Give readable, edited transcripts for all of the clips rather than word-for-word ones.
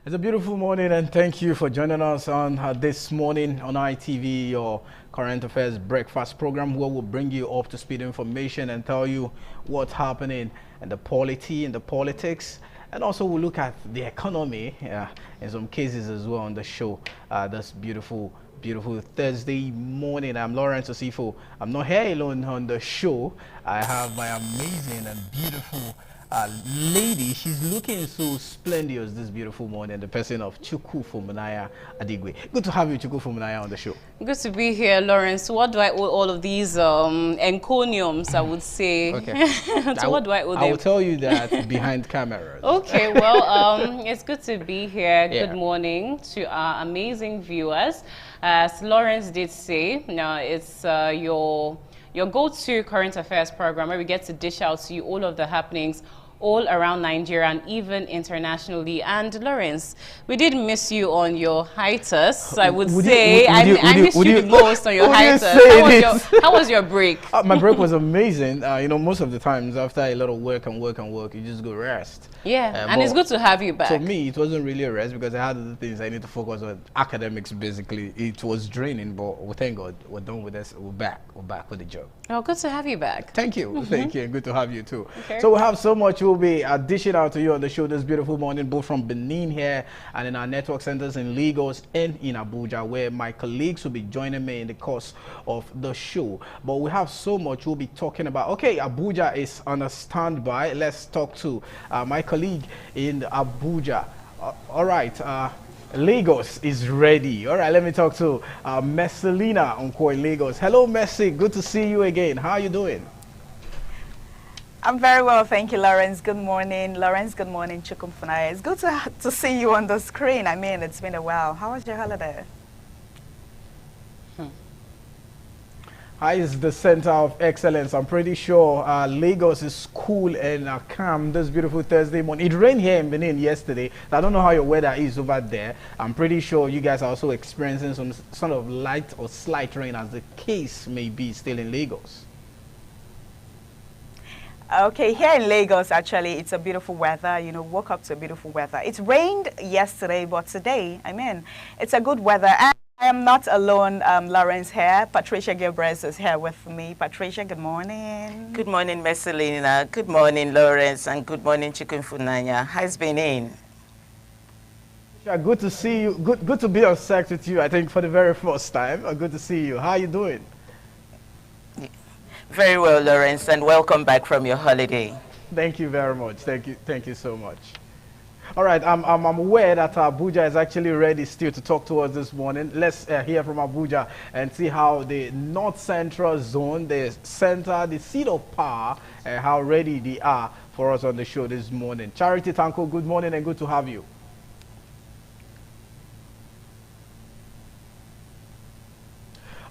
It's a beautiful morning, and thank you for joining us on this morning on ITV, your current affairs breakfast program, where we'll bring you up to speed information and tell you what's happening in the polity, in the politics, and also we'll look at the economy in some cases as well on the show. This beautiful Thursday morning. I'm Lawrence Osifo. I'm not here alone on the show. I have my amazing and beautiful lady. She's looking so splendid this beautiful morning. The person of Chukwu Fumunaya Adigwe. Good to have you, Chukwu Fumunaya, on the show. Good to be here, Lawrence. What do I owe all of these encomiums, I would say? Okay. So what do I owe them? I will tell you that behind cameras. Okay, well, it's good to be here. Yeah. Good morning to our amazing viewers. As Lawrence did say, now it's your go-to current affairs program where we get to dish out to you all of the happenings all around Nigeria and even internationally. And Lawrence, we did miss you on your hiatus, I would say. I missed you the most on your hiatus. How was your break? My break was amazing. You know, most of the times after a lot of work, you just go rest. Yeah, and it's good to have you back. For me, it wasn't really a rest because I had other things I need to focus on. Academics, basically. It was draining, but thank God we're done with this. We're back with the job. Oh, good to have you back. Thank you. Thank you. Good to have you too. Okay. So we have so much we'll be dishing out to you on the show this beautiful morning, both from Benin here and in our network centers in Lagos and in Abuja, where my colleagues will be joining me in the course of the show. But we have so much we'll be talking about. Okay, Abuja is on a standby. Let's talk to my colleague in Abuja. All right. Lagos is ready. All right, let me talk to Messalina Onko in Lagos. Hello, Messi. Good to see you again. How are you doing? I'm very well, thank you, Lawrence. Good morning, Lawrence. Good morning, Chukwumfunaya. It's good to see you on the screen. I mean, it's been a while. How was your holiday? How is the center of excellence? I'm pretty sure Lagos is cool and calm this beautiful Thursday morning. It rained here in Benin yesterday. I don't know how your weather is over there. I'm pretty sure you guys are also experiencing some sort of light or slight rain, as the case may be still in Lagos. Okay, here in Lagos, actually, it's a beautiful weather. You know, woke up to a beautiful weather. It rained yesterday, but today, I mean, it's a good weather. And I am not alone, Lawrence here. Patricia Gilbreth is here with me. Patricia, good morning. Good morning, Messalina. Good morning, Lawrence. And good morning, Chukwumfunaya. How's Benin? Good to see you. Good to be on set with you, I think, for the very first time. Good to see you. How are you doing? Very well, Lawrence, and welcome back from your holiday. Thank you very much. Thank you so much. All right, I'm aware that Abuja is actually ready still to talk to us this morning. Let's hear from Abuja and see how the North Central Zone, the center, the seat of power, how ready they are for us on the show this morning. Charity Tanko, good morning and good to have you.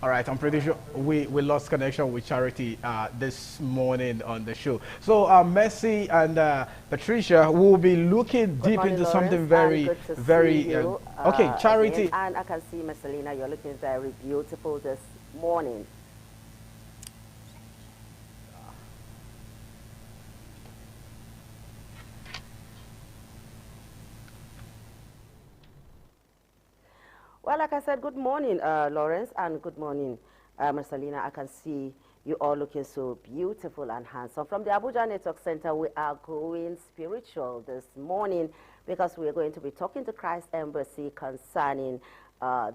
All right, I'm pretty sure we lost connection with Charity this morning on the show. So Messi and Patricia will be looking deep into something very. Okay, Charity. Again. And I can see, Messalina, you're looking very beautiful this morning. Well, like I said, good morning, Lawrence, and good morning, Messalina. I can see you all looking so beautiful and handsome. From the Abuja Network Center, we are going spiritual this morning because we are going to be talking to Christ Embassy concerning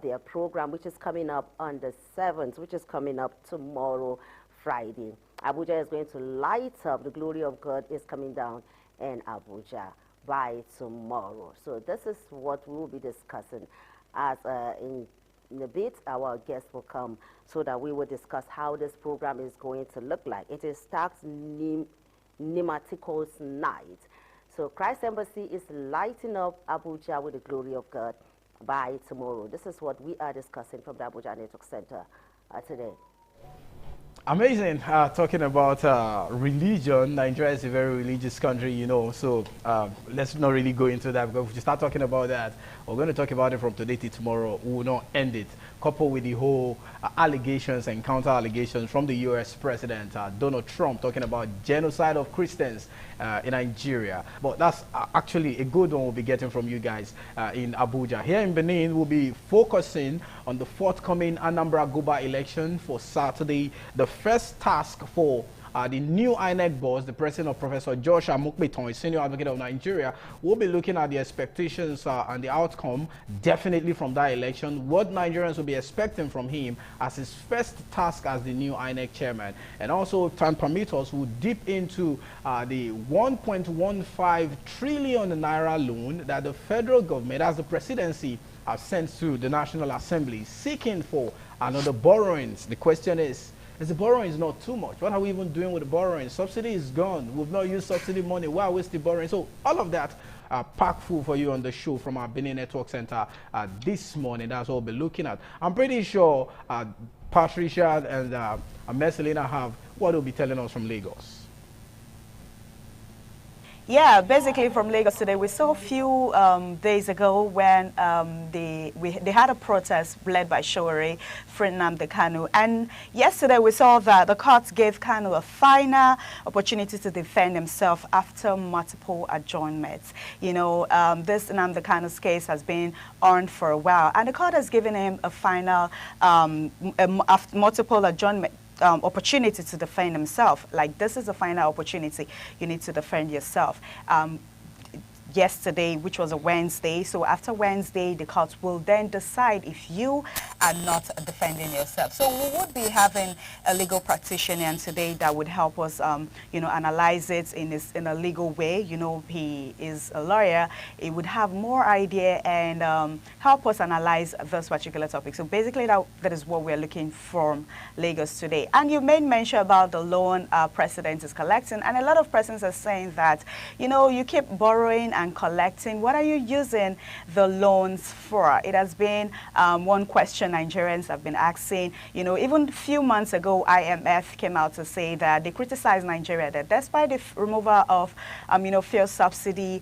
their program, which is coming up on the 7th, which is coming up tomorrow, Friday. Abuja is going to light up. The glory of God is coming down in Abuja by tomorrow. So this is what we will be discussing. As in a bit, our guests will come so that we will discuss how this program is going to look like. It is Tax Nematicals Night. So Christ Embassy is lighting up Abuja with the glory of God by tomorrow. This is what we are discussing from the Abuja Network Center today. Amazing. Talking about religion, Nigeria is a very religious country, you know, so let's not really go into that, because if we start talking about that, we're going to talk about it from today to tomorrow. We will not end it. Coupled with the whole allegations and counter allegations from the U.S. President Donald Trump talking about genocide of Christians in Nigeria. But that's actually a good one we'll be getting from you guys in Abuja. Here in Benin, we'll be focusing on the forthcoming Anambra Guba election for Saturday. The first task for the new INEC boss, the president of Professor Josh Amukbeton, senior advocate of Nigeria, will be looking at the expectations and the outcome definitely from that election, what Nigerians will be expecting from him as his first task as the new INEC chairman. And also, if time permits us, we'll dip into the 1.15 trillion naira loan that the federal government, as the presidency, have sent to the National Assembly seeking for another borrowings. The question is the borrowing is not too much. What are we even doing with the borrowing? Subsidy is gone. We've not used subsidy money. Why are we still borrowing? So all of that packed full for you on the show from our Benin Network Center this morning. That's what we'll be looking at. I'm pretty sure Patricia and Mercelina have what they'll be telling us from Lagos. Yeah, basically from Lagos today, we saw a few days ago when they had a protest led by Showore, Nnamdi Kanu. And yesterday we saw that the court gave Kanu a final opportunity to defend himself after multiple adjournments. You know, this Nnamdi Kanu's case has been on for a while, and the court has given him a final multiple adjournment opportunity to defend himself. Like, this is a final opportunity. You need to defend yourself. Yesterday, which was a Wednesday, so after Wednesday, the court will then decide if you are not defending yourself. So we would be having a legal practitioner today that would help us, you know, analyze it in a legal way. You know, he is a lawyer. He would have more idea and help us analyze this particular topic. So basically, that is what we're looking from Lagos today. And you made mention about the loan president is collecting, and a lot of persons are saying that, you know, you keep borrowing and collecting. What are you using the loans for? It has been one question Nigerians have been asking. You know, even a few months ago, IMF came out to say that they criticized Nigeria that despite the removal of, you know, fuel subsidy,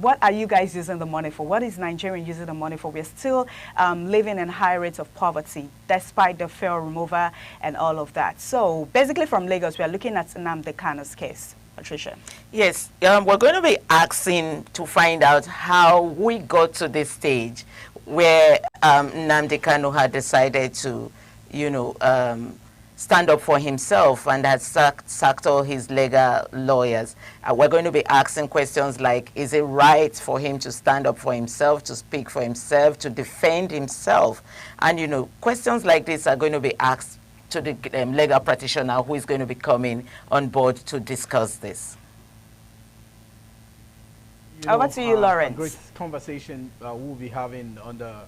what are you guys using the money for? What is Nigeria using the money for? We're still living in high rates of poverty despite the fuel removal and all of that. So basically from Lagos, we are looking at Nnamdi Kanu's case. Patricia. Yes, we're going to be asking to find out how we got to this stage where Nnamdi Kanu had decided to, you know, stand up for himself and has sacked all his legal lawyers. We're going to be asking questions like, is it right for him to stand up for himself, to speak for himself, to defend himself? And, you know, questions like this are going to be asked to the legal practitioner who is going to be coming on board to discuss this. Over to you, Lawrence. A great conversation we'll be having on the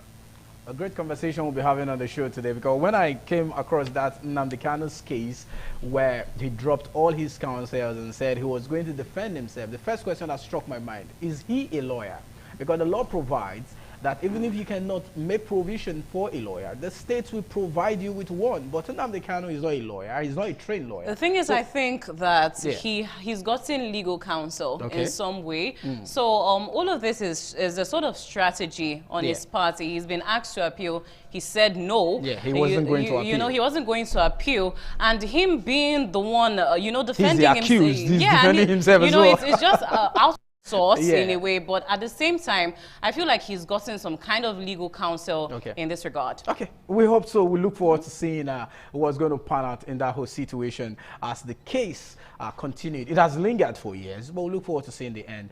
show today, because when I came across that Nnamdi Kanu's case where he dropped all his counsels and said he was going to defend himself, the first question that struck my mind, is he a lawyer? Because the law provides that even if you cannot make provision for a lawyer, the states will provide you with one. But Nnamdi Kanu is not a lawyer. He's not a trained lawyer. The thing is, so, I think that he's gotten legal counsel in some way. So all of this is a sort of strategy on his part. He's been asked to appeal. He said no. Yeah, he wasn't going to appeal. You know, he wasn't going to appeal. And him being the one, you know, defending himself. He's defending himself you as know, well. it's just out source in a way, but at the same time, I feel like he's gotten some kind of legal counsel in this regard. Okay, we hope so. We look forward to seeing what's going to pan out in that whole situation as the case continued. It has lingered for years, but we look forward to seeing the end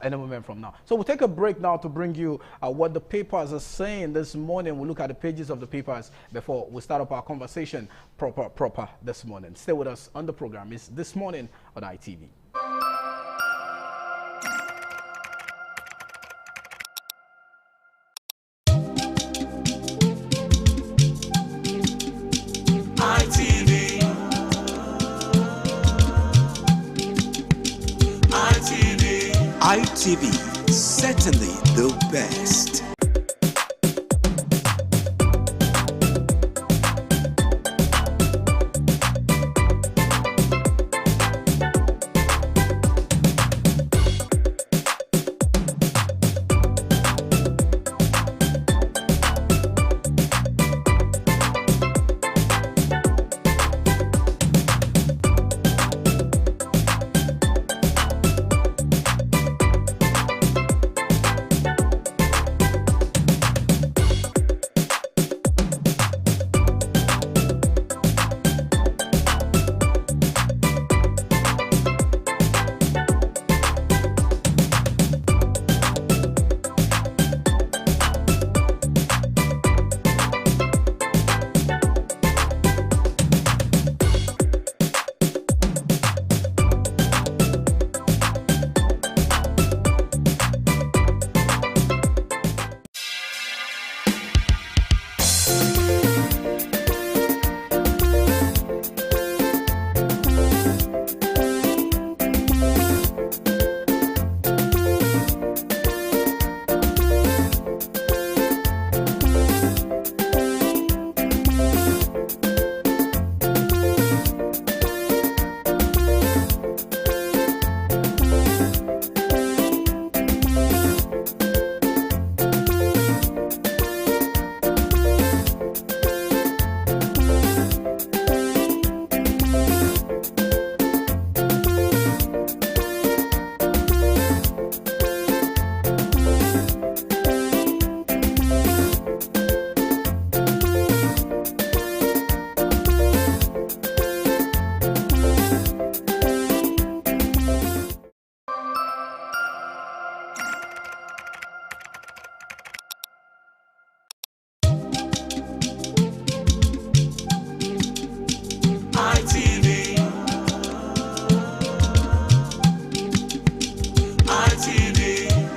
any moment from now. So we'll take a break now to bring you what the papers are saying this morning. We'll look at the pages of the papers before we start up our conversation proper this morning. Stay with us on the program. It's This Morning on ITV. ITV, certainly the best.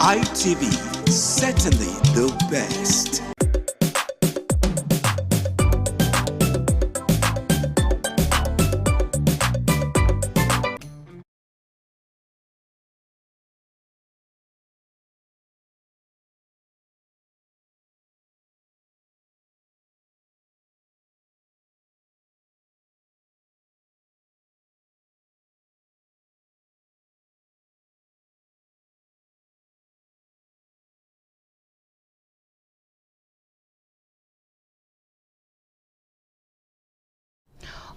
ITV, certainly the best.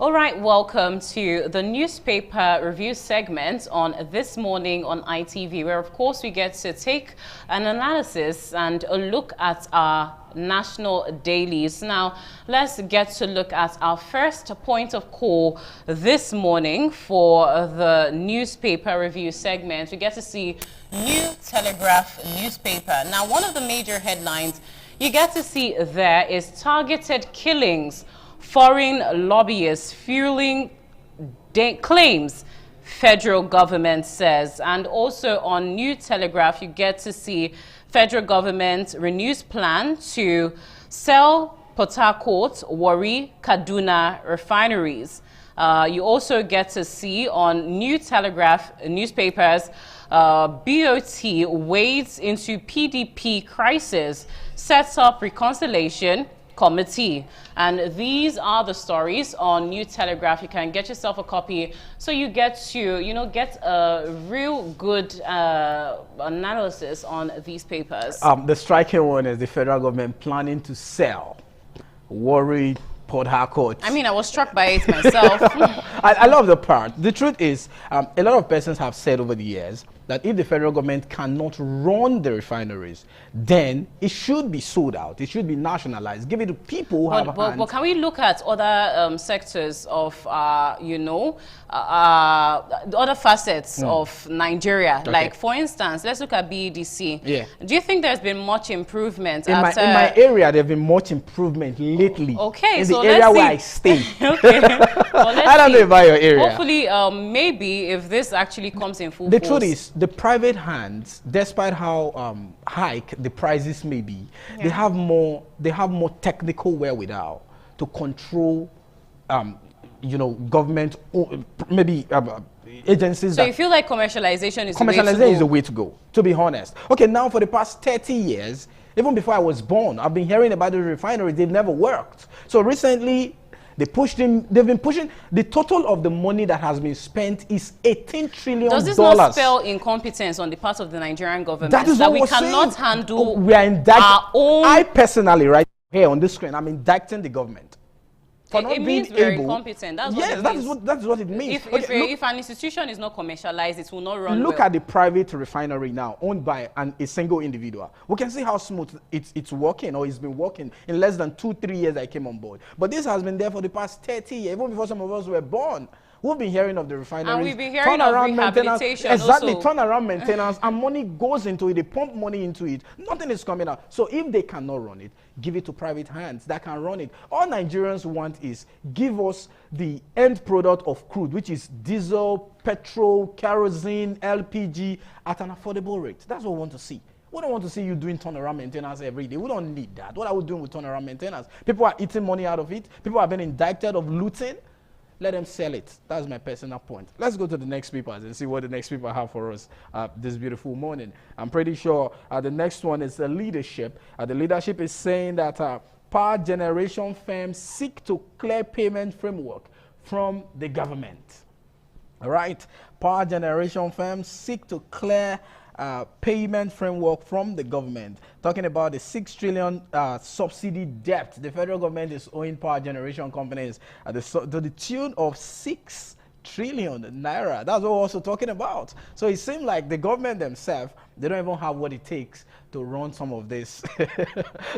All right, welcome to the newspaper review segment on This Morning on ITV, where of course we get to take an analysis and a look at our national dailies. Now, let's get to look at our first point of call this morning for the newspaper review segment. We get to see New Telegraph newspaper. Now, one of the major headlines you get to see there is targeted killings. Foreign lobbyists fueling claims, federal government says. And also on New Telegraph, you get to see federal government renews plan to sell Port Harcourt, Warri, Kaduna refineries. You also get to see on New Telegraph newspapers, BOT wades into PDP crisis, sets up reconciliation committee. And these are the stories on New Telegraph. You can get yourself a copy so you get to, get a real good analysis on these papers. The striking one is the federal government planning to sell Warri, Port Harcourt. I mean, I was struck by it myself. I love the part. The truth is, a lot of persons have said over the years that if the federal government cannot run the refineries, then it should be sold out. It should be nationalized. Give it to people who have a hand. But can we look at other sectors of, the other facets of Nigeria? Okay. Like, for instance, let's look at BEDC. Yeah. Do you think there's been much improvement In my area, there's been much improvement lately. Okay, in so the area let's where see. I stay. Okay. Well, I don't know about your area. Hopefully, maybe if this actually comes in full The force. truth is, the private hands, despite how high the prices may be, they have more technical wherewithal to control, government, maybe agencies. So you feel like commercialization is the way to go, to be honest. Okay, now for the past 30 years, even before I was born, I've been hearing about the refineries. They've never worked. So recently, they've been pushing. The total of the money that has been spent is $18 trillion. Does this not spell incompetence on the part of the Nigerian government? That is what we we're cannot saying. handle We are indicting. our own. I personally, right here on this screen, I'm indicting the government. It means we're incompetent. That's what it means. That is what it means. If an institution is not commercialized, it will not run Look well. at the private refinery now, owned by a single individual. We can see how smooth it's working, or it's been working in less than 2-3 years I came on board. But this has been there for the past 30 years, even before some of us were born. We've been hearing of the refineries. And we've been hearing of rehabilitation Exactly, also. turnaround maintenance, and money goes into it. They pump money into it. Nothing is coming out. So if they cannot run it, give it to private hands that can run it. All Nigerians want is give us the end product of crude, which is diesel, petrol, kerosene, LPG at an affordable rate. That's what we want to see. We don't want to see you doing turnaround maintenance every day. We don't need that. What are we doing with turnaround maintenance? People are eating money out of it. People are being indicted of looting. Let them sell it. That's my personal point. Let's go to the next papers and see what the next paper have for us this beautiful morning. I'm pretty sure the next one is the leadership. The leadership is saying that power generation firms seek to clear payment framework from the government. All right. Power generation firms seek to clear payment framework from the government. Talking about the 6 trillion subsidy debt the federal government is owing power generation companies to the tune of 6 trillion naira. That's what we're also talking about. So it seems like the government themselves, they don't even have what it takes to run some of this,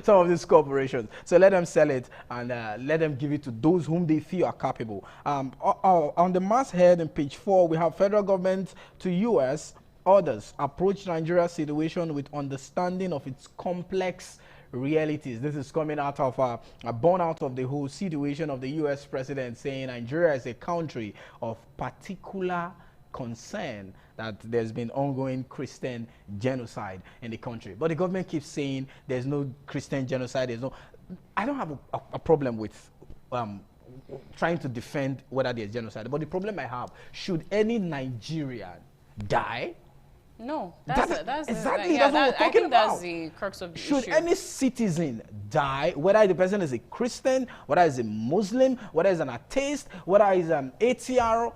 some of these corporations. So let them sell it and let them give it to those whom they feel are capable. On the masthead in page 4, we have federal government to U.S. Others approach Nigeria's situation with understanding of its complex realities. This is coming out of a born out of the whole situation of the U.S. president saying Nigeria is a country of particular concerned that there's been ongoing Christian genocide in the country. But the government keeps saying there's no Christian genocide. There's no. I don't have a problem with trying to defend whether there's genocide. But the problem I have, should any Nigerian die? No, exactly yeah, that's what we're talking I think about. that's the crux of the Should issue. any citizen die, whether the person is a Christian, whether it's a Muslim, whether it's an atheist, whether it's an ATR,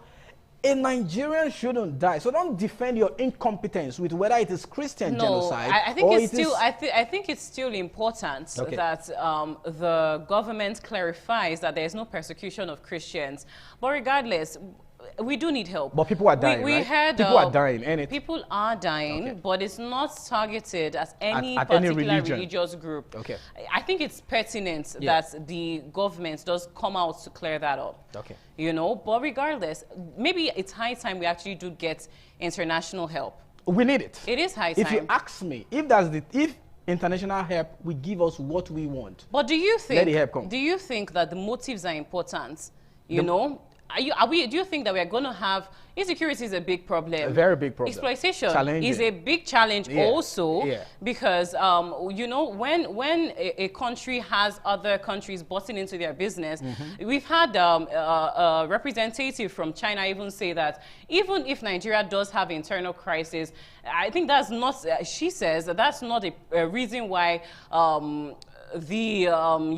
a Nigerian shouldn't die. So don't defend your incompetence with whether it is Christian genocide. I think or it's still. I think it's still important that the government clarifies that there is no persecution of Christians. But regardless, we do need help. But people are dying, we right? heard, people are dying, and it. People are dying, but it's not targeted at any at any particular religion. religious group. Okay. I think it's pertinent Yeah. that the government does come out to clear that up. Okay. You know, but regardless, maybe it's high time we actually do get international help. We need it. It is high If you time. ask me, if international help will give us what we want, But do you think? let the help come. Do you think that the motives are important? You know, do you think that we are going to have insecurity is a big problem? A very big problem. Exploitation Challenging. is a big challenge Yeah. also, Yeah. because you know, when a country has other countries busting into their business, we've had a representative from China even say that even if Nigeria does have internal crisis, I think that's not. She says that that's not a reason why. The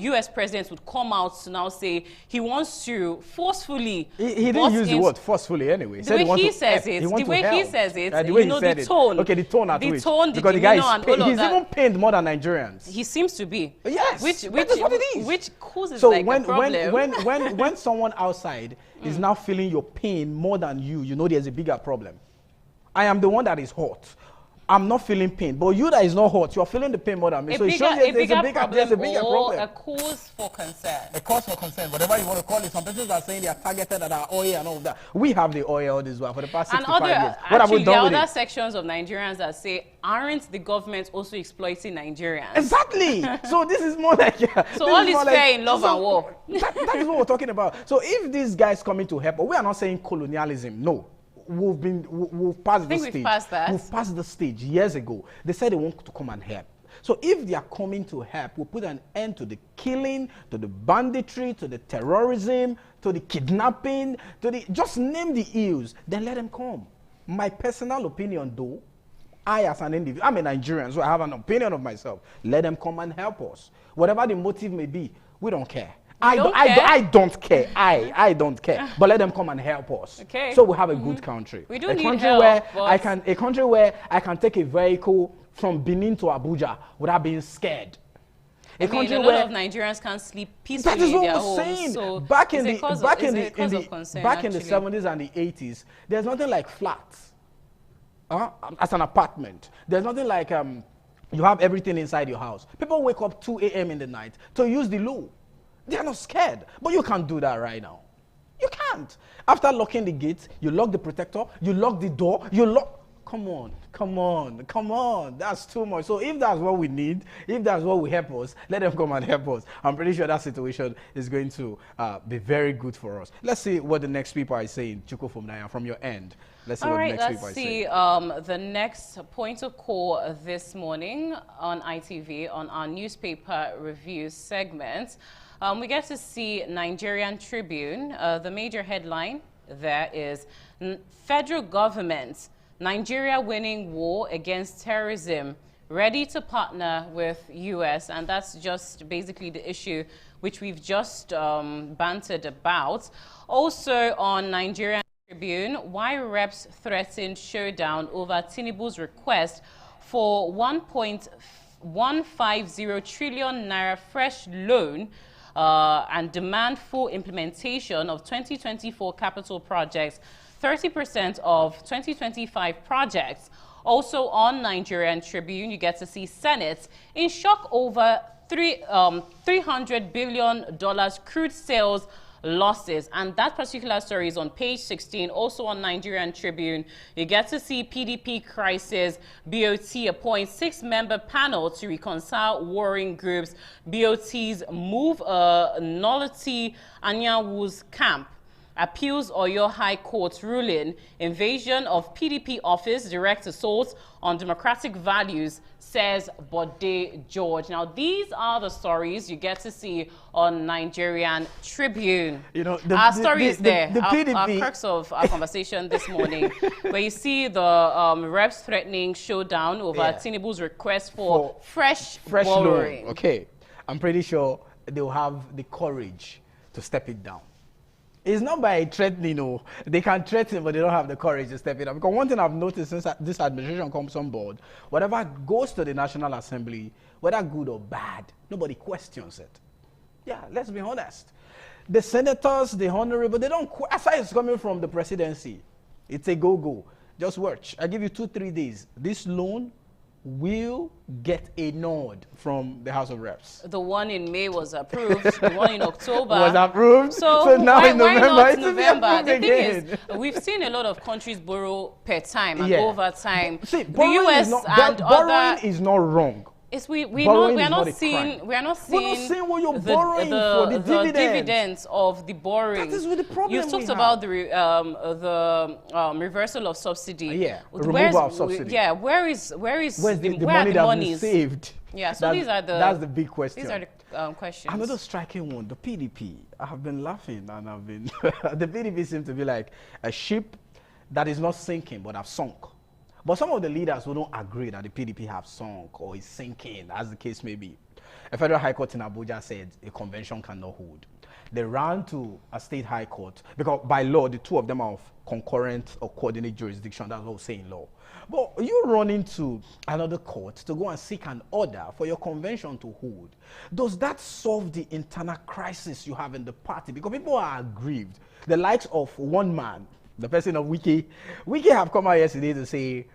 U.S. president would come out to now say he wants to forcefully. He didn't use the word forcefully anyway. The way he says it, The way you know, he said the it. tone. Okay, the tone at the which. tone, the because the guy demeanor and all is of he's that. even pained more than Nigerians. He seems to be. Yes, Which that is what it is. Which causes So like when a problem. when someone outside is now feeling your pain more than you know there's a bigger problem. I am the one that is hot. I'm not feeling pain, but you that is not hot, you are feeling the pain more than me. So it shows there's a bigger problem. A cause for concern. A cause for concern, whatever you want to call it. Some persons are saying they are targeted at our oil and all of that. We have the oil all this while for the past 65 years. What have Actually, we there done are with other it? sections of Nigerians that say, aren't the government also exploiting Nigerians? Exactly. So this is more like So all is fair in love and war. That is what we're talking about. So if these guys coming to help, we are not saying colonialism. No. We've passed the stage. We've passed that. We've passed the stage years ago. They said they want to come and help. So if they are coming to help, we'll put an end to the killing, to the banditry, to the terrorism, to the kidnapping, to the just name the ills. Then let them come. My personal opinion, though, I as an individual, I'm a Nigerian, so I have an opinion of myself. Let them come and help us. Whatever the motive may be, we don't care. I don't care. I don't care. But let them come and help us. Okay. So we have a good country. We do a need country help, where but a country where I can take a vehicle from Benin to Abuja without being scared. a lot of Nigerians can't sleep peacefully that is in what their we're homes. saying. So back in it's the a cause back of- in it's a cause the of concern, back in the actually. 70s and the 80s, there's nothing like flats. As an apartment, there's nothing like you have everything inside your house. People wake up 2 a.m. in the night to use the loo. They are not scared, but you can't do that right now. You can't. After locking the gate, you lock the protector, you lock the door, you lock. Come on. That's too much. So if that's what we need, if that's what will help us, let them come and help us. I'm pretty sure that situation is going to be very good for us. Let's see what the next people are saying. Chuko from Naya, from your end. Let's see All what right, the next people let's are see saying. the next point of call this morning on ITV on our newspaper review segment. We get to see Nigerian Tribune. The major headline there is federal government, Nigeria winning war against terrorism, ready to partner with U.S. And that's just basically the issue which we've just bantered about. Also on Nigerian Tribune, why reps threaten showdown over Tinubu's request for 1.150 trillion naira fresh loan and demand full implementation of 2024 capital projects, 30% of 2025 projects. Also on Nigerian Tribune, you get to see Senate in shock over $300 billion crude sales losses, and that particular story is on page 16. Also on Nigerian Tribune, you get to see PDP crisis. BOT appoints 6-member panel to reconcile warring groups. BOT's move nullity Anyawu's camp. appeals Oyo High Court ruling, invasion of PDP office, direct assault on democratic values, says Bode George. Now, these are the stories you get to see on Nigerian Tribune. You know, our story is there. The Our PDP. crux of our conversation this morning, where you see the reps threatening showdown over Tinubu's request for fresh borrowing. loan. Okay, I'm pretty sure they'll have the courage to step it down. It's not by threatening, no. They can threaten, but they don't have the courage to step it up. Because one thing I've noticed since this administration comes on board, whatever goes to the National Assembly, whether good or bad, nobody questions it. Yeah, let's be honest. The senators, the honorable, they don't, aside it's coming from the presidency, it's a go-go. Just watch. I give you 2-3 days. This loan will get a nod from the House of Reps. The one in May was approved. The one in October was approved. So now in why November, not it's November? The thing again. is, we've seen a lot of countries borrow per time and Yeah. over time. See, The borrowing US is not, and borrowing other is not wrong. we Borrowing are is not not a seeing crime. we are not We're not seeing seeing what you're borrowing for, the dividends. dividends of the borrowing. That is what the problem You've we talked have. about the reversal of subsidy. Yeah, Where's- removal of subsidy. Yeah, where's Where's the where money are the that we monies? saved? Yeah, so That's the big question. these are the questions. Another striking one, the PDP. I have been laughing and I've been, the PDP seems to be like a ship that is not sinking but have sunk. But some of the leaders who don't agree that the PDP have sunk or is sinking, as the case may be. A federal high court in Abuja said a convention cannot hold. They ran to a state high court because by law, the two of them are of concurrent or coordinate jurisdiction. That's what we say in law. But you run into another court to go and seek an order for your convention to hold. Does that solve the internal crisis you have in the party? Because people are aggrieved. The likes of one man, the person of Wike have come out yesterday to say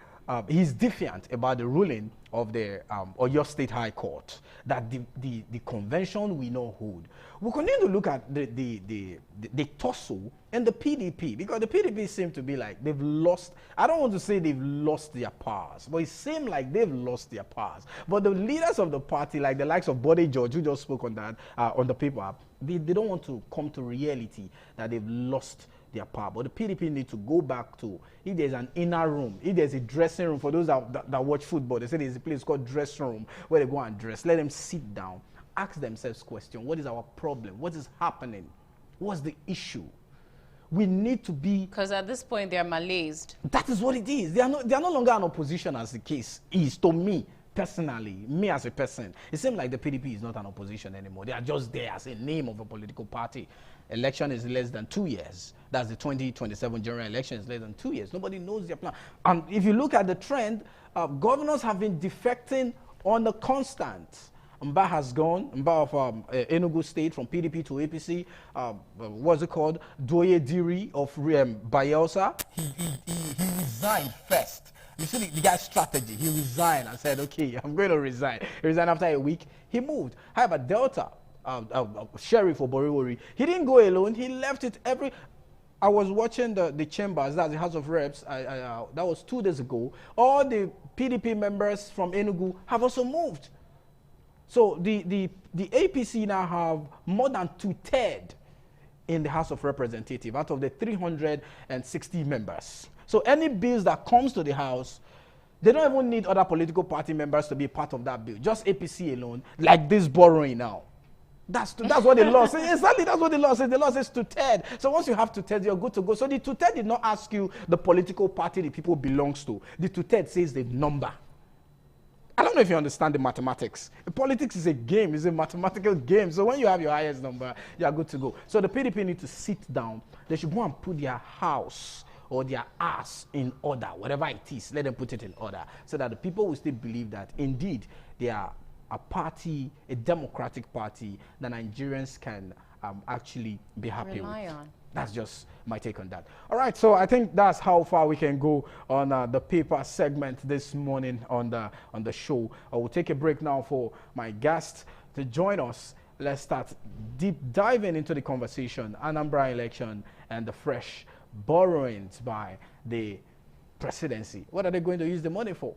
he's defiant about the ruling of the Oyo State High Court that the convention will not hold. We continue to look at the tussle and the PDP, because the PDP seem to be like they've lost. I don't want to say they've lost their powers, but it seems like they've lost their powers. But the leaders of the party, like the likes of Bode George, who just spoke on that on the paper, they don't want to come to reality that they've lost their power. But the PDP need to go back to, if there's an inner room, if there's a dressing room, for those that watch football, they say there's a place called dressing room where they go and dress. Let them sit down, ask themselves question, what is our problem? What is happening? What's the issue? We need to be... Because at this point, they're malaised. That is what it is. They are no longer an opposition, as the case is, to me. Personally, me as a person, it seems like the PDP is not an opposition anymore. They are just there as a name of a political party. Election is less than 2 years. That's the 2027 general election is less than 2 years. Nobody knows their plan. And if you look at the trend, governors have been defecting on a constant. Mba has gone, Mba of Enugu State from PDP to APC. What's it called? Doye Diri of Bayelsa. He resigned first. You see the guy's strategy. He resigned and said, okay, I'm going to resign. He resigned after a week. He moved. However, Delta, Sheriff for Boriwori, he didn't go alone. He left it every... I was watching the chambers, that's the House of Reps, that was 2 days ago. All the PDP members from Enugu have also moved. So the APC now have more than 2/3 in the House of Representatives out of the 360 members. So any bills that comes to the House, they don't even need other political party members to be part of that bill. Just APC alone, like this borrowing now. That's what the law says. Exactly, that's what the law says. The law says 2/3. So once you have 2/3, you're good to go. So the 2/3 did not ask you the political party the people belongs to. The 2/3 says the number. I don't know if you understand the mathematics. Politics is a game. It's a mathematical game. So when you have your highest number, you are good to go. So the PDP need to sit down. They should go and put their house or their ass in order, whatever it is. Let them put it in order so that the people will still believe that indeed they are a party, a democratic party that Nigerians can actually be happy Rely with. on. That's just my take on that. All right, so I think that's how far we can go on the paper segment this morning on the show. I will take a break now for my guests to join us. Let's start deep diving into the conversation, Anambra election and the fresh borrowings by the presidency. What are they going to use the money for?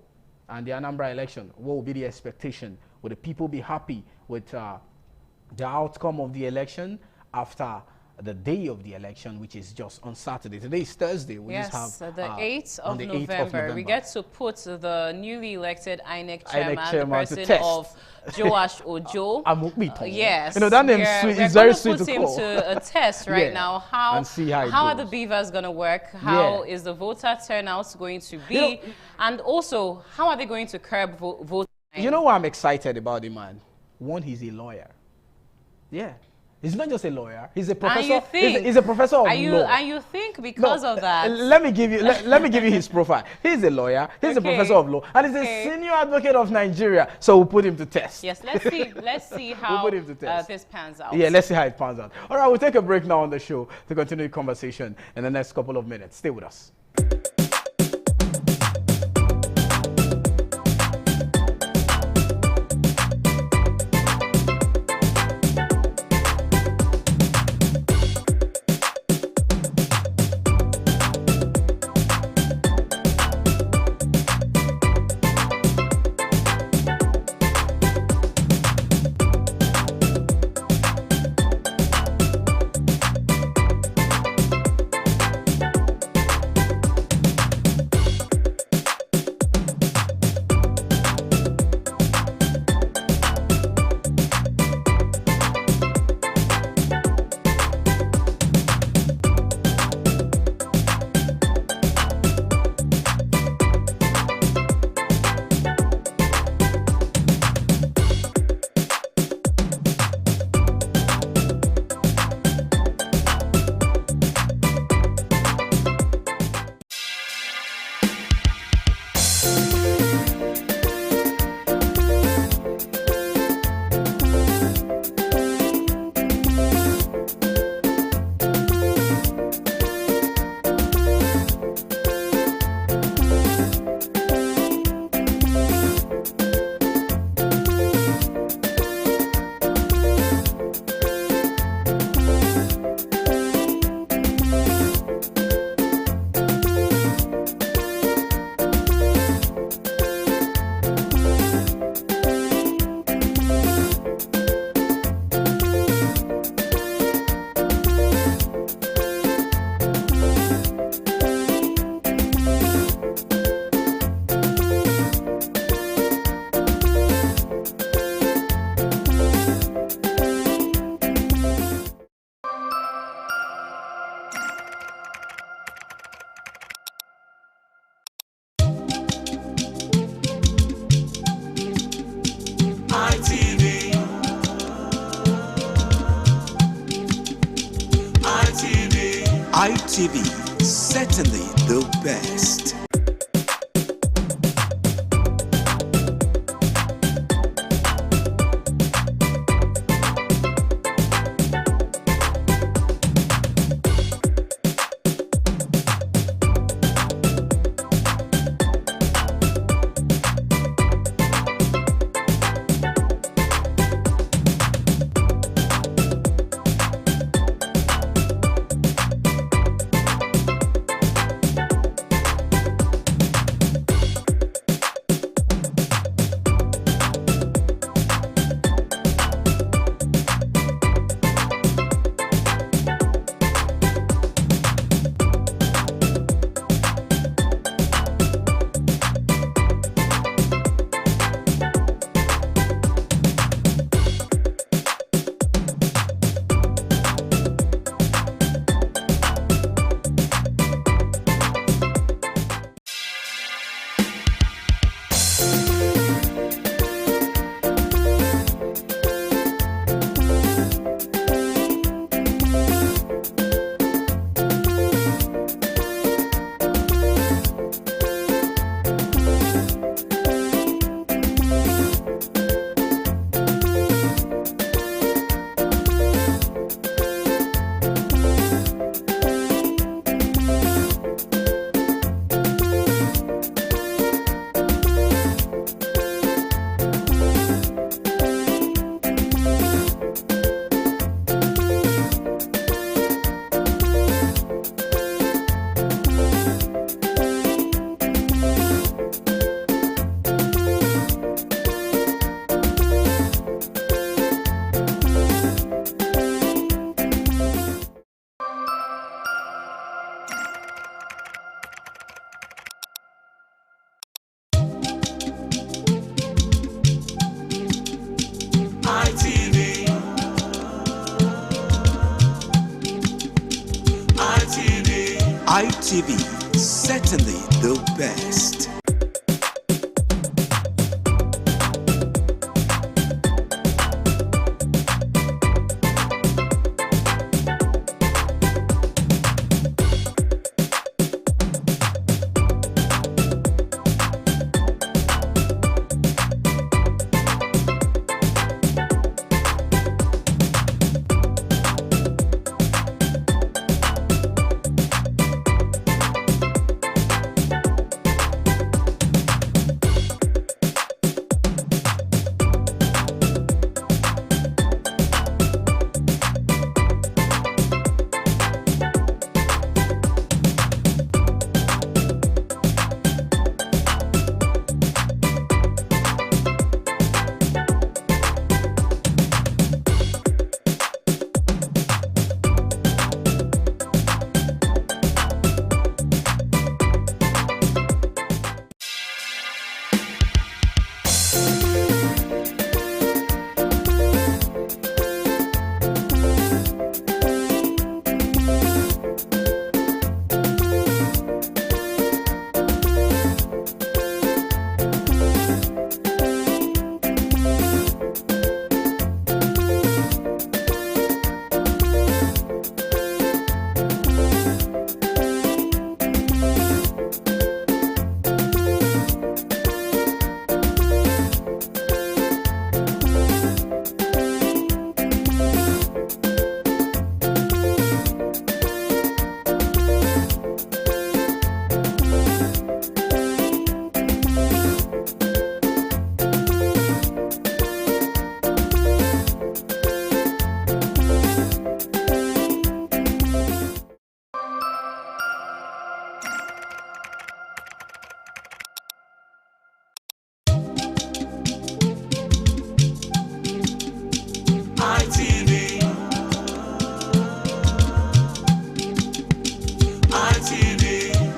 And the Anambra election, what will be the expectation? Will the people be happy with the outcome of the election after the day of the election, which is just on Saturday. Today is Thursday. We Yes, just have the 8th on of the 8th November. of November. We get to put the newly elected INEC chairman, chairman the to person test. of Joash Ojo. Yes. Yes. You know, that name is very sweet to We're going to put him to a test right Yeah, now. How, and see how it are the goes. beavers going to work? How Yeah. is the voter turnout going to be? You know, and also, how are they going to curb voting? You know what I'm excited about the man? One, he's a lawyer. Yeah. He's not just a lawyer. He's a professor. And you think, he's a professor of law. And you think because of that? Let me give you let me give you his profile. He's a lawyer. He's a Okay. professor of law, and he's a senior advocate of Nigeria. So we'll put him to test. Yes, let's see how put him to test. this pans out. Yeah, let's see how it pans out. All right, we'll take a break now on the show to continue the conversation in the next couple of minutes. Stay with us. ITV, ITV, certainly the best. ITV, certainly the best.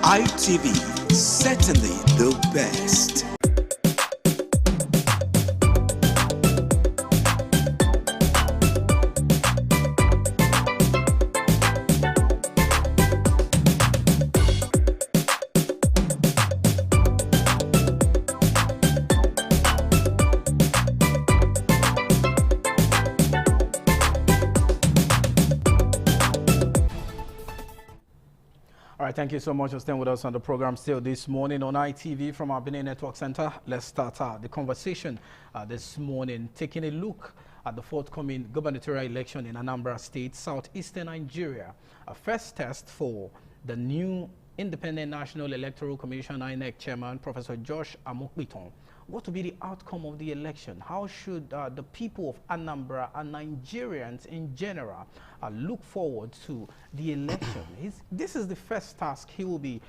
ITV, certainly the best. All right, thank you so much for staying with us on the program still this morning on ITV from our Benin Network Center. Let's start the conversation this morning, taking a look at the forthcoming gubernatorial election in Anambra State, southeastern Nigeria. A first test for the new Independent National Electoral Commission INEC chairman, Professor Josh Amokbiton. What will be the outcome of the election? How should the people of Anambra and Nigerians in general look forward to the election? This is the first task he will be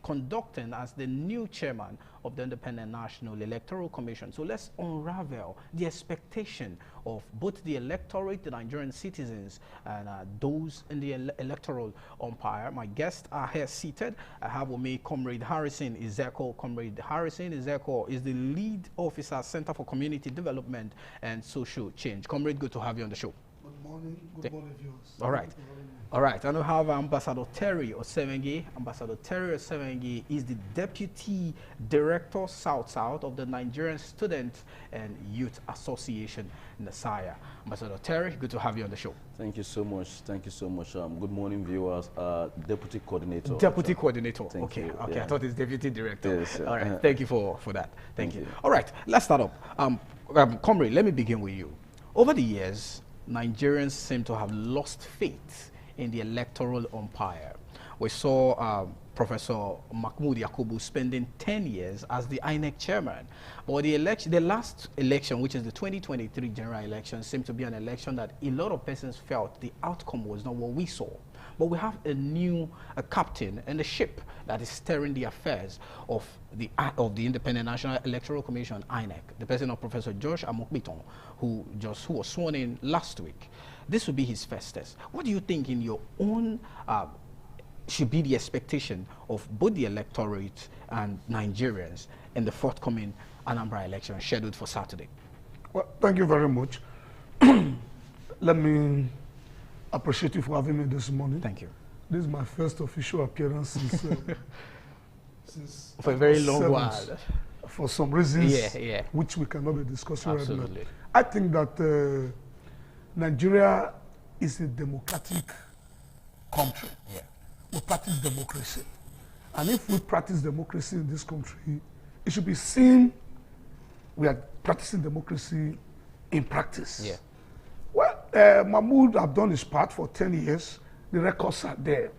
conducting as the new chairman of the Independent National Electoral Commission. So let's unravel the expectation of both the electorate, the Nigerian citizens, and those in the electoral umpire. My guests are here seated. I have with me Comrade Harrison Ezeko. Comrade Harrison Ezeko is the lead officer, Center for Community Development and Social Change. Comrade, good to have you on the show. Good morning. Good morning, viewers. All right. All right. And we have Ambassador Terry Osevengi. Ambassador Terry Osevengi is the Deputy Director South-South of the Nigerian Student and Youth Association, NASIA. Ambassador Terry, good to have you on the show. Thank you so much. Thank you so much. Good morning, viewers. Deputy Coordinator. Deputy Coordinator. Thank you. Okay. Yeah. I thought it's Deputy Director. Yes. All right. Thank you for that. Thank you. you. All right. Let's start up. Comrade, let me begin with you. Over the years, Nigerians seem to have lost faith in the electoral umpire. We saw Professor Mahmood Yakubu spending 10 years as the INEC chairman. But the last election, which is the 2023 general election, seemed to be an election that a lot of persons felt the outcome was not what we saw. But we have a new captain in the ship that is steering the affairs of the Independent National Electoral Commission, INEC, the person of Professor Josh Amokbiton, who was sworn in last week. This will be his first test. What do you think in your own should be the expectation of both the electorate and Nigerians in the forthcoming Anambra election scheduled for Saturday? Well, thank you very much. Let me appreciate you for having me this morning. Thank you. This is my first official appearance since for a very long 7th. while. For some reasons, Yeah. which we cannot be discussing right Absolutely. now. I think that Nigeria is a democratic country. Yeah. We practice democracy. And if we practice democracy in this country, it should be seen we are practicing democracy in practice. Yeah. Well, Mahmoud have done his part for 10 years. The records are there.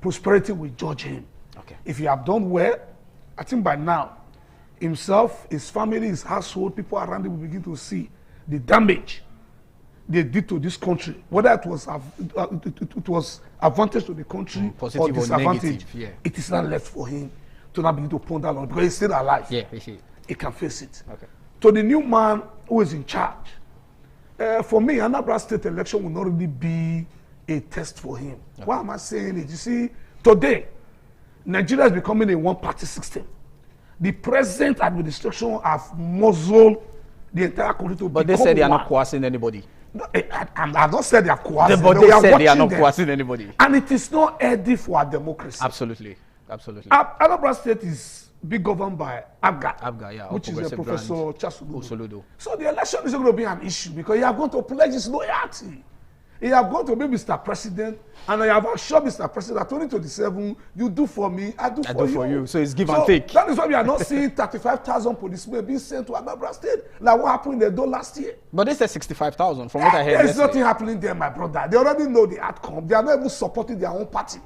Prosperity will judge him. Okay. If you have done well, I think by now, himself, his family, his household, people around him will begin to see the damage they did to this country. Whether it was it was advantage to the country or positive or disadvantage, negative, yeah. it is not left for him to now begin to ponder on it because he's still alive. Yeah, you see. He can face it. Okay. To the new man who is in charge, for me, Anambra State election will not really be a test for him. Okay. Why am I saying it? You see, today, Nigeria is becoming a one-party system. The present administration have muzzled the entire country to But they become said they are one. not coercing anybody. No, I've not said they are coercing. But We they are said they are watching not them. coercing anybody. And it is not healthy for our democracy. Absolutely. Absolutely. Anambra State is being governed by ABGA, yeah, which is a Progressive Professor Branch. Chasuludo. Osoludo. So the election is going to be an issue because you are going to pledge his loyalty. You are going to be Mr. President, and I have assured Mr. President that 2027, you do for me, I do for you. So it's give and take. That is why we are not seeing 35,000 policemen being sent to Anambra State, like what happened in Edo last year. But they said 65,000 from what I heard There's yesterday. nothing happening there, my brother. They already know the outcome. They are not even supporting their own party.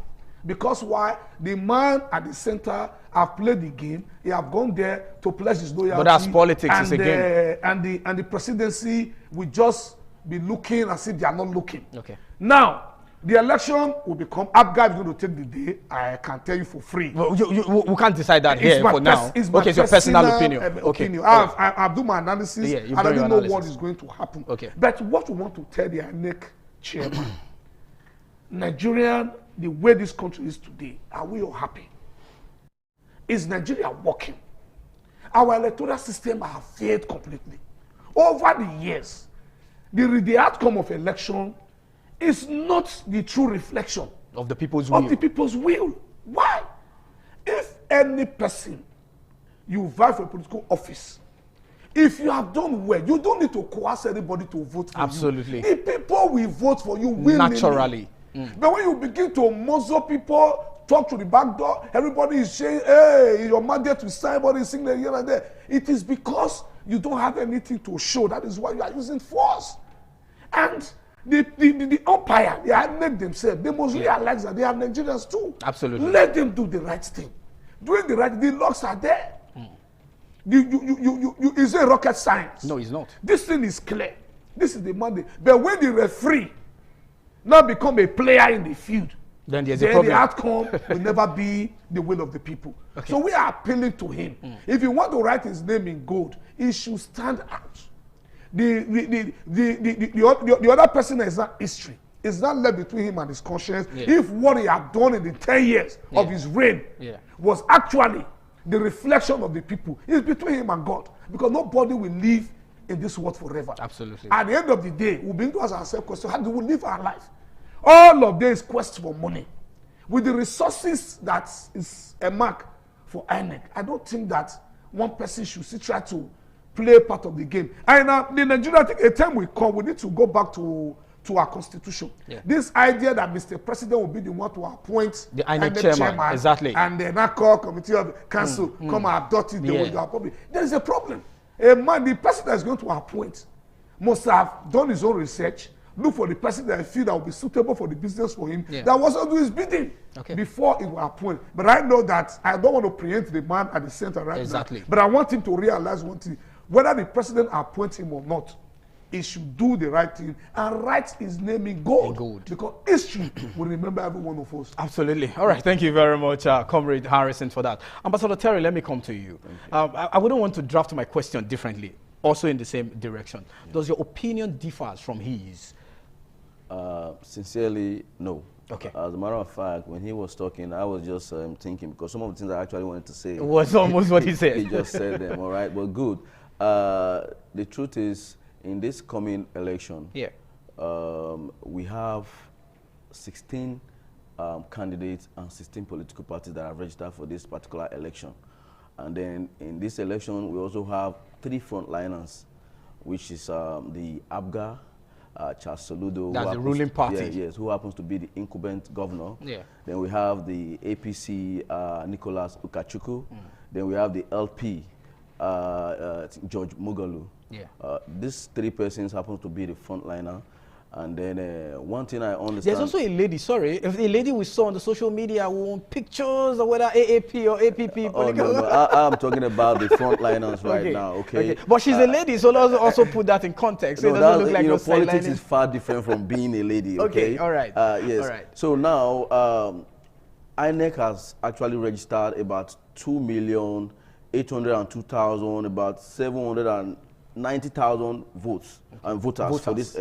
Because why? The man at the center have played the game. He have gone there to pledge his loyalty. But that's politics, and it's a game. And the presidency will just be looking as if they are not looking. Okay. Now, the election will become, ABGA is going to take the day. I can tell you for free. Well, we can't decide that here for now. It's my Okay, it's your personal opinion. Okay. Opinion. I've done my analysis, Yeah, and you've I done your don't know what analysis. is going to happen. Okay. But what we want to tell the INEC chairman, Nigerian, the way this country is today, are we all happy? Is Nigeria working? Our electoral system has failed completely. Over the years, the outcome of election is not the true reflection Of the people's will. of the people's will. Why? If any person you vie for a political office, if you have done well, you don't need to coerce anybody to vote for Absolutely. you. The people will vote for you willingly. Naturally. But when you begin to muzzle people, talk to the back door, everybody is saying, hey, your mandate to sign, everybody is singing here and there. It is because you don't have anything to show. That is why you are using force. And the umpire, they are make themselves. They must realize that they are Nigerians too. Absolutely. Let them do the right thing. Doing the right, the locks are there. Is it rocket science? No, it's not. This thing is clear. This is the mandate. But when the referee now become a player in the field, Then there's a then problem. the outcome will never be the will of the people. Okay. So we are appealing to him. If you want to write his name in gold, he should stand out. The other person is not history. It's not left between him and his conscience. Yeah. If what he had done in the 10 years of his reign was actually the reflection of the people, it's between him and God. Because nobody will live in this world forever. Absolutely. At the end of the day, we'll begin to ask ourselves question, how do we live our life? All of this quest for money. With the resources that is a mark for INEC, I don't think that one person should still try to play part of the game. And the Nigeria, I think a time will come, we need to go back to our constitution. Yeah. This idea that Mr. President will be the one to appoint The INEC chairman, exactly. and the NACO committee of council come and adopt it, they Yeah. will do our public. There is a problem. A man, the person that is going to appoint must have done his own research, look for the person that I feel that will be suitable for the business for him, Yeah. that was not do his bidding before he will appoint. But I know that I don't want to preempt the man at the center right Exactly. now. But I want him to realize one thing, whether the president appoints him or not, he should do the right thing and write his name in gold. In gold. Because history will remember every one of us. Absolutely. All right. Thank you very much, Comrade Harrison, for that. Ambassador Terry, let me come to you. I wouldn't want to draft my question differently, also in the same direction. Yeah. Does your opinion differ from his? Sincerely, no. Okay. As a matter of fact, when he was talking, I was just thinking, because some of the things I actually wanted to say was almost what he said. He just said them, all right? But good. The truth is, in this coming election, we have 16 candidates and 16 political parties that have registered for this particular election. And then in this election, we also have 3 frontliners, which is the ABGA, Charles Soludo. That's the ruling party. Yeah, yes, who happens to be the incumbent governor. Yeah. Then we have the APC, Nicholas Ukachukwu. Then we have the LP, George Mugalu. Yeah. These 3 persons happen to be the frontliner. And then one thing I understand... There's also a lady, sorry, if a lady we saw on the social media who won pictures or whether AAP or APP. Oh, no. I'm talking about the frontliners right now, okay? But she's a lady, so let's also put that in context. So no, it doesn't look like no politics is far different from being a lady, okay? All right. Yes. All right. So now, INEC has actually registered about 2,802,000, about 790,000 votes and voters for this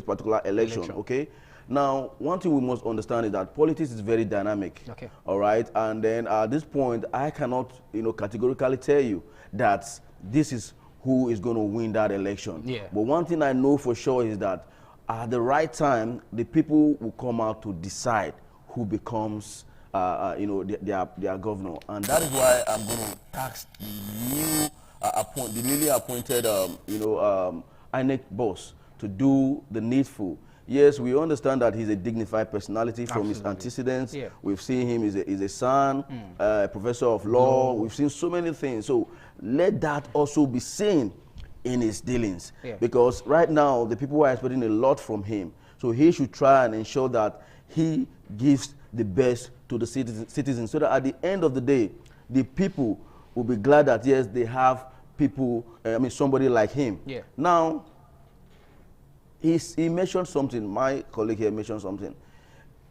particular election. Okay. Now, one thing we must understand is that politics is very dynamic. Okay. All right. And then at this point, I cannot, categorically tell you that this is who is going to win that election. Yeah. But one thing I know for sure is that at the right time, the people will come out to decide who becomes, their governor, and that is why I'm going to tax the newly appointed, INEC boss to do the needful. Yes, we understand that he's a dignified personality from his antecedents. Yeah. We've seen him as a son, a professor of law. We've seen so many things. So let that also be seen in his dealings. Yeah. Because right now, the people are expecting a lot from him. So he should try and ensure that he gives the best to the citizens so that at the end of the day, the people will be glad that, yes, they have people, somebody like him. Yeah. Now, he mentioned something, my colleague here mentioned something.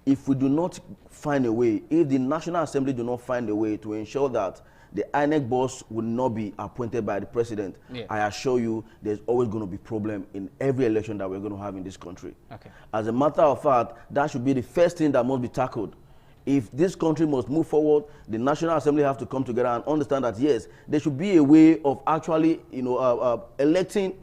If we do not find a way, if the National Assembly do not find a way to ensure that the INEC boss will not be appointed by the president, I assure you there's always going to be problem in every election that we're going to have in this country. Okay. As a matter of fact, that should be the first thing that must be tackled. If this country must move forward, the National Assembly have to come together and understand that, yes, there should be a way of actually, electing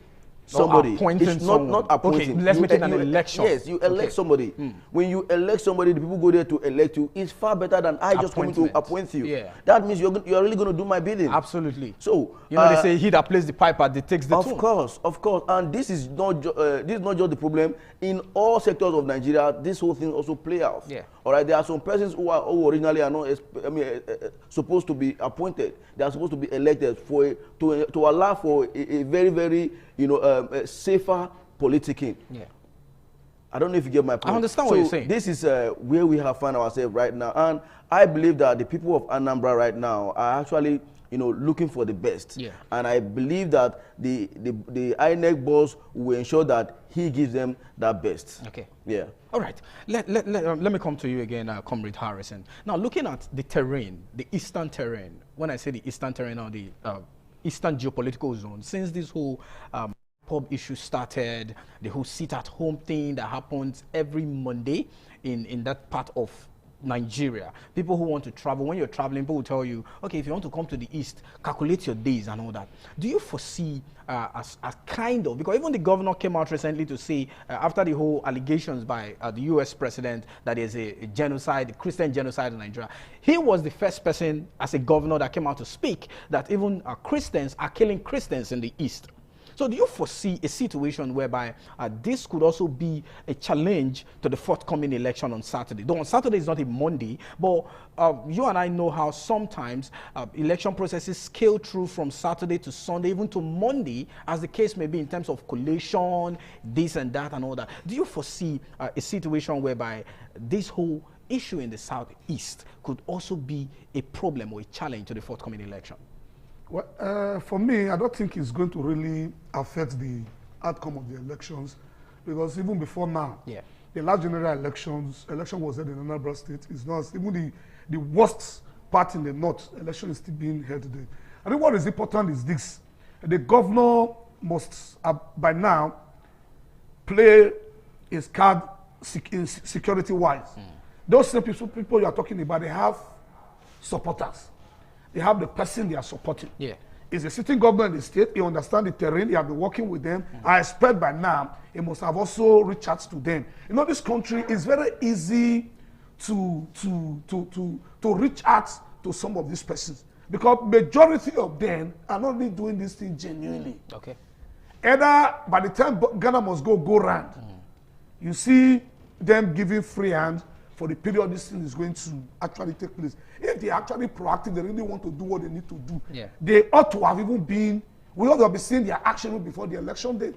somebody. It's not appointing. Okay, let's make it an election. Yes, you elect somebody. When you elect somebody, the people go there to elect you. It's far better than I just coming to appoint you. Yeah. That means you're really going to do my bidding. Absolutely. So they say he that plays the piper, that takes the tune. Of course. And this is not just the problem. In all sectors of Nigeria, this whole thing also play out. Yeah. All right. There are some persons who originally are not supposed to be appointed. They are supposed to be elected to allow for a very, very safer politicking. Yeah. I don't know if you get my point. I understand what you're saying. This is where we have found ourselves right now. And I believe that the people of Anambra right now are actually, looking for the best. Yeah. And I believe that the INEC boss will ensure that he gives them that best. Okay. Yeah. All right. Let me come to you again, Comrade Harrison. Now, looking at the terrain, the eastern terrain, when I say the eastern terrain or the eastern geopolitical zone, since this whole pub issue started, the whole sit-at-home thing that happens every Monday in that part of Nigeria. People who want to travel, when you're traveling, people will tell you, okay, if you want to come to the east, calculate your days and all that. Do you foresee a kind of, because even the governor came out recently to say, after the whole allegations by the US president that there's a genocide, a Christian genocide in Nigeria, he was the first person as a governor that came out to speak that even Christians are killing Christians in the east. So do you foresee a situation whereby this could also be a challenge to the forthcoming election on Saturday? Though on Saturday is not a Monday, but you and I know how sometimes election processes scale through from Saturday to Sunday, even to Monday, as the case may be in terms of collation, this and that and all that. Do you foresee a situation whereby this whole issue in the Southeast could also be a problem or a challenge to the forthcoming election? Well, for me, I don't think it's going to really affect the outcome of the elections, because even before now, the last general election was held in Anambra State. It's not even the worst part in the north. Election is still being held today. I think what is important is this: the governor must, by now, his card security-wise. Those same people you are talking about, they have supporters. They have the person they are supporting. Yeah. He's a sitting governor in the state. He understands the terrain. He has been working with them. I expect by now he must have also reached out to them. This country is very easy to reach out to some of these persons, because majority of them are not really doing this thing genuinely. Okay. Either by the time Ghana must go round, you see them giving free hand for the period this thing is going to actually take place. If they are actually proactive, they really want to do what they need to do. Yeah. They ought to have even been, we ought to have been seeing their action before the election day.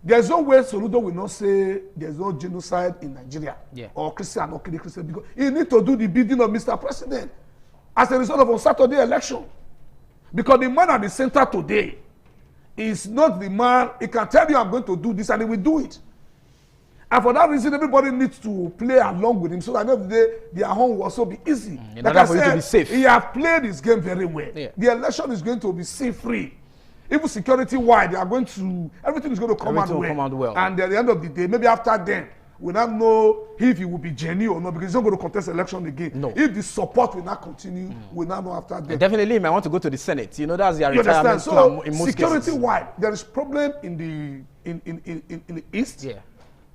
There's no way Soludo will not say there's no genocide in Nigeria, or Christian or Christian, because he need to do the bidding of Mr. President as a result of on Saturday election. Because the man at the center today is not the man, he can tell you I'm going to do this and he will do it. And for that reason, everybody needs to play along with him so that at the end of the day, their home will also be easy. Like I said, to be safe. He has played his game very well. Yeah. The election is going to be safe-free. Even security-wide, they are going to, everything is going to come out well. And at the end of the day, maybe after then, we now know if he will be genuine or not, because he's not going to contest election again. No. If the support will not continue, we now know after that. Definitely, he might want to go to the Senate. You know, that's their You retirement understand? So, plan in most security-wide, there is problem in the east. Yeah.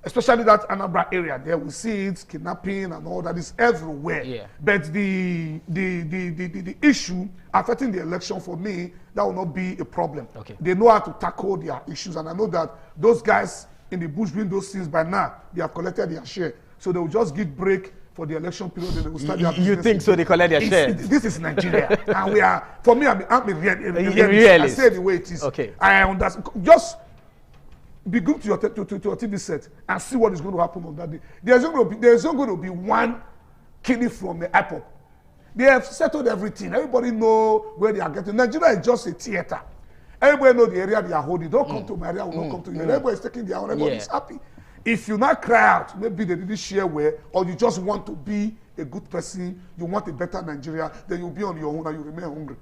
Especially that Anambra area, there we see it, kidnapping and all that is everywhere. Yeah. But the issue affecting the election, for me, that will not be a problem. Okay. They know how to tackle their issues, and I know that those guys in the bush doing those things by now, they have collected their share. So they will just give break for the election period and they will start their business. You think so? They collect their share? This is Nigeria. And we are, for me, I'm a realist. I say the way it is. Okay. I understand. Just be good to your TV set and see what is going to happen on that day. There's not going to be one killing from the airport. They have settled everything. Everybody know where they are getting. Nigeria is just a theater. Everybody know the area they are holding. Don't come to my area, will not come to you. Everybody is taking their own. Everybody is happy. If you not cry out, maybe they didn't share well, or you just want to be a good person, you want a better Nigeria, then you'll be on your own and you remain hungry.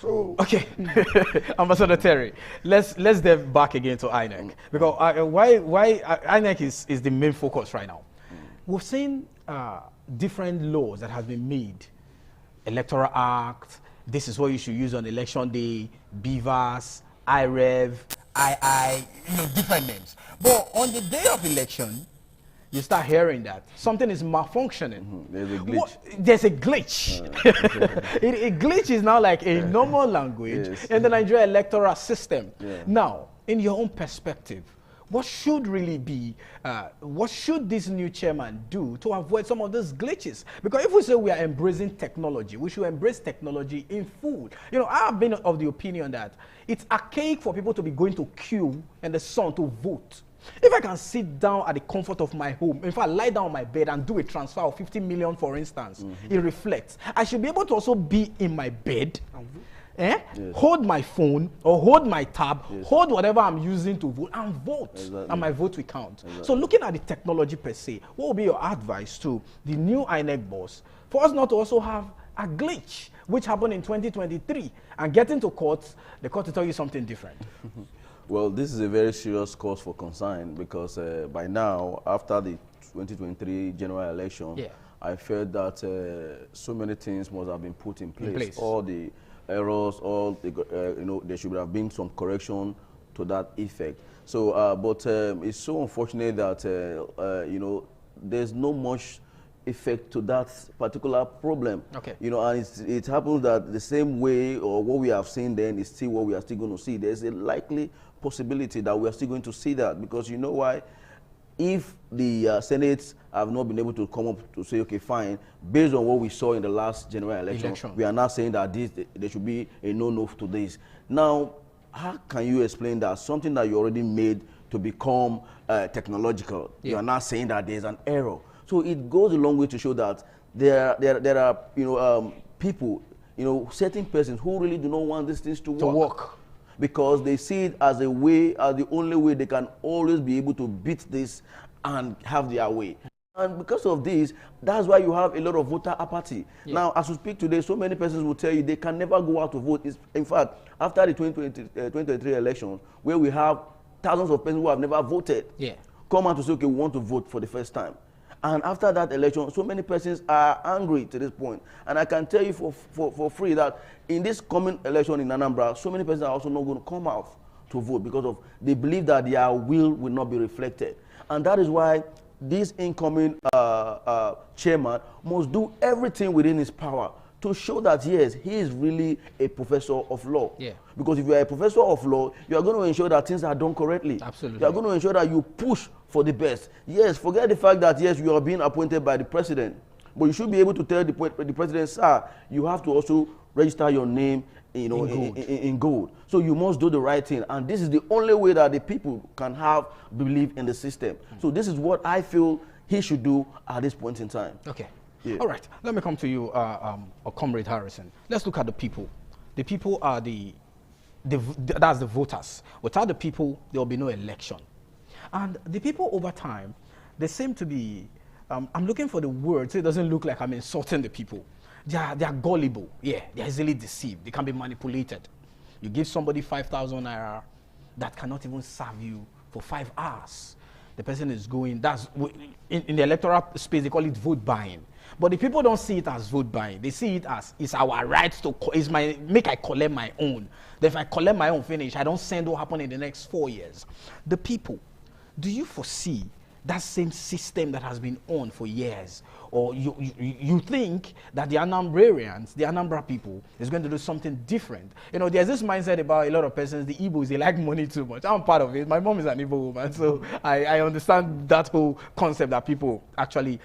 So okay, Ambassador Terry, let's delve back again to INEC, because why INEC is the main focus right now. We've seen different laws that have been made, Electoral Act. This is what you should use on election day, BVAS, IREV, II, different names. But on the day of election, you start hearing that something is malfunctioning. There's a glitch. There's a glitch. A glitch is now like a normal language in the Nigeria electoral system. Now, in your own perspective, what should really be, what should this new chairman do to avoid some of those glitches? Because if we say we are embracing technology, we should embrace technology in full. I have been of the opinion that it's archaic for people to be going to queue in the sun to vote. If I can sit down at the comfort of my home, in fact, lie down on my bed and do a transfer of 50 million, for instance, it reflects. I should be able to also be in my bed, hold my phone or hold my tab, hold whatever I'm using to vote and vote, and my vote will count. So looking at the technology per se, what would be your advice to the new INEC boss for us not to also have a glitch, which happened in 2023, and getting to court, the court will tell you something different? Well, this is a very serious cause for concern, because by now, after the 2023 general election, I felt that so many things must have been put in place. All the errors, all the, there should have been some correction to that effect. So, but it's so unfortunate that there's no much effect to that particular problem. Okay. And it happens that the same way, or what we have seen then, is still what we are still going to see. There's a likely possibility that we are still going to see that, because you know why? If the Senate have not been able to come up to say, okay, fine, based on what we saw in the last general election, we are now saying that there should be a no-no to this. Now, how can you explain that something that you already made to become technological, you are now saying that there's an error? So it goes a long way to show that there are people, certain persons who really do not want these things to work. Because they see it as a way, as the only way they can always be able to beat this and have their way. And because of this, that's why you have a lot of voter apathy. Now, as we speak today, so many persons will tell you they can never go out to vote. In fact, after the 2023 election, where we have thousands of persons who have never voted, come out to say, okay, we want to vote for the first time. And after that election, so many persons are angry to this point. And I can tell you for free that in this coming election in Anambra, so many persons are also not going to come out to vote, because of they believe that their will not be reflected. And that is why this incoming chairman must do everything within his power to show that, yes, he is really a professor of law. Yeah. Because if you are a professor of law, you are going to ensure that things are done correctly. Absolutely. You are going to ensure that you push for the best. Yes, forget the fact that, yes, you are being appointed by the president. But you should be able to tell the president, sir, you have to also register your name, you know, in gold. So you must do the right thing. And this is the only way that the people can have belief in the system. So this is what I feel he should do at this point in time. Okay. Yeah. All right. Let me come to you, Comrade Harrison. Let's look at the people. The people are that's the voters. Without the people, there will be no election. And the people over time, they seem to be, I'm looking for the word so it doesn't look like I'm insulting the people. They are gullible. Yeah, they're easily deceived. They can be manipulated. You give somebody 5,000 naira that cannot even serve you for 5 hours. The person is going, in the electoral space, they call it vote buying. But the people don't see it as vote buying. They see it as, it's our right to, make I collect my own. Then if I collect my own finish, I don't send what happen in the next 4 years. The people, do you foresee that same system that has been on for years? Or you think that the Anambrarians, the Anambra people, is going to do something different? You know, there's this mindset about a lot of persons, the Igbos, they like money too much. I'm part of it. My mom is an Igbo woman, so I understand that whole concept that people actually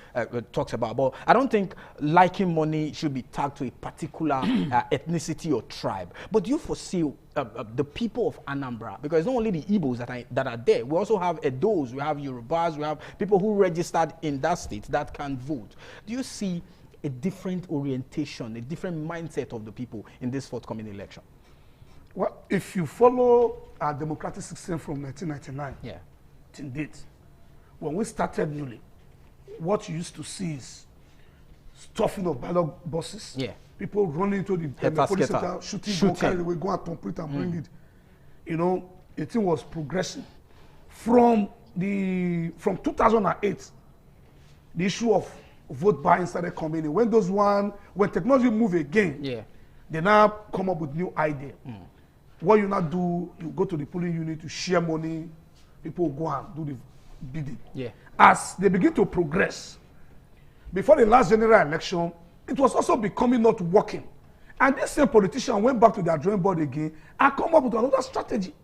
talks about. But I don't think liking money should be tagged to a particular ethnicity or tribe. But do you foresee the people of Anambra, because it's not only the Igbos that are there, we also have Edos, we have Yorubas, we have people who registered in that state that can vote. Do you see a different orientation, a different mindset of the people in this forthcoming election? Well, if you follow our democratic system from 1999 Yeah. to date, when we started newly, what you used to see is stuffing of ballot buses. Yeah. People running into the police center, shooting. Carry away, go and complete and bring it. You know, the thing was progressing. From 2008, the issue of vote buying started coming in. When technology move again, yeah, they now come up with new idea. What you now do, you go to the polling unit, you share money, people go and do the bidding. Yeah. As they begin to progress, before the last general election, it was also becoming not working. And this same politician went back to their drawing board again and come up with another strategy.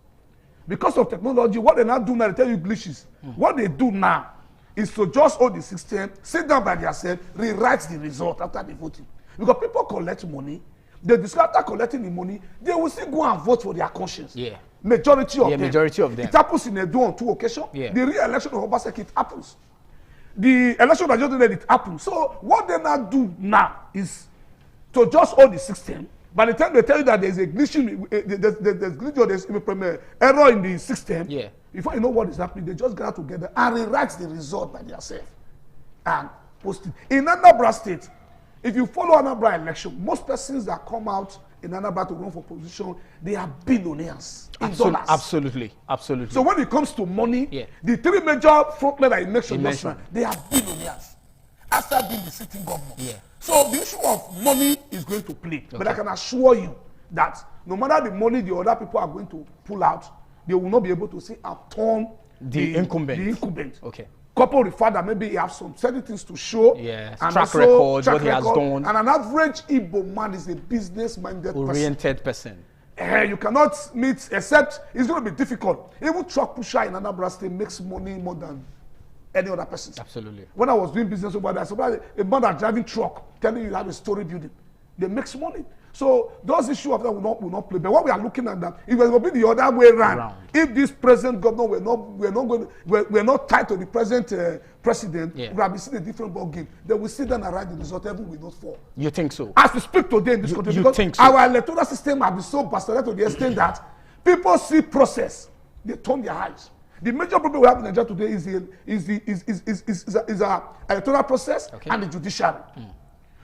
Because of technology, what they now do now, they tell you glitches. What they do now is to just hold the system, sit down by themselves, rewrite the result after the voting. Because people collect money, they discover after collecting the money, they will still go and vote for their conscience. Yeah. Majority of them. It happens in Edo on 2 occasions. Yeah. The re-election of Obaseki, it happens. The election that just did it happens. So what they now do now is to just hold the system. By the time they tell you that there's a glitch, there's glitch or there's error in the system, yeah, before you know what is happening, they just gather together and rewrite the result by themselves and post it. In Anambra State, if you follow Anambra election, most persons that come out in Anambra to run for position, they are billionaires in dollars. Absolutely, absolutely. So when it comes to money, yeah, the 3 major frontmen in election, they are billionaires after being the sitting governor. Yeah. So the issue of money is going to play. Okay. But I can assure you that no matter the money the other people are going to pull out, they will not be able to see and turn the incumbent. Okay. Couple with the fact that maybe he has some certain things to show. Yes. And track record, what he has done. And an average Igbo man is a business-minded oriented person. You cannot meet, except it's going to be difficult. Even truck pusher in Anambra State makes money more than any other person. Absolutely. When I was doing business over there, I saw a man that driving truck telling you have a story building. They make money. So those issues of that will not play. But what we are looking at that, if it will be the other way around, if this present governor we're not tied to the present president, we have been seeing a different ball game. They will sit down and write the result, heaven will not fall. You think so? As we speak today in this country, because our electoral system has been so bastardized to the extent that people see process, they turn their eyes. The major problem we have in Nigeria today is our electoral process and the judiciary.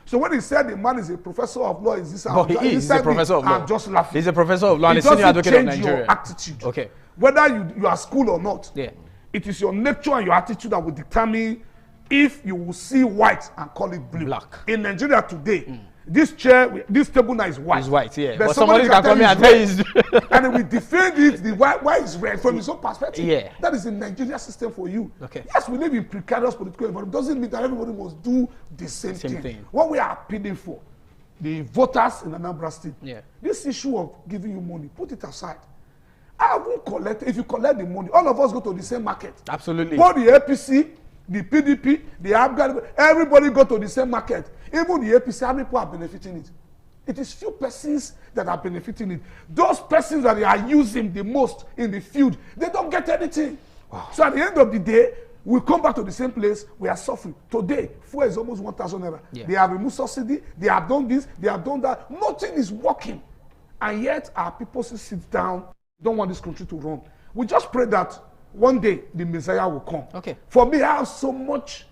So when he said the man is a professor of law, is this? He's a professor of law. I'm just laughing. He's a professor of law and a senior advocate of Nigeria. Your attitude. Okay. Whether you are school or not. Yeah. It is your nature and your attitude that will determine if you will see white and call it blue. Black. In Nigeria today, This chair, this table now is white. It's white, yeah. But But somebody can come here and tell you. and we defend it, the why is red from his own perspective. Yeah. That is the Nigerian system for you. Okay. Yes, we live in precarious political environment. Doesn't mean that everybody must do the same thing. What we are appealing for, the voters in Anambra State, Yeah. this issue of giving you money, put it aside. I won't collect, if you collect the money, all of us go to the same market. Absolutely. Both the APC, the PDP, the Afghan, everybody go to the same market. Even the APC, how many people are benefiting it? It is few persons that are benefiting it. Those persons that they are using the most in the field, they don't get anything. Wow. So at the end of the day, we come back to the same place, we are suffering. Today, fuel is almost 1,000 naira. Yeah. They have removed subsidy, they have done this, they have done that. Nothing is working. And yet our people still sit down, don't want this country to run. We just pray that one day the Messiah will come. Okay. For me, I have so much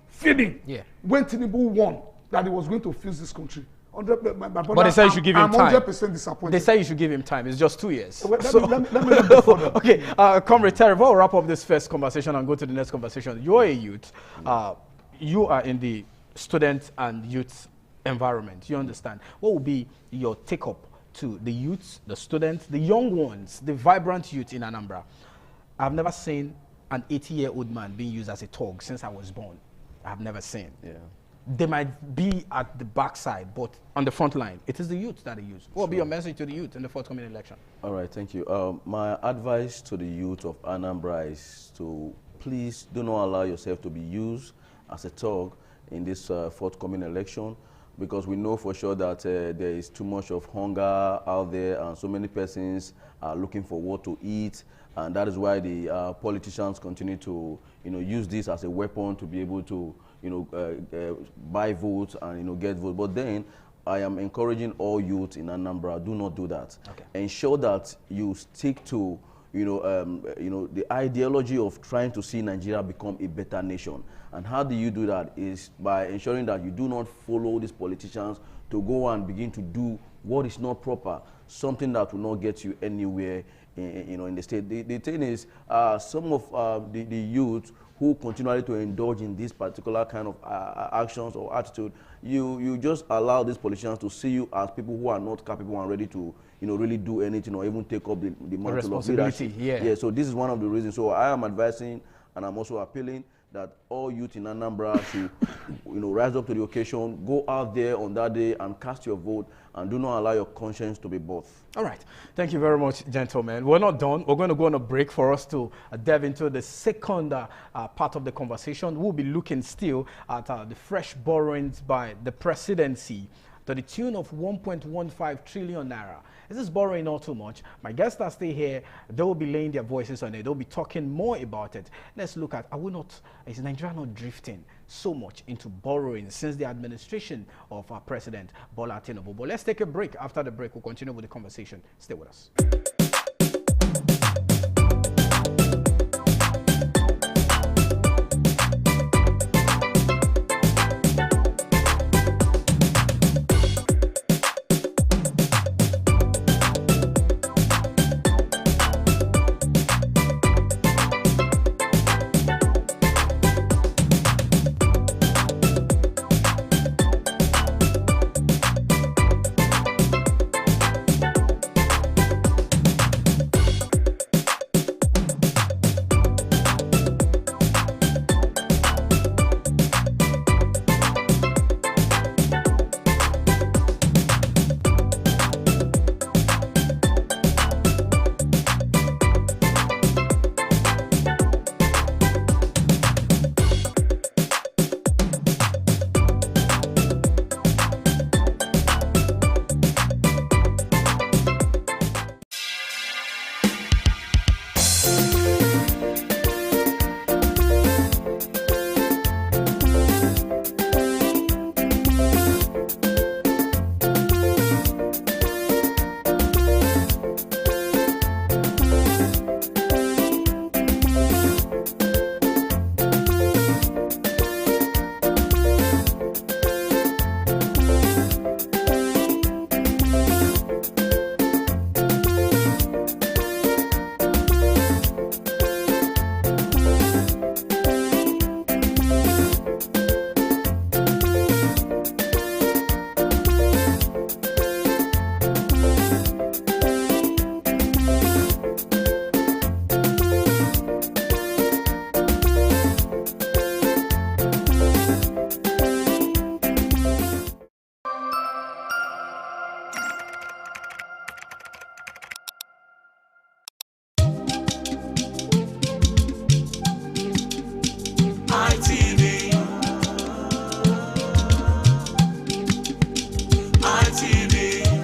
feeling when Tinubu won that he was going to fix this country. My brother, But they say you should give him time. I'm 100% disappointed. They say you should give him time. It's just 2 years. Well, let me go further. Okay, Comrade Terry, before we wrap up this first conversation and go to the next conversation, you're a youth. You are in the student and youth environment. You understand. What would be your take-up to the youths, the students, the young ones, the vibrant youth in Anambra? I've never seen an 80-year-old man being used as a thug since I was born. I've never seen. Yeah. They might be at the backside, but on the front line, it is the youth that they use. What will be your message to the youth in the forthcoming election? All right, thank you. My advice to the youth of Anambra is to please do not allow yourself to be used as a thug in this forthcoming election, because we know for sure that there is too much of hunger out there and so many persons are looking for what to eat, and that is why the politicians continue to use this as a weapon to be able to buy votes and get votes. But then I am encouraging all youth in Anambra, do not do that. Okay. Ensure that you stick to the ideology of trying to see Nigeria become a better nation. And how do you do that? Is by ensuring that you do not follow these politicians to go and begin to do what is not proper, something that will not get you anywhere in the state. The thing is, some of the youth who continually to indulge in this particular kind of actions or attitude, you just allow these politicians to see you as people who are not capable and ready to really do anything or even take up the mantle of leadership. Yeah, so this is one of the reasons. So I am advising and I'm also appealing that all youth in Anambra should rise up to the occasion, go out there on that day and cast your vote, and do not allow your conscience to be both. All right. Thank you very much, gentlemen. We're not done. We're going to go on a break for us to delve into the second part of the conversation. We'll be looking still at the fresh borrowings by the presidency to the tune of 1.15 trillion naira. This is borrowing not too much. My guests that stay here, they will be laying their voices on it. They'll be talking more about it. Let's look at, is Nigeria not drifting so much into borrowing since the administration of our President Bola Tinubu? But let's take a break. After the break, we'll continue with the conversation. Stay with us.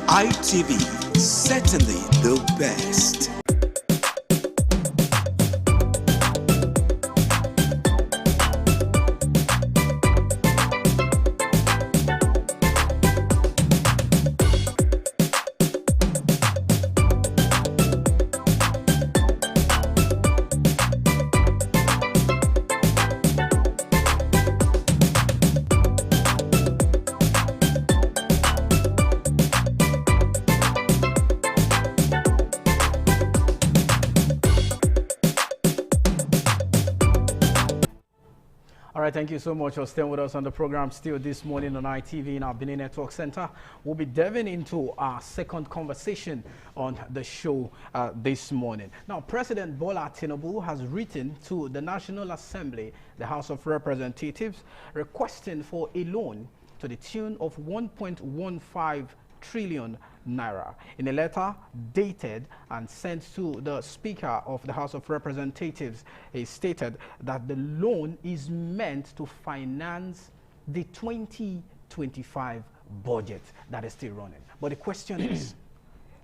ITV, certainly the best. All right, thank you so much for staying with us on the program still this morning on ITV in our Benin Network Center. We'll be delving into our second conversation on the show this morning. Now, President Bola Tinubu has written to the National Assembly, the House of Representatives, requesting for a loan to the tune of 1.15 trillion naira. In a letter dated and sent to the Speaker of the House of Representatives, he stated that the loan is meant to finance the 2025 budget that is still running. But the question is,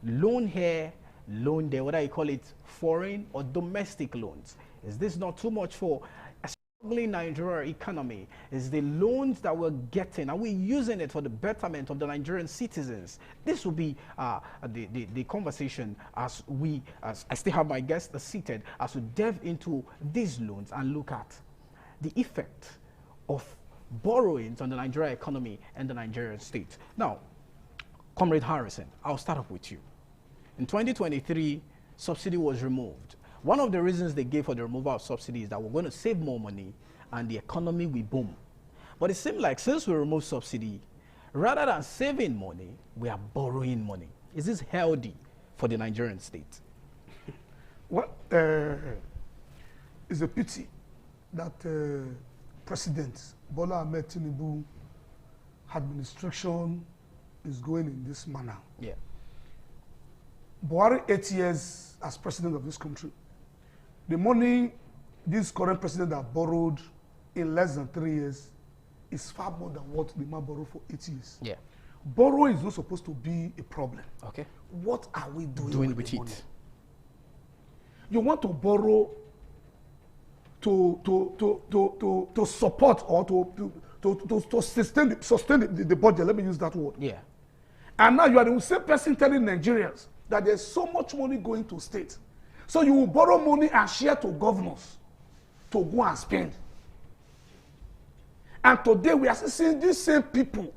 loan here, loan there, whether you call it foreign or domestic loans, is this not too much for a struggling Nigerian economy? Is the loans that we're getting, are we using it for the betterment of the Nigerian citizens? This will be the conversation as I still have my guests seated, as we delve into these loans and look at the effect of borrowings on the Nigerian economy and the Nigerian state. Now, Comrade Harrison, I'll start off with you. In 2023, subsidy was removed. One of the reasons they gave for the removal of subsidy is that we're going to save more money and the economy will boom. But it seems like since we removed subsidy, rather than saving money, we are borrowing money. Is this healthy for the Nigerian state? Well, it's a pity that President Bola Ahmed Tinubu administration is going in this manner. Yeah. Buhari, 8 years as president of this country, the money this current president has borrowed in less than 3 years is far more than what the man borrowed for 8 years. Yeah. Borrowing is not supposed to be a problem. Okay. What are we doing with it? money? You want to borrow to support or to sustain the budget. Let me use that word. Yeah. And now you are the same person telling Nigerians that there's so much money going to state. So you will borrow money and share to governors to go and spend. And today we are seeing these same people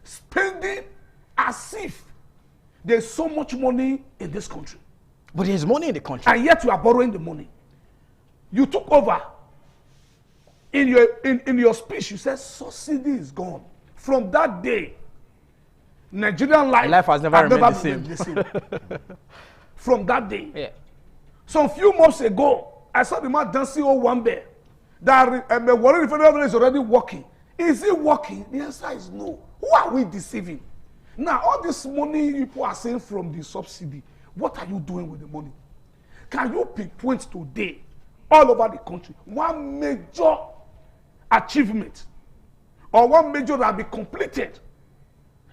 spending as if there's so much money in this country. But there's money in the country. And yet you are borrowing the money. You took over. In your speech, you said subsidy is gone. From that day, Nigerian life has never remained the same. From that day. Yeah. Some few months ago, I saw the man dancing on Wambe. That Warren Federal is already working. Is it working? The answer is no. Who are we deceiving? Now, all this money people are saying from the subsidy, what are you doing with the money? Can you pinpoint today, all over the country, one major achievement or one major that will be completed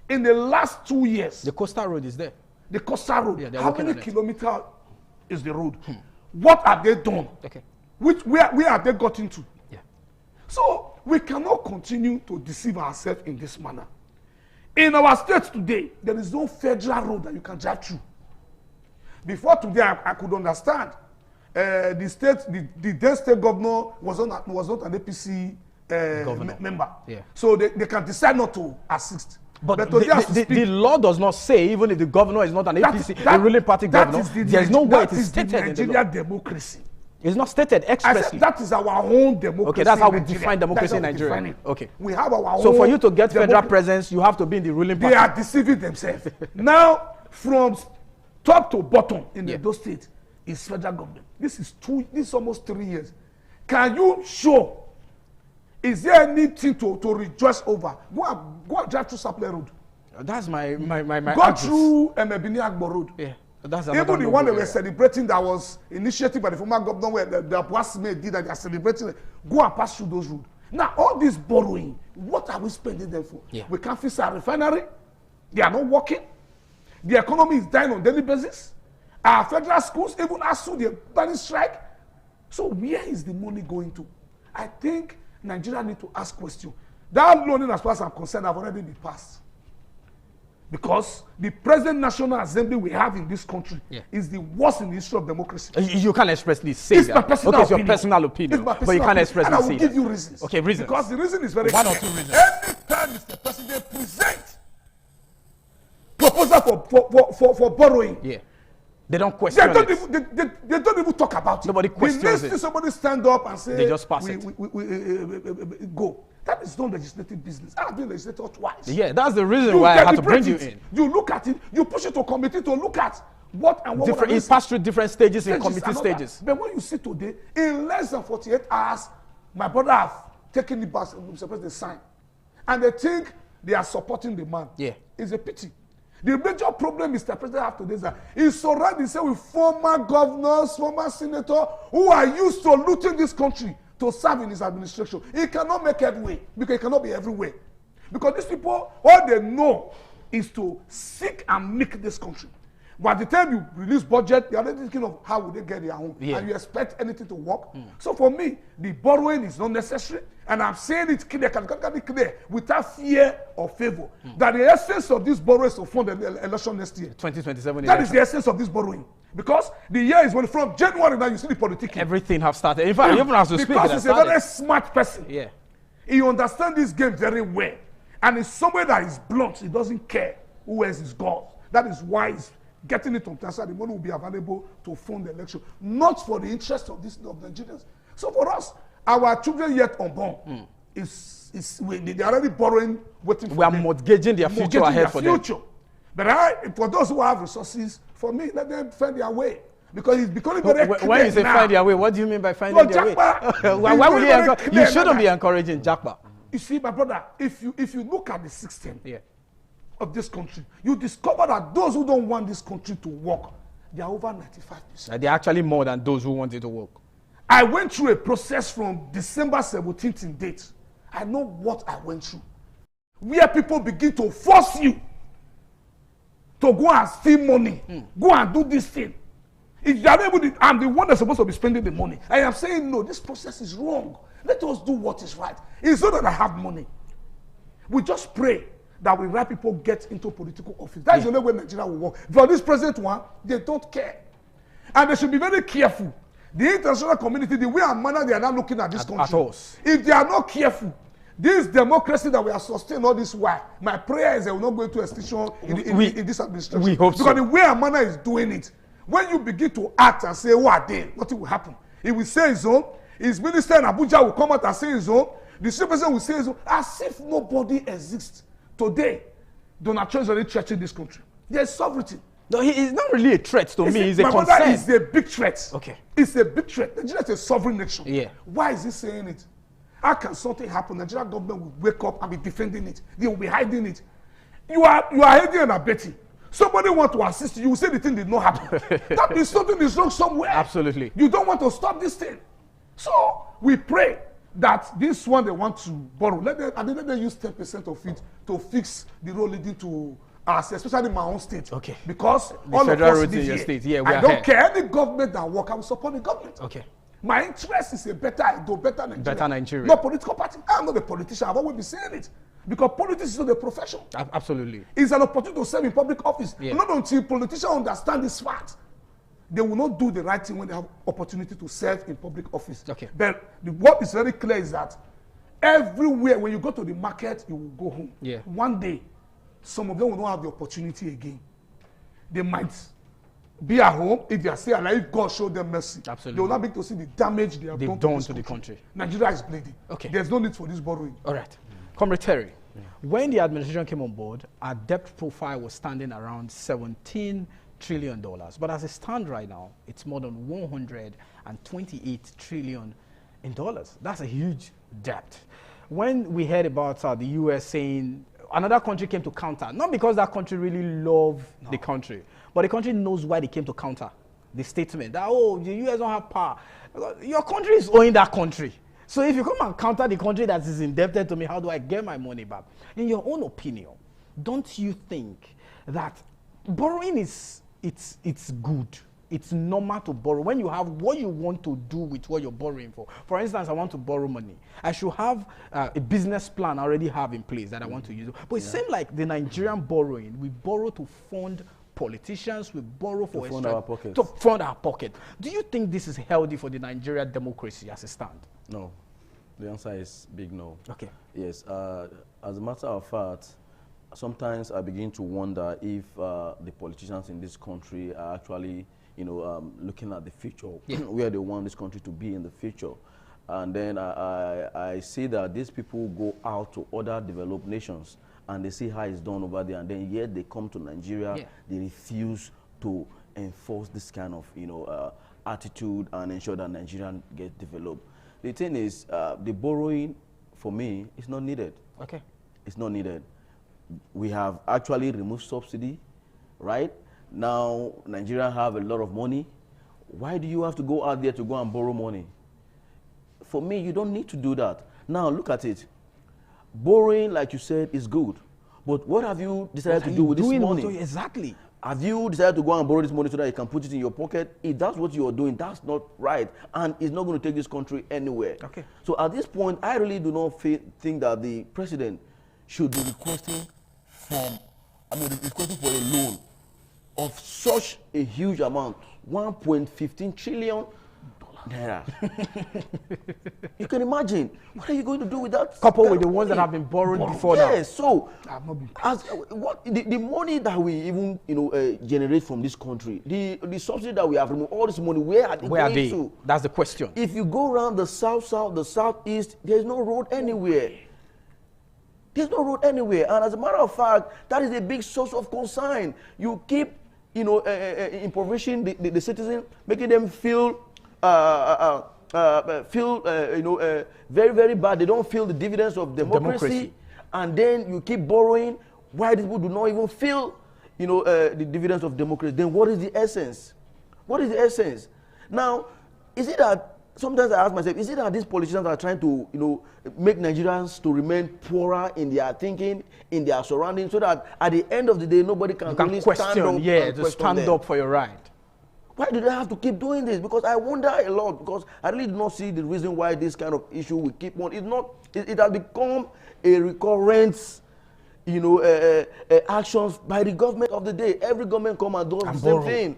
in the last 2 years? The coastal road is there. The coastal road. Yeah, how many kilometers is the road? What have they done? Okay. Where have they got into? Yeah. So we cannot continue to deceive ourselves in this manner. In our state today, there is no federal road that you can drive through. Before today, I could understand the then state governor was not an APC member. Yeah. So they can decide not to assist. But the law does not say, even if the governor is not an APC, a ruling party governor, there is no way it is stated in the law. Nigerian democracy. It's not stated expressly. I said that is our own democracy. Okay, that's how we define democracy in Nigeria. Okay. We have our own. So for you to get federal presence, you have to be in the ruling party. They are deceiving themselves. Now, from top to bottom in the Edo State is federal government. This is almost 3 years. Can you show? Is there anything to rejoice over? Go and drive through Sapele Road. That's my Go through Emebini Agbo Road. Yeah. That's even the one they were celebrating that was initiated by the former governor where the Boasime did that they are celebrating. Go and pass through those roads. Now, all this borrowing, what are we spending them for? Yeah. We can't fix our refinery. They are not working. The economy is dying on a daily basis. Our federal schools, even ASU, they're planning strike. So where is the money going to? I think Nigeria need to ask questions. That loaning, as far as I'm concerned, have already been passed. Because the present National Assembly we have in this country is the worst in the history of democracy. You can't expressly say It's that. my personal okay, it's opinion. your personal opinion. It's my But you can't personal expressly opinion. And I say will give that. you reasons. Okay, reasons. Because the reason is very One clear. or two reasons. Anytime Mr. President presents proposal for borrowing, they don't question they don't, it. they don't even talk about it. Nobody questions the next it. thing somebody stand up and say, They just pass we, it. we go. That is not legislative business. I've been legislator twice. Yeah, that's the reason why I had to bring you in. You look at it, you push it to a committee to look at what and what. Different, it passed through different stages in committee and all that. stages. But when you see today, in less than 48 hours, my brother have taken it back, Mr. President sign. And they think they are supporting the man. Yeah. It's a pity. The major problem Mr. President have today is that he's surrounded himself with former governors, former senators who are used to looting this country to serve in his administration. He cannot make headway because he cannot be everywhere. Because these people, all they know is to seek and make this country. By the time you release budget, you're already thinking of how will they get their home. Yeah. And you expect anything to work. So for me, the borrowing is not necessary. And I'm saying it clear, categorically clear, without fear or favor. That the essence of this borrowing is to fund the election next year. 2027 That election. is the essence of this borrowing. Because the year is when from January now you see the politics. Everything have started. In fact, even as we speak, it Because has he's a very started. smart person. Yeah. He understands this game very well. And it's somewhere that is blunt. He doesn't care who else is God. That is why he's getting it on Tansa. The money will be available to fund the election. Not for the interest of Nigerians. So for us, our children yet unborn, they are already borrowing, waiting for We are them. mortgaging their future Mortgaging ahead their for future. But for those who have resources, for me, let them find their way. Because it's becoming very clear When you say now. find their way, what do you mean by finding their way? Jackpot. Why would It's very you clear shouldn't now be that- encouraging Jackpot. You see, my brother, if you look at the system Yeah. of this country, you discover that those who don't want this country to work, they are over 95%. They're actually more than those who want it to work. I went through a process from December 17th in date. I know what I went through. Where people begin to force you to go and steal money, go and do this thing. If you are able to, I'm the one that's supposed to be spending the money. I am saying, no, this process is wrong. Let us do what is right. It's not that I have money. We just pray that we right people get into political office. That's the only way Nigeria will work. For this present one, they don't care. And they should be very careful. The international community, the way and manner they are now looking at this country. At us. If they are not careful, this democracy that we are sustaining all this while, my prayer is they will not go into extinction in this administration. We hope so. Because the way and manner is doing it, when you begin to act and say, who are they? Nothing will happen. He will say his own. His minister in Abuja will come out and say his own. The same person will say his own. As if nobody exists. Today, Donald Trump is already threatening this country. There is sovereignty. No, he's not really a threat to me. He's a My brother concern. is a big threat. Okay. It's a big threat. Nigeria is a sovereign nation. Yeah. Why is he saying it? How can something happen? Nigeria government will wake up and be defending it. They will be hiding it. You are hiding and abetting. Somebody want to assist you, you will say the thing did not happen. That means something is wrong somewhere. Absolutely. You don't want to stop this thing. So we pray that this one they want to borrow, let them use 10% of it to fix the road leading to us, especially my own state. Okay. Because The all of federal us roads in live your here. state. Yeah, we I are don't here. care. Any government that work, I will support the government. Okay. My interest is a better Nigeria. Better Nigeria. Not political party. I'm not a politician. I've always been saying it. Because politics is not a profession. Absolutely. It's an opportunity to serve in public office. Yeah. Not until politicians understand this fact, they will not do the right thing when they have opportunity to serve in public office. Okay. But what is very clear is that everywhere, when you go to the market, you will go home. Yeah. One day, some of them will not have the opportunity again. They might be at home if they are still alive, if God showed them mercy. Absolutely. They will not be able to see the damage they have They've done done this to the country. Nigeria is bleeding. Okay. There's no need for this borrowing. All right. Comrade Terry, when the administration came on board, our debt profile was standing around $17 trillion. But as it stands right now, it's more than $128 trillion in dollars. That's a huge debt. When we heard about the U.S. saying another country came to counter, not because that country really loved the country, but the country knows why they came to counter the statement that, oh, the U.S. don't have power. Your country is owing that country. So if you come and counter the country that is indebted to me, how do I get my money back? In your own opinion, don't you think that borrowing it's good. It's normal to borrow when you have what you want to do with what you're borrowing for. For instance, I want to borrow money. I should have a business plan I already have in place that I want to use. But it seems like the Nigerian borrowing, we borrow to fund politicians, we borrow for fund our pockets. to fund our pocket. Do you think this is healthy for the Nigerian democracy as a stand? No. The answer is big no. Okay. Yes. As a matter of fact, sometimes I begin to wonder if the politicians in this country are actually, looking at the future, where they want this country to be in the future. And then I see that these people go out to other developed nations and they see how it's done over there, and then yet they come to Nigeria, they refuse to enforce this kind of, attitude and ensure that Nigeria gets developed. The thing is, the borrowing, for me, is not needed. Okay. It's not needed. We have actually removed subsidy, right? Now, Nigeria have a lot of money. Why do you have to go out there to go and borrow money? For me, you don't need to do that. Now, look at it. Borrowing, like you said, is good. But what have you decided to do with this money? Exactly. Have you decided to go and borrow this money so that you can put it in your pocket? If that's what you are doing, that's not right. And it's not going to take this country anywhere. Okay. So at this point, I really do not think that the president should be requesting requesting for a loan of such a huge amount, 1.15 trillion naira. You can imagine, what are you going to do with that? Coupled with the ones that have been borrowed before now. Yes, so the money that we even generate from this country, the subsidy that we have removed, all this money, where are they going to? That's the question. If you go around the south, the southeast, there's no road anywhere. There's no road anywhere, and as a matter of fact, that is a big source of concern. You keep, impoverishing the citizen, making them feel very, very bad. They don't feel the dividends of democracy. And then you keep borrowing. Why these people do not even feel, the dividends of democracy? Then what is the essence? What is the essence? Now, is it that sometimes I ask myself, is it that these politicians are trying to, make Nigerians to remain poorer in their thinking, in their surroundings, so that at the end of the day, nobody can really question, stand up for your right. Why do they have to keep doing this? Because I wonder a lot, because I really do not see the reason why this kind of issue will keep on. It has become a recurrent, actions by the government of the day. Every government come and does the same thing.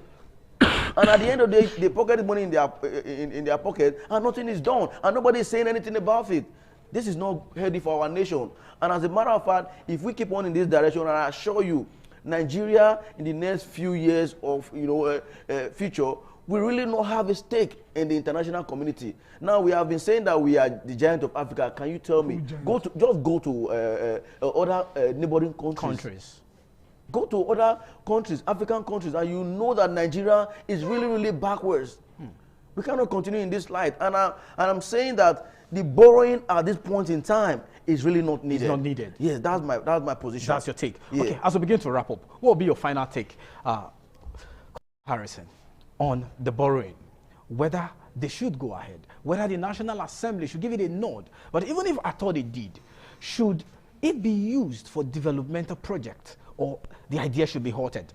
And at the end of the day, they pocket money in their pocket, and nothing is done, and nobody is saying anything about it. This is not healthy for our nation. And as a matter of fact, if we keep on in this direction, and I assure you, Nigeria in the next few years of future will really not have a stake in the international community. Now we have been saying that we are the giant of Africa. Can you tell me? Just go to other neighboring countries. Go to other countries, African countries, and you know that Nigeria is really, really backwards. We cannot continue in this light. And I'm saying that the borrowing at this point in time is really not needed. It's not needed. Yes, that's my position. That's your take. Yeah. Okay, as we begin to wrap up, what will be your final take, Harrison, on the borrowing? Whether they should go ahead, whether the National Assembly should give it a nod, but even if I thought it did, should it be used for developmental projects, or the idea should be halted?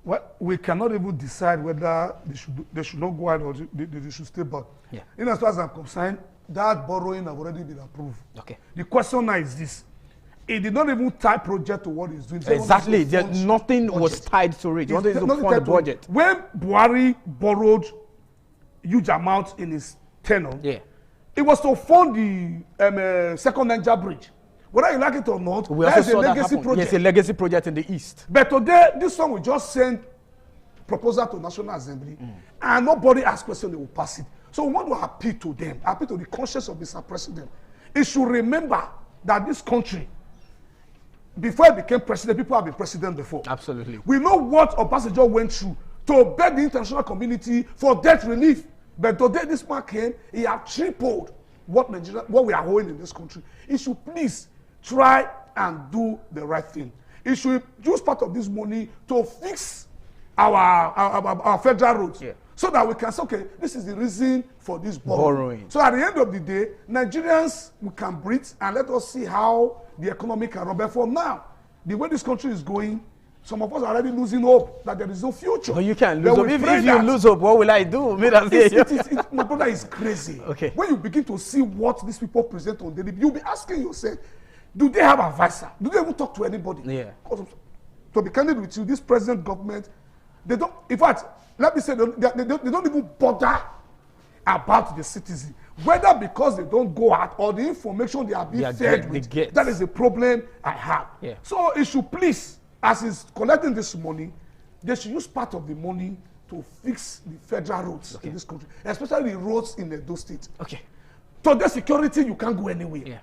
Well, we cannot even decide whether they should not go ahead or they should stay back. Yeah. In as far as I'm concerned, that borrowing have already been approved. Okay. The question now is this. It did not even tie project to what he's doing. Exactly. Nothing was tied to it. You wanted to fund the budget. When Buhari borrowed huge amounts in his tenure, it was to fund the second Niger bridge. Whether you like it or not, that's a legacy project. Yes, a legacy project in the East. But today, this one will just send proposal to National Assembly, and nobody asks questions, they will pass it. So we want to appeal to them, appeal to the conscience of Mr. President. He should remember that this country, before he became president, people have been president before. Absolutely. We know what Obasanjo went through to beg the international community for debt relief. But today, this man came, he has tripled what we are holding in this country. He should please try and do the right thing. He should use part of this money to fix our federal roads, so that we can say, okay, this is the reason for this borrowing. So at the end of the day, Nigerians, we can breathe, and let us see how the economy can run. But for now, the way this country is going, Some of us are already losing hope that there is no future. But you can't Then lose hope. we If pray you that- lose hope, what will I do? Me, that's it. My brother is crazy. Okay. When you begin to see what these people present on daily, you'll be asking yourself, do they have advisor? Do they even talk to anybody? Yeah. To be candid with you, this present government, they don't, in fact, let me say, they don't even bother about the citizen. Whether because they don't go out or the information they are being fed with, that is a problem I have. Yeah. So it should please, as is collecting this money, they should use part of the money to fix the federal roads in this country, especially the roads in Edo State. Okay. Today, security, you can't go anywhere. Yeah.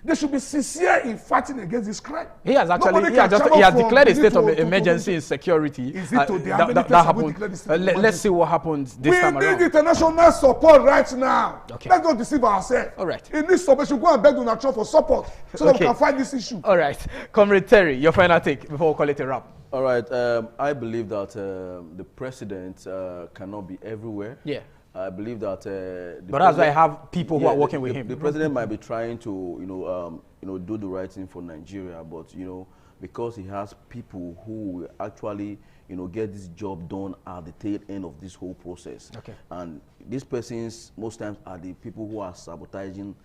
They should be sincere in fighting against this crime. He has actually Nobody he can has travel from declared a Benin state of to emergency in security. Is it today? How many That places have we happened. declared this state of Let's emergency? see what happens this We time need around. international support right now. Okay. Let's not deceive ourselves. All right. In this support, we should go and beg Donald Trump for support so that we Okay. can fight this issue. All right, Comrade Terry, your final take before we call it a wrap. All right. I believe that the president cannot be everywhere. Yeah. I believe that. But that's why I have people who are working with the, him. The president might be trying to, do the right thing for Nigeria, but because he has people who will actually, get this job done at the tail end of this whole process. Okay. And these persons most times are the people who are sabotaging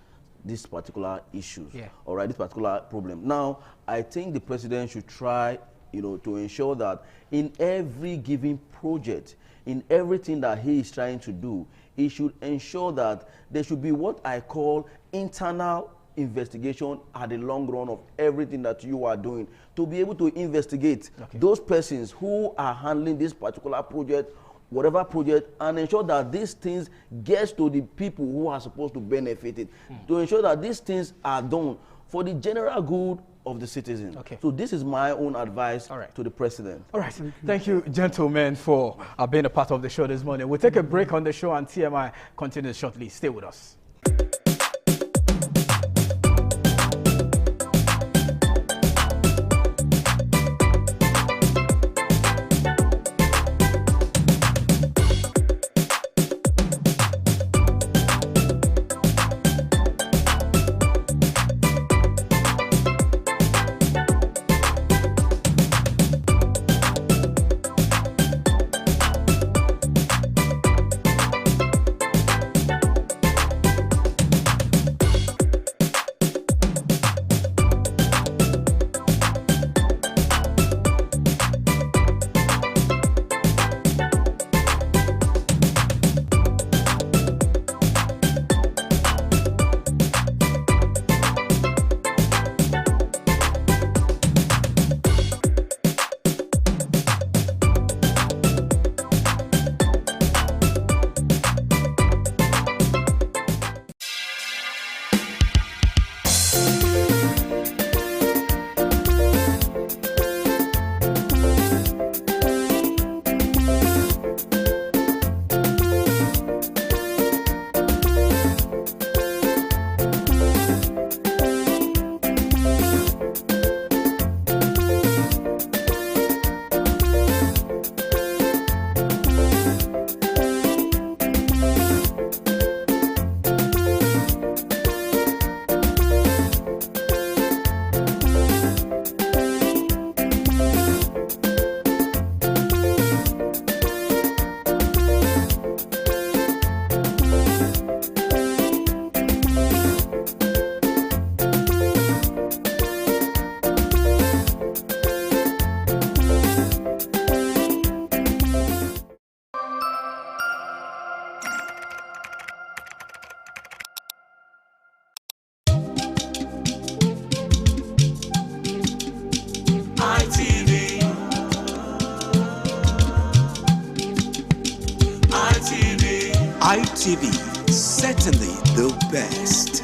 these particular issues. Yeah. All right, this particular problem. Now, I think the president should try, to ensure that in every given project, in everything that he is trying to do, he should ensure that there should be what I call internal investigation at the long run of everything that you are doing, to be able to investigate those persons who are handling this particular project, whatever project, and ensure that these things gets to the people who are supposed to benefit it, to ensure that these things are done for the general good of the citizen. Okay. So this is my own advice to the president. All right. Thank you, gentlemen, for being a part of the show this morning. We'll take a break on the show and TMI continues shortly. Stay with us. ITV, certainly the best.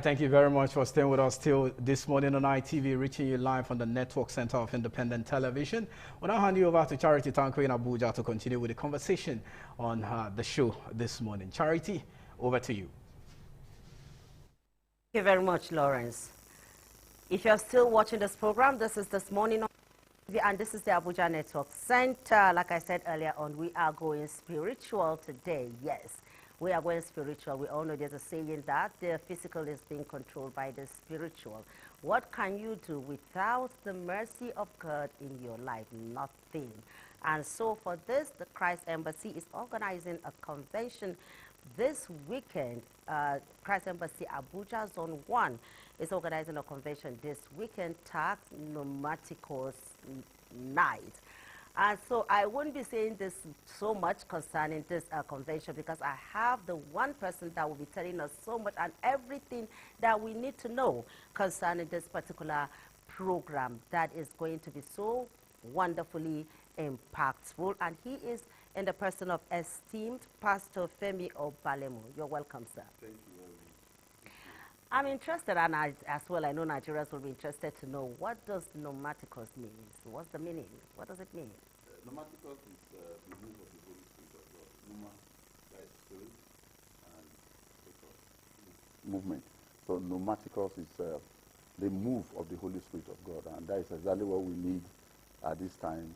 right, thank you very much for staying with us till this morning on ITV, reaching you live from the Network Center of Independent Television. We'll now hand you over to Charity Tanko in Abuja to continue with the conversation on the show this morning. Charity, over to you. Thank you very much, Lawrence. If you're still watching this program, this is This Morning on TV, and this is the Abuja Network Center. Like I said earlier on, we are going spiritual today. Yes, we are going spiritual. We all know there's a saying that the physical is being controlled by the spiritual. What can you do without the mercy of God in your life? Nothing. And so for this, the Christ Embassy is organizing a convention this weekend. Christ Embassy Abuja Zone 1 is organizing a convention this weekend, tagged Pneumaticos Night. And so I won't be saying this so much concerning this convention, because I have the one person that will be telling us so much and everything that we need to know concerning this particular program that is going to be so wonderfully impactful. And he is in the person of esteemed Pastor Femi Obalemu. You're welcome, sir. Thank you very much. I'm interested, and as well, I know Nigerians will be interested to know, what does pneumaticos mean? What's the meaning? What does it mean? Pneumaticos is the move of the Holy Spirit of God. Pneuma, that is spirit, and ticos, movement. So pneumaticos is the move of the Holy Spirit of God, and that is exactly what we need at this time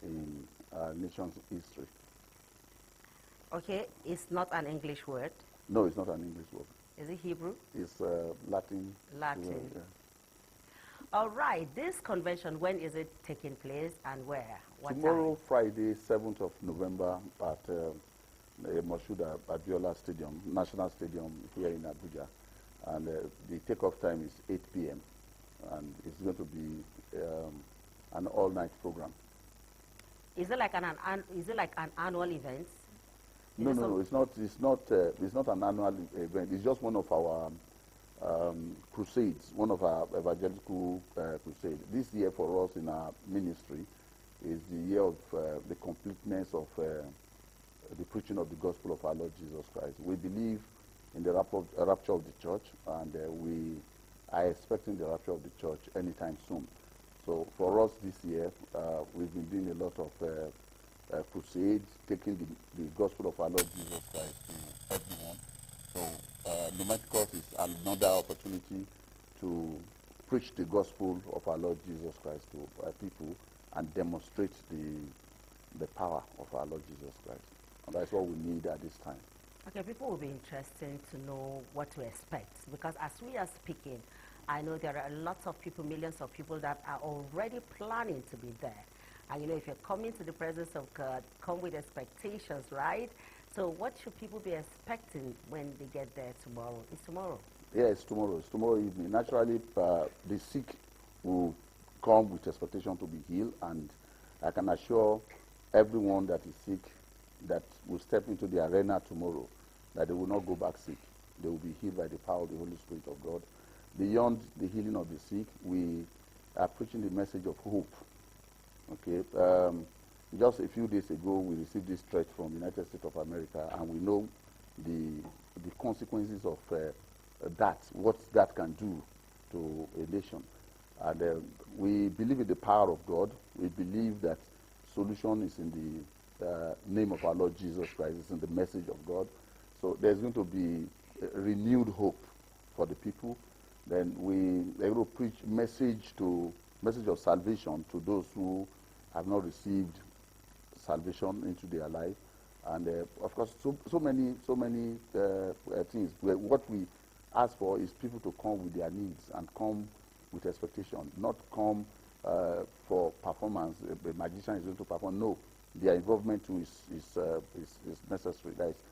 in our nation's history. Okay, it's not an English word. No, it's not an English word. Is it Hebrew? It's Latin. Latin. Word, yeah. All right, this convention, when is it taking place and where? What Tomorrow, time? Friday, 7th of November at Moshood Abiola Stadium, National Stadium here in Abuja. And the takeoff time is 8 p.m. And it's going to be an all-night program. Is it like an annual event? No, it's not. It's not an annual event. It's just one of our crusades, one of our evangelical crusades. This year for us in our ministry is the year of the completeness of the preaching of the gospel of our Lord Jesus Christ. We believe in the rapture of the church, and we are expecting the rapture of the church anytime soon. So for us this year, we've been doing a lot of crusades, taking the gospel of our Lord Jesus Christ to everyone. So Pneumaticos is another opportunity to preach the gospel of our Lord Jesus Christ to people and demonstrate the power of our Lord Jesus Christ. And that's what we need at this time. Okay, people will be interested to know what to expect, because as we are speaking, I know there are lots of people, millions of people that are already planning to be there. And you know, if you're coming to the presence of God, come with expectations, right? So what should people be expecting when they get there tomorrow? It's tomorrow. Yeah, it's tomorrow. It's tomorrow evening. Naturally, the sick will come with expectation to be healed, and I can assure everyone that is sick that will step into the arena tomorrow that they will not go back sick. They will be healed by the power of the Holy Spirit of God. Beyond the healing of the sick, we are preaching the message of hope. Okay, just a few days ago, we received this threat from the United States of America, and we know the consequences of that, what that can do to a nation. And we believe in the power of God. We believe that solution is in the name of our Lord Jesus Christ. It's in the message of God. So there's going to be a renewed hope for the people. Then we are going to preach message of salvation to those who have not received salvation into their life. And of course, so many things. What we ask for is people to come with their needs and come with expectation, not come for performance. The magician is going to perform. No, their involvement too is necessary. That is,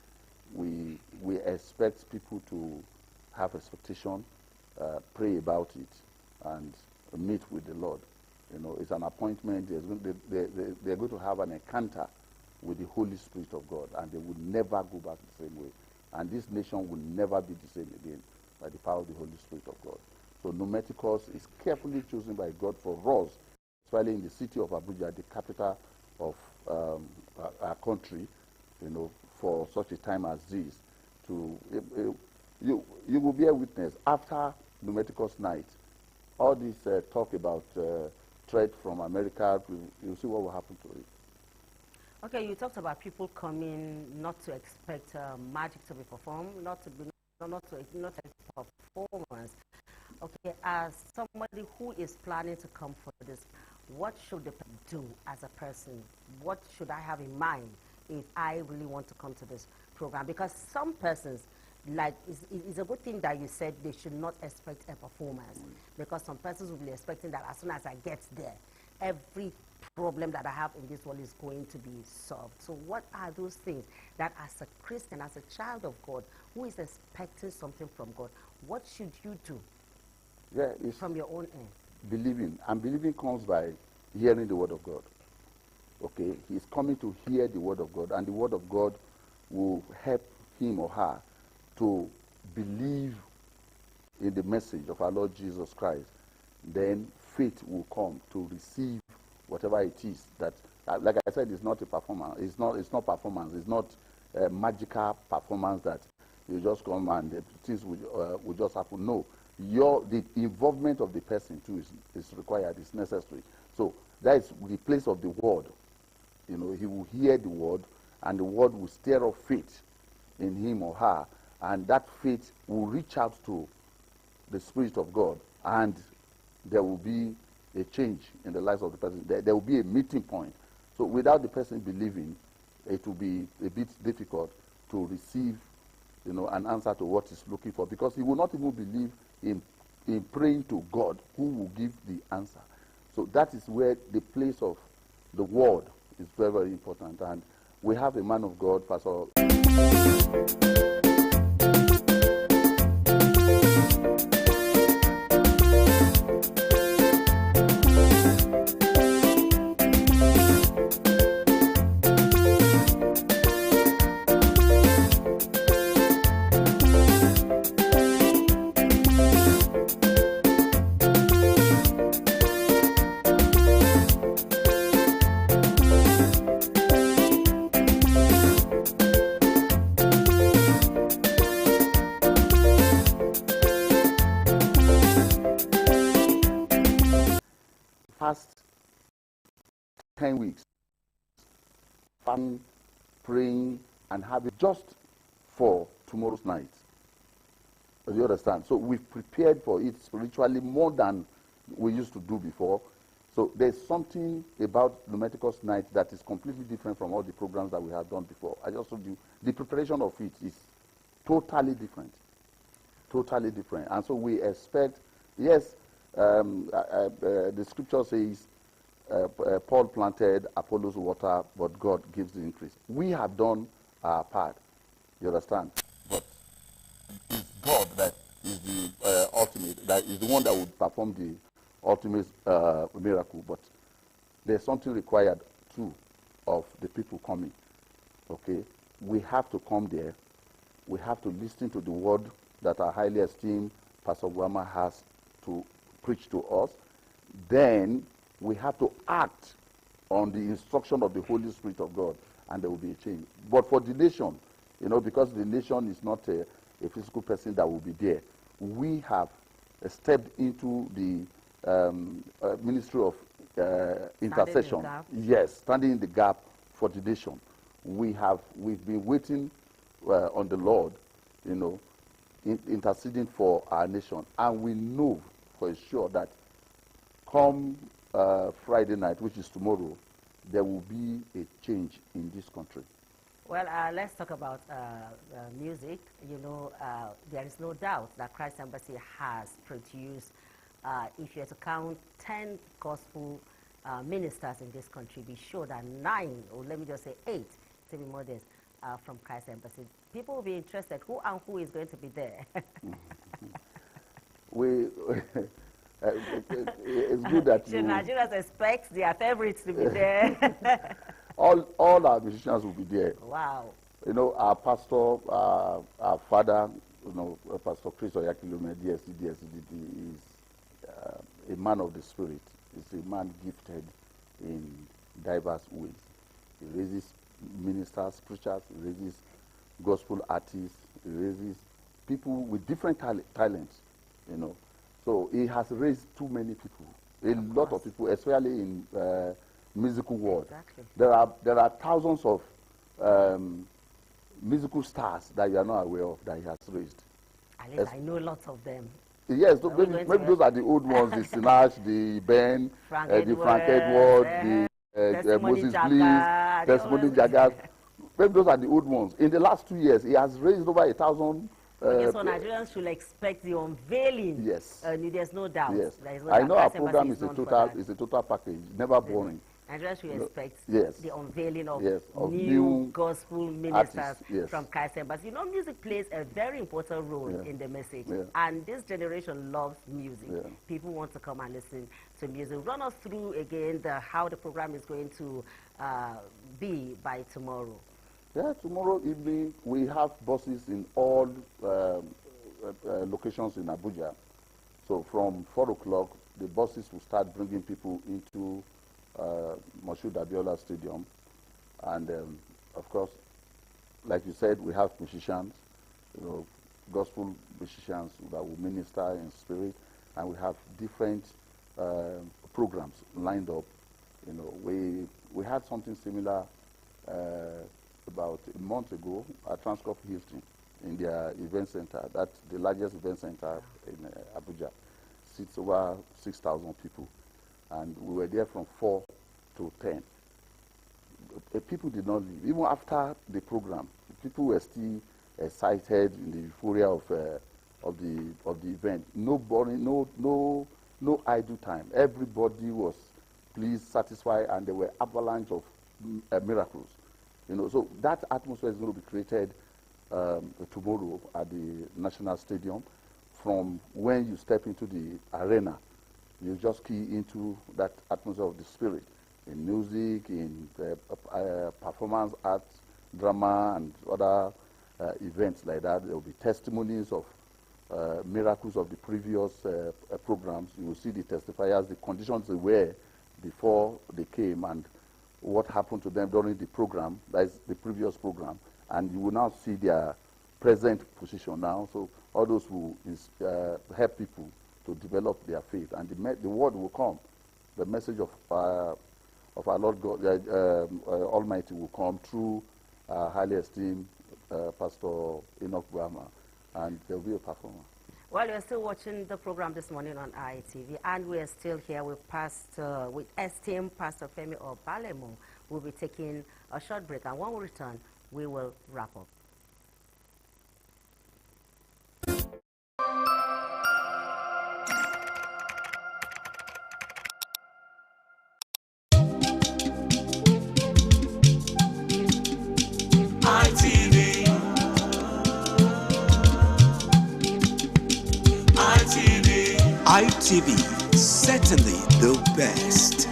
we expect people to have expectation, pray about it, and meet with the Lord. You know, it's an appointment. They're going to have an encounter with the Holy Spirit of God, and they will never go back the same way. And this nation will never be the same again by the power of the Holy Spirit of God. So Pneumaticos is carefully chosen by God for us, especially in the city of Abuja, the capital of our country, you know, for such a time as this, to you will bear witness after Numeticus night, all this talk about threat from America, you'll see what will happen to it. Okay, you talked about people coming not to expect magic to be performed, not to expect performance. Okay, as somebody who is planning to come for this, what should they do as a person? What should I have in mind if I really want to come to this program? Because some persons, like, it's a good thing that you said they should not expect a performance, because some persons will be expecting that as soon as I get there, every problem that I have in this world is going to be solved. So what are those things that as a Christian, as a child of God, who is expecting something from God, what should you do from your own end? Believing. And believing comes by hearing the word of God. Okay? He's coming to hear the word of God, and the word of God will help him or her to believe in the message of our Lord Jesus Christ. Then faith will come to receive whatever it is that, like I said, it's not a performance. It's not performance. It's not a magical performance that you just come and things will just happen. No, the involvement of the person too is required. It's necessary. So that is the place of the word. You know, he will hear the word, and the word will stir up faith in him or her, and that faith will reach out to the Spirit of God, and there will be a change in the lives of the person. There will be a meeting point. So without the person believing, it will be a bit difficult to receive, you know, an answer to what he's looking for, because he will not even believe in praying to God, who will give the answer. So that is where the place of the word is very, very important. And we have a man of God, Pastor. Past 10 weeks, fasting, praying, and having just for tomorrow's night. Do you understand? So we've prepared for it spiritually more than we used to do before. So there's something about Numeticus night that is completely different from all the programs that we have done before. I just told you, the preparation of it is totally different. Totally different. And so we expect, yes, the scripture says, Paul planted, Apollos water, but God gives the increase. We have done our part, you understand? But it's God that is the ultimate, that is the one that would perform the ultimate miracle. But there's something required too of the people coming. Okay, we have to come there. We have to listen to the word that our highly esteemed Pastor Guama has to preach to us. Then we have to act on the instruction of the Holy Spirit of God, and there will be a change. But for the nation, you know, because the nation is not a physical person that will be there, we have stepped into the ministry of intercession. Yes, standing in the gap for the nation. We've been waiting on the Lord, you know, interceding for our nation, and we know for sure that come Friday night, which is tomorrow, there will be a change in this country. Well, let's talk about music. You know, there is no doubt that Christ Embassy has produced, if you have to count 10 gospel ministers in this country, be sure that 9, or let me just say 8, to be modest, from Christ Embassy. People will be interested, who and who is going to be there? It's good that Nigerians expect their favorites to be there. all our musicians will be there. Wow. You know, our pastor, our father, you know, Pastor Chris Oyakhilome, DSCD, is a man of the spirit. He's a man gifted in diverse ways. He raises ministers, preachers, he raises gospel artists, he raises people with different talents, you know. So he has raised too many people, a lot of people, especially in musical world. Exactly. There are thousands of musical stars that you are not aware of that he has raised. At least I know lots of them. Yes, maybe those are the old ones, the Sinach, the Ben, the Frank Edward, the Moses Bliss, Testimony Jagas. Maybe those are the old ones. In the last 2 years, he has raised over 1,000. So Nigerians should expect the unveiling. Yes. There's no doubt. Yes. No I doubt. know our Christ program Embassy is a total package, never boring. Nigerians should expect Yes. the unveiling of, Yes, of new new gospel ministers artists, yes. from Christ Embassy. Music plays a very important role in the message. Yeah. And this generation loves music. Yeah. People want to come and listen to music. Run us through again how the program is going to be by tomorrow. Yeah, tomorrow evening we have buses in all locations in Abuja. So from 4 o'clock, the buses will start bringing people into Moshood Abiola Stadium. And of course, like you said, we have musicians, gospel musicians that will minister in spirit, and we have different programs lined up. We had something similar about a month ago at Transcorp Hilton in their event center. That's the largest event center in Abuja. Seats over 6,000 people. And we were there from 4 to 10. People did not leave. Even after the program, people were still excited in the euphoria of the event. Nobody, no idle time. Everybody was pleased, satisfied, and there were avalanche of miracles. So that atmosphere is going to be created tomorrow at the National Stadium. From when you step into the arena, you just key into that atmosphere of the spirit, in music, in performance art, drama, and other events like that. There will be testimonies of miracles of the previous programs. You will see the testifiers, the conditions they were before they came, and what happened to them during the program, that is the previous program, and you will now see their present position now. So all those who help people to develop their faith, and the word will come. The message of our Lord God Almighty will come through highly esteemed Pastor Enoch Brahma, and there will be a performance. Well, you're still watching the program this morning on ITV, and we're still here with esteemed Pastor Femi Obalemo. We'll be taking a short break, and when we return, we will wrap up. ITV, certainly the best.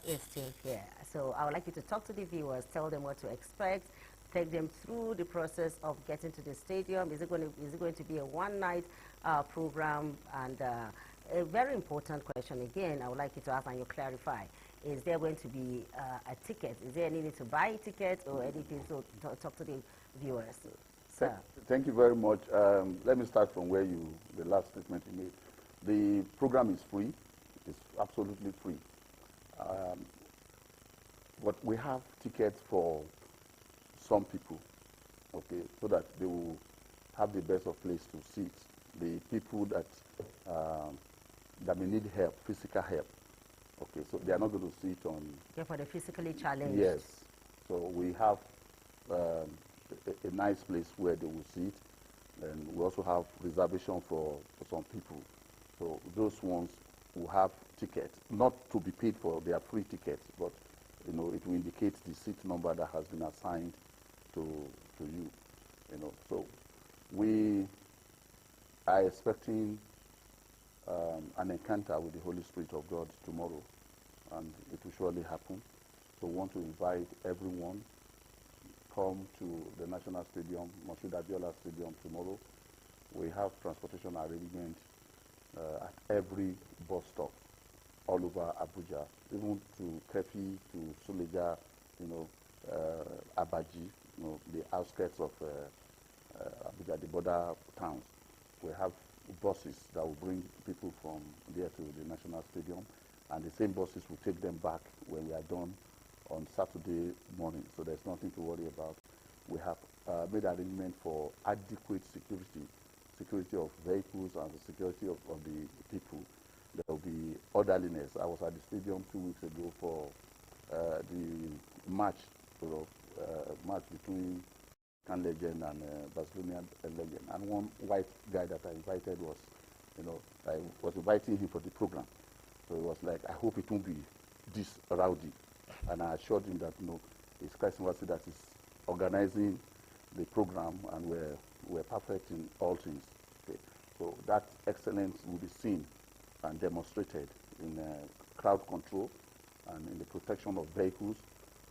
Is still here. So I would like you to talk to the viewers, tell them what to expect, take them through the process of getting to the stadium. Is it going to be a one-night program? And a very important question again, I would like you to ask and you clarify. Is there going to be a ticket? Is there any need to buy a ticket or anything? So talk to the viewers. Thank you very much. Let me start from where the last statement you made. The program is free. It's absolutely free. but we have tickets for some people, okay, so that they will have the best of place to sit. The people that that may need help, physical help. Okay, so they are not going to sit on. Yeah, for the physically challenged. Yes, so we have a nice place where they will sit, and we also have reservation for some people. So those ones who have tickets, not to be paid for, they are free tickets, but you know it will indicate the seat number that has been assigned to you. You know, so we are expecting an encounter with the Holy Spirit of God tomorrow, and it will surely happen. So we want to invite everyone, come to the National Stadium, Moshood Abiola Stadium tomorrow. We have transportation arrangement at every bus stop all over Abuja, even to Kefi, to Suleja, you know, Abaji, you know, the outskirts of Abuja, the border towns. We have buses that will bring people from there to the National Stadium, and the same buses will take them back when we are done on Saturday morning. So there's nothing to worry about. We have made arrangement for adequate security of vehicles and the security of the people. There will be orderliness. I was at the stadium 2 weeks ago for the match, match between Can Legend and Barcelona Legend. And one white guy that I invited was, you know, I was inviting him for the program. So it was like, I hope it won't be this rowdy. And I assured him that, you know, it's Christ University that is organizing the program, and we're perfect in all things. Okay. So that excellence will be seen and demonstrated in crowd control and in the protection of vehicles,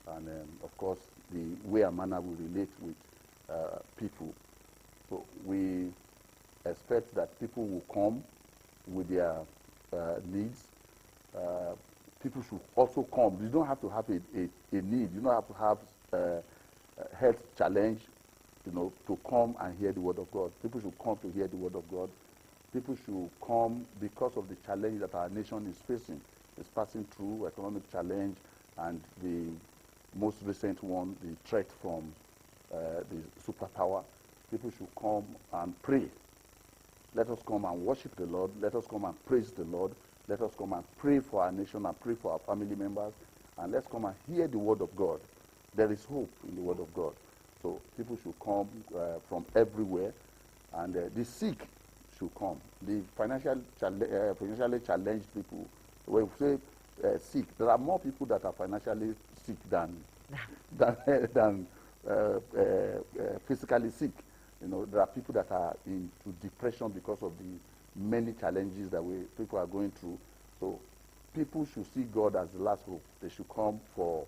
and of course the way and manner we relate with people. So we expect that people will come with their needs. People should also come. You don't have to have a need. You don't have to have a health challenge, you know, to come and hear the word of God. People should come to hear the word of God. People should come because of the challenge that our nation is facing. It's passing through economic challenge, and the most recent one, the threat from the superpower. People should come and pray. Let us come and worship the Lord. Let us come and praise the Lord. Let us come and pray for our nation and pray for our family members. And let's come and hear the word of God. There is hope in the word of God. So people should come from everywhere, and the sick should come. The financially challenged people, when we say sick, there are more people that are financially sick than physically sick. You know, there are people that are into depression because of the many challenges that people are going through. So people should see God as the last hope. They should come for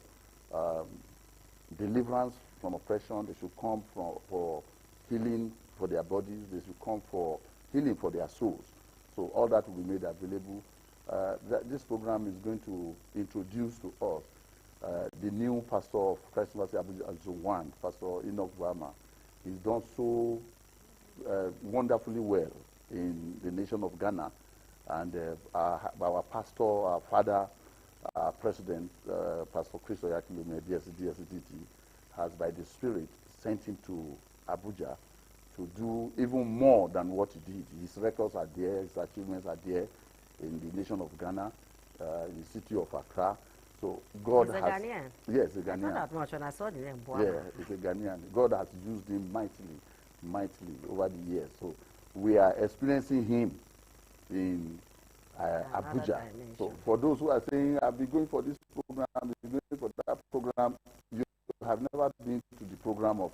deliverance from oppression. They should come for healing for their bodies. They should come for healing for their souls. So all that will be made available. This program is going to introduce to us the new pastor of Christ University Abuja One, Pastor Enoch Bama. He's done so wonderfully well in the nation of Ghana. And our pastor, our father, our president, Pastor Chris Oyakhilome, DSCDT, has by the Spirit sent him to Abuja to do even more than what he did. His records are there, his achievements are there in the nation of Ghana, in the city of Accra. So God he's has... a Ghanaian? Yes, a Ghanaian. I thought that much when I saw the name. Yeah, he's a Ghanaian. God has used him mightily over the years. So we are experiencing him in Abuja. So for those who are saying, I'll be going for this program, I'll be going for that program, you have never been to the program of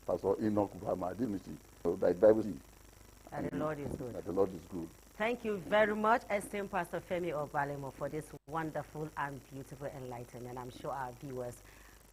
Pastor Enoch Bama, didn't you? So that Bible says, and the Lord is good. That the Lord is good. Thank you very much, esteemed Pastor Femi Obalemo, for this wonderful and beautiful enlightenment. I'm sure our viewers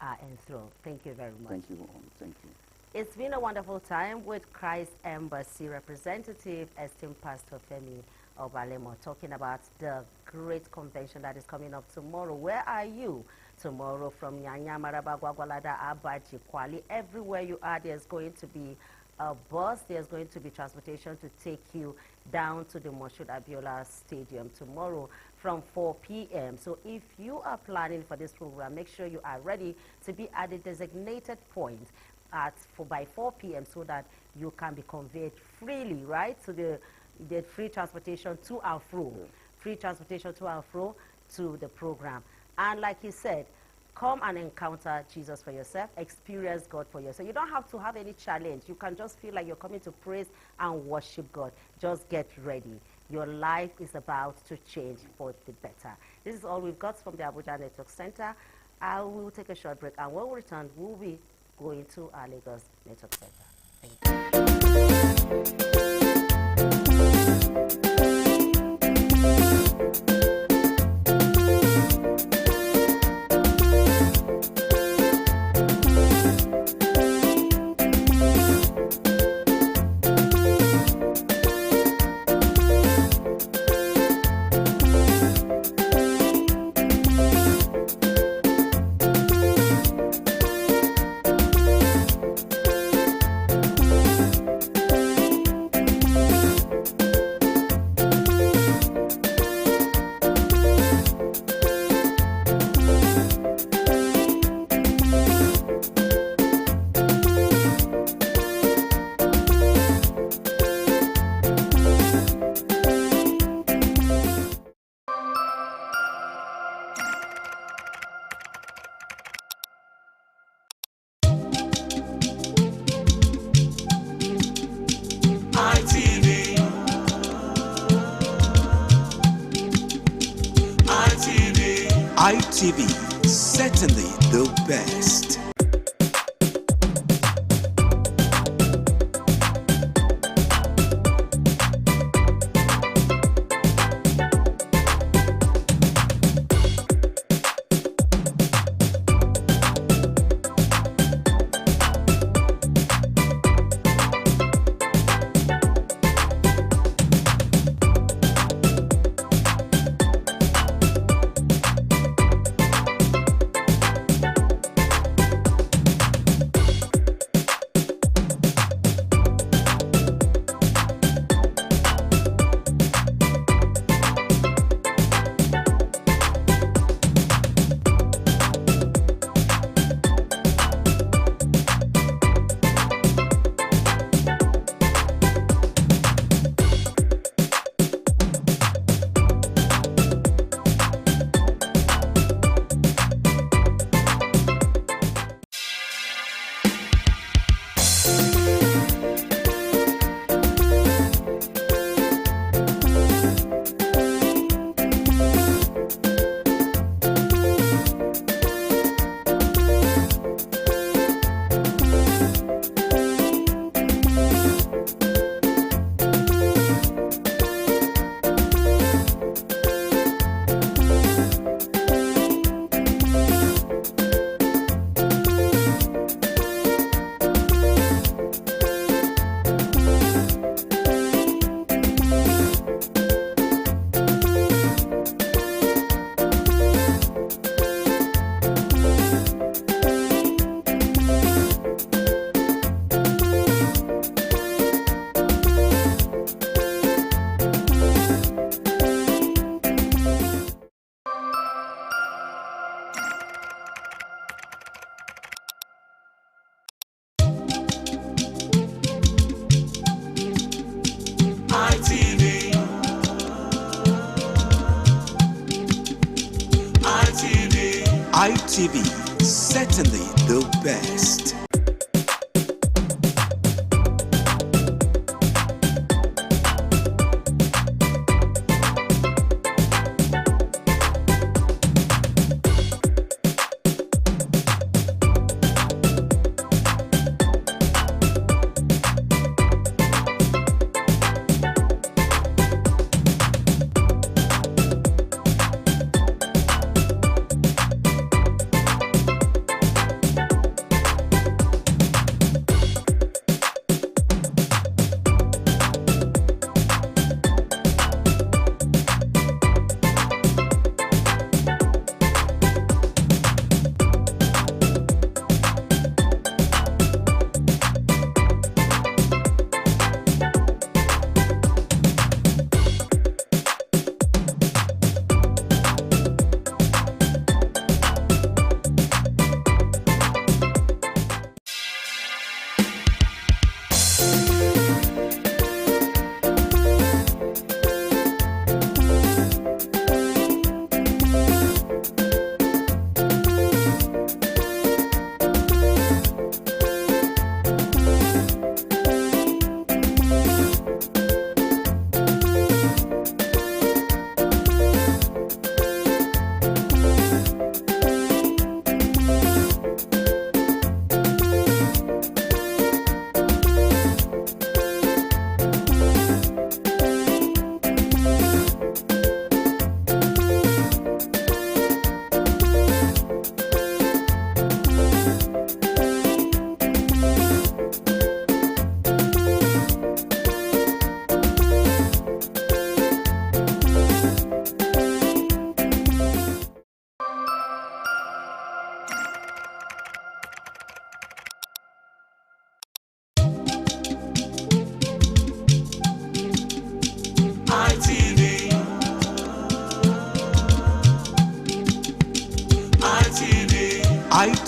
are enthralled. Thank you very much. Thank you. Thank you. It's been a wonderful time with Christ Embassy representative, esteemed Pastor Femi Obalemo, talking about the great convention that is coming up tomorrow. Where are you? Tomorrow from Nyanya, Maraba, Gwagwalada, Abaji, Kwali, everywhere you are, there's going to be a bus, there's going to be transportation to take you down to the Moshood Abiola Stadium tomorrow. from 4 p.m. So if you are planning for this program, make sure you are ready to be at the designated point by 4 p.m. so that you can be conveyed freely, right? So the free transportation to and fro, free transportation to and fro to the program. And like he said, come and encounter Jesus for yourself, experience God for yourself. You don't have to have any challenge. You can just feel like you're coming to praise and worship God. Just get ready. Your life is about to change for the better. This is all we've got from the Abuja Network Center. I will take a short break, and when we return, we'll be going to our Lagos Network Center. Thank you. ITV, certainly the best. ITV, certainly the best.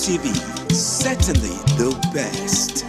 ITV, certainly the best.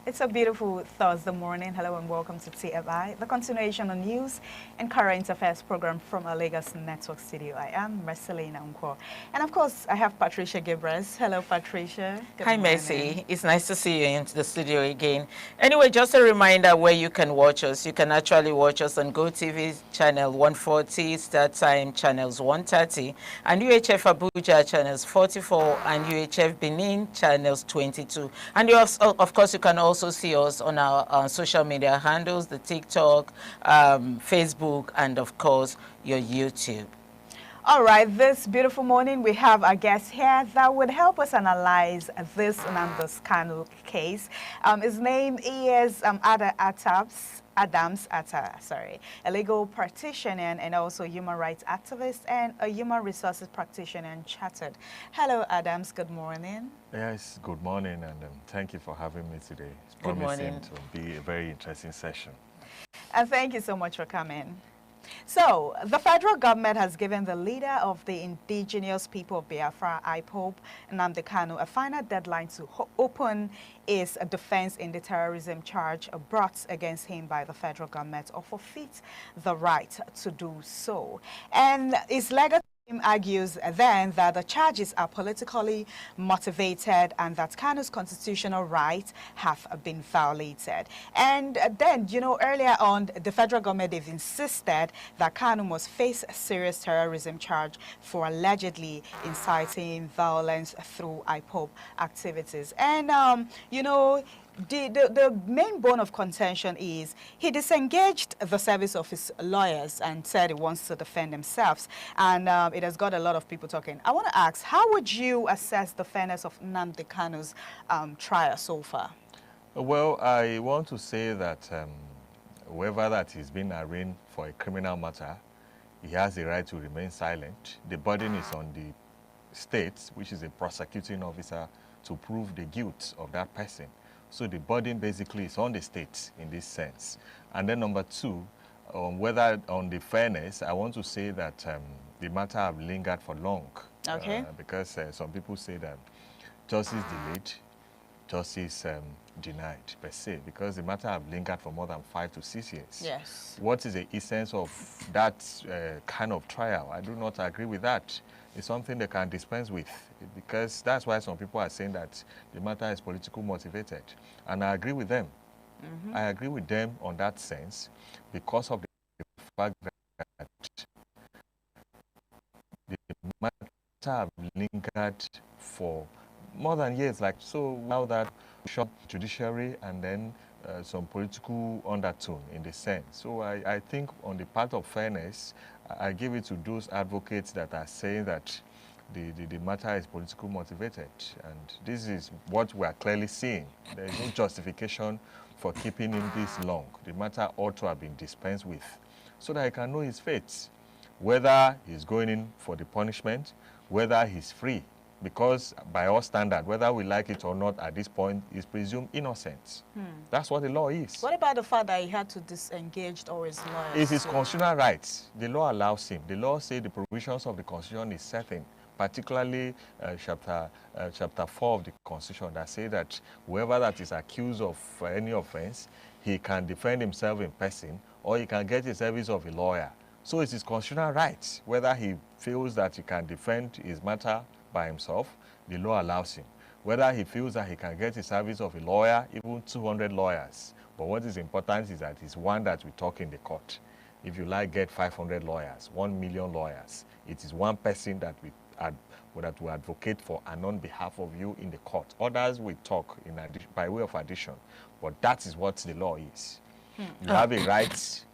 It's a beautiful Thursday morning. Hello and welcome to TFI, the continuation of news and current affairs program from our Lagos Network studio. I am Marcelina Unko. And of course, I have Patricia Gibras. Hello, Patricia. Good Hi, morning. Mercy. It's nice to see you in the studio again. Anyway, just a reminder where you can watch us. You can actually watch us on GoTV channel 140, Start Time channels 130, and UHF Abuja channels 44, and UHF Benin channels 22. And you have, of course, you can also see us on our social media handles, the TikTok, Facebook, and of course, your YouTube. All right, this beautiful morning we have a guest here that would help us analyze this Nnamdi Kanu case. His name is Adams Atta, a legal practitioner and also human rights activist and a human resources practitioner and chartered. Hello, Adams. Good morning. Yes, good morning, and thank you for having me today. It's Good promising morning. to be a very interesting session. And thank you so much for coming. So, the federal government has given the leader of the indigenous people of Biafra, IPOB, Nnamdi Kanu, a final deadline to open his defense in the terrorism charge brought against him by the federal government or forfeit the right to do so. And his legal team argues then that the charges are politically motivated and that Kanu's constitutional rights have been violated. And then, you know, earlier on, the federal government, they've insisted that Kanu must face a serious terrorism charge for allegedly inciting violence through IPOB activities. And, you know, the main bone of contention is he disengaged the service of his lawyers and said he wants to defend himself. And it has got a lot of people talking. I want to ask, how would you assess the fairness of Nnamdi Kanu's trial so far? Well, I want to say that whoever that is being arraigned for a criminal matter, he has the right to remain silent. The burden is on the state, which is a prosecuting officer, to prove the guilt of that person. So the burden basically is on the state in this sense. And then number two, whether on the fairness, I want to say that the matter have lingered for long. Okay. Because some people say that justice delayed, justice denied per se, because the matter have lingered for more than 5 to 6 years. Yes. What is the essence of that kind of trial? I do not agree with that. It's something they can dispense with, because that's why some people are saying that the matter is politically motivated. And I agree with them. I agree with them on that sense, because of the fact that the matter have lingered for more than years. Like, so now that short judiciary and then some political undertone in the sense. So I think on the part of fairness, I give it to those advocates that are saying that the matter is politically motivated. And this is what we are clearly seeing. There is no justification for keeping him this long. The matter ought to have been dispensed with so that he can know his fate, whether he's going in for the punishment, whether he's free. Because by our standard, whether we like it or not at this point, is presumed innocent. That's what the law is. What about the fact that he had to disengage all his lawyers? It's his constitutional rights. The law allows him. The law says the provisions of the Constitution is certain. particularly chapter 4 of the Constitution that say that whoever that is accused of any offense, he can defend himself in person or he can get the service of a lawyer. So it's his constitutional right. Whether he feels that he can defend his matter by himself, the law allows him. Whether he feels that he can get the service of a lawyer, even 200 lawyers. But what is important is that it's one that we talk in the court. If you like, get 500 lawyers, 1 million lawyers. It is one person that will advocate for and on behalf of you in the court. Others will talk by way of addition. But that is what the law is. You have a right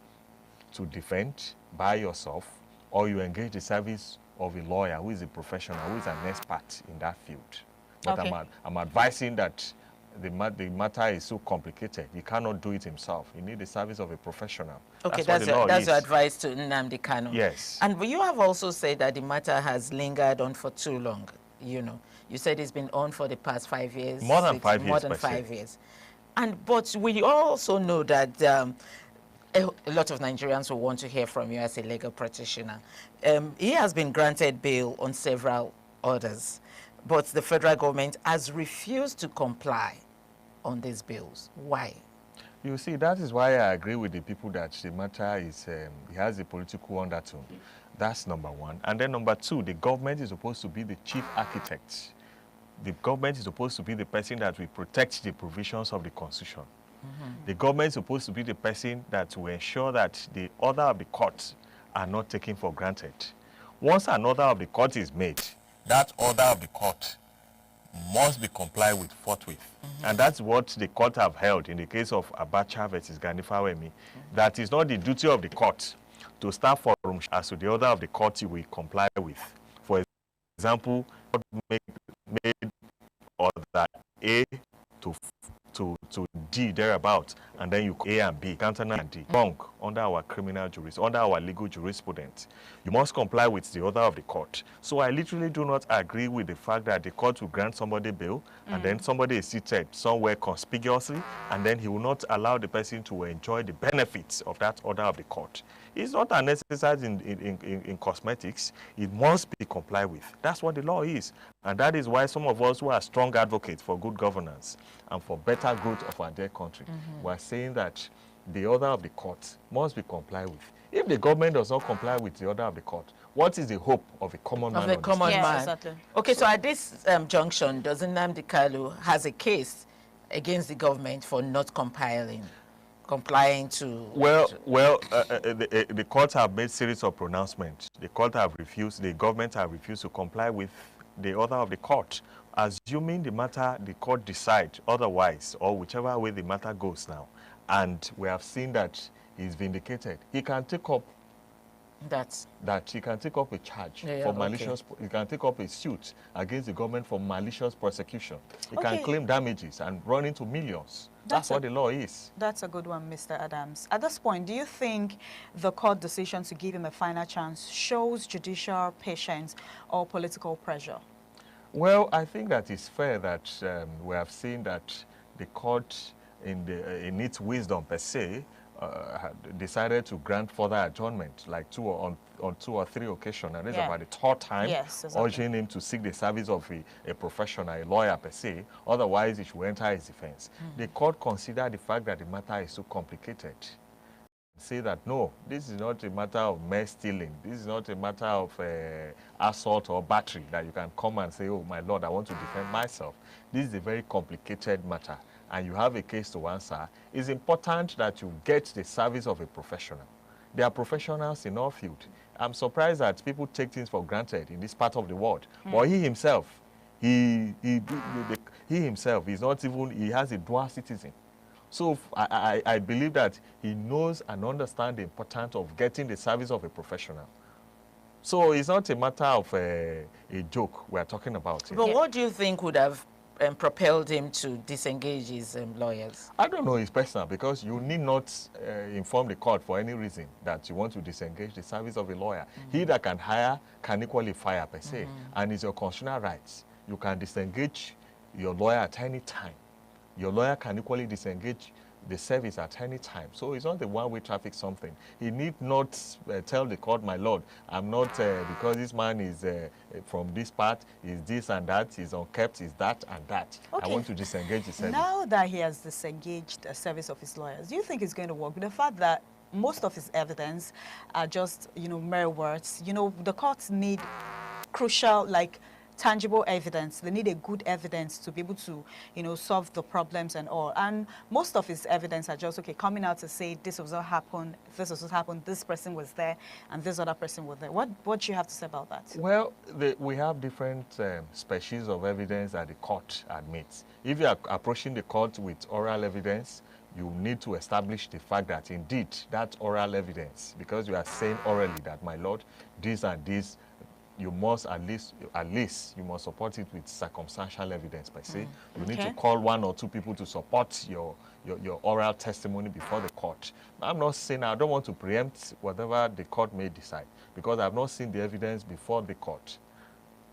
to defend by yourself, or you engage the service of a lawyer who is a professional, who is an expert in that field. But Okay. I'm advising that the matter is so complicated. He cannot do it himself. He needs the service of a professional. Okay, that's what the law that's is. your advice to Nnamdi Kanu. Yes. And you have also said that the matter has lingered on for too long. You know, you said it's been on for the past 5 years. More than 5 years. More than per se. 5 years. But we also know that a lot of Nigerians will want to hear from you as a legal practitioner. He has been granted bail on several orders, but the federal government has refused to comply on these bills. Why? You see, that is why I agree with the people that the matter is, it has a political undertone. That's number one. And then number two, the government is supposed to be the chief architect. The government is supposed to be the person that will protect the provisions of the Constitution. The government is supposed to be the person that will ensure that the order of the court are not taken for granted. Once an order of the court is made, that order of the court must be complied with forthwith. And that's what the court have held in the case of Abacha versus Gani Fawemi. That is not the duty of the court to start from as to the order of the court you will comply with. For example, made order A to D thereabout, and then you A and B, counter and D, wrong under our criminal under our legal jurisprudence. You must comply with the order of the court. So I literally do not agree with the fact that the court will grant somebody bail, and then somebody is seated somewhere conspicuously, and then he will not allow the person to enjoy the benefits of that order of the court. It's not an exercise in cosmetics. It must be complied with. That's what the law is. And that is why some of us who are strong advocates for good governance and for better growth of our dear country, we're saying that the order of the court must be complied with. If the government does not comply with the order of the court, what is the hope of a common man? Of a common Yes, man. exactly. Okay, so at this junction, does Nnamdi Kanu has a case against the government for not complying to... The courts have made series of pronouncements. The government have refused to comply with the order of the court. Assuming the matter, the court decide otherwise, or whichever way the matter goes now, and we have seen that he's vindicated, he can take up he can take up a charge for malicious. He can take up a suit against the government for malicious prosecution. He can claim damages and run into millions. That's what the law is. That's a good one, Mr. Adams. At this point, do you think the court decision to give him a final chance shows judicial patience or political pressure? Well, I think that it's fair that we have seen that the court, in its wisdom per se, decided to grant further adjournment, like on 2 or 3 occasions, and this is about the 3rd time, urging him to seek the service of a professional, a lawyer per se. Otherwise, he should enter his defense. The court considered the fact that the matter is so complicated. Say that, no, this is not a matter of mere stealing. This is not a matter of assault or battery that you can come and say, oh, my Lord, I want to defend myself. This is a very complicated matter, and you have a case to answer. It's important that you get the service of a professional. There are professionals in our field. I'm surprised that people take things for granted in this part of the world. But he himself, he himself is not even, he has a dual citizen. So I believe that he knows and understands the importance of getting the service of a professional. So it's not a matter of a joke we're talking about. But what do you think would have propelled him to disengage his lawyers? I don't know, it's personal, because you need not inform the court for any reason that you want to disengage the service of a lawyer. He that can hire can equally fire per se, and it's your constitutional rights. You can disengage your lawyer at any time. Your lawyer can equally disengage the service at any time. So it's not a one-way traffic something. He need not tell the court, my lord, I'm not, because this man is from this part, is this and that, is unkept, is that and that. Okay. Okay. I want to disengage the service. Now that he has disengaged the service of his lawyers, do you think it's going to work with the fact that most of his evidence are just, mere words? The courts need crucial, tangible evidence. They need a good evidence to be able to, solve the problems and all. And most of his evidence are just, coming out to say this was what happened, this was what happened, this person was there, and this other person was there. What do you have to say about that? Well, we have different species of evidence that the court admits. If you are approaching the court with oral evidence, you need to establish the fact that indeed that oral evidence, because you are saying orally that, my lord, this and this, you must at least you must support it with circumstantial evidence per se. You need to call one or two people to support your oral testimony before the court. I'm not saying, I don't want to preempt whatever the court may decide, because I've not seen the evidence before the court.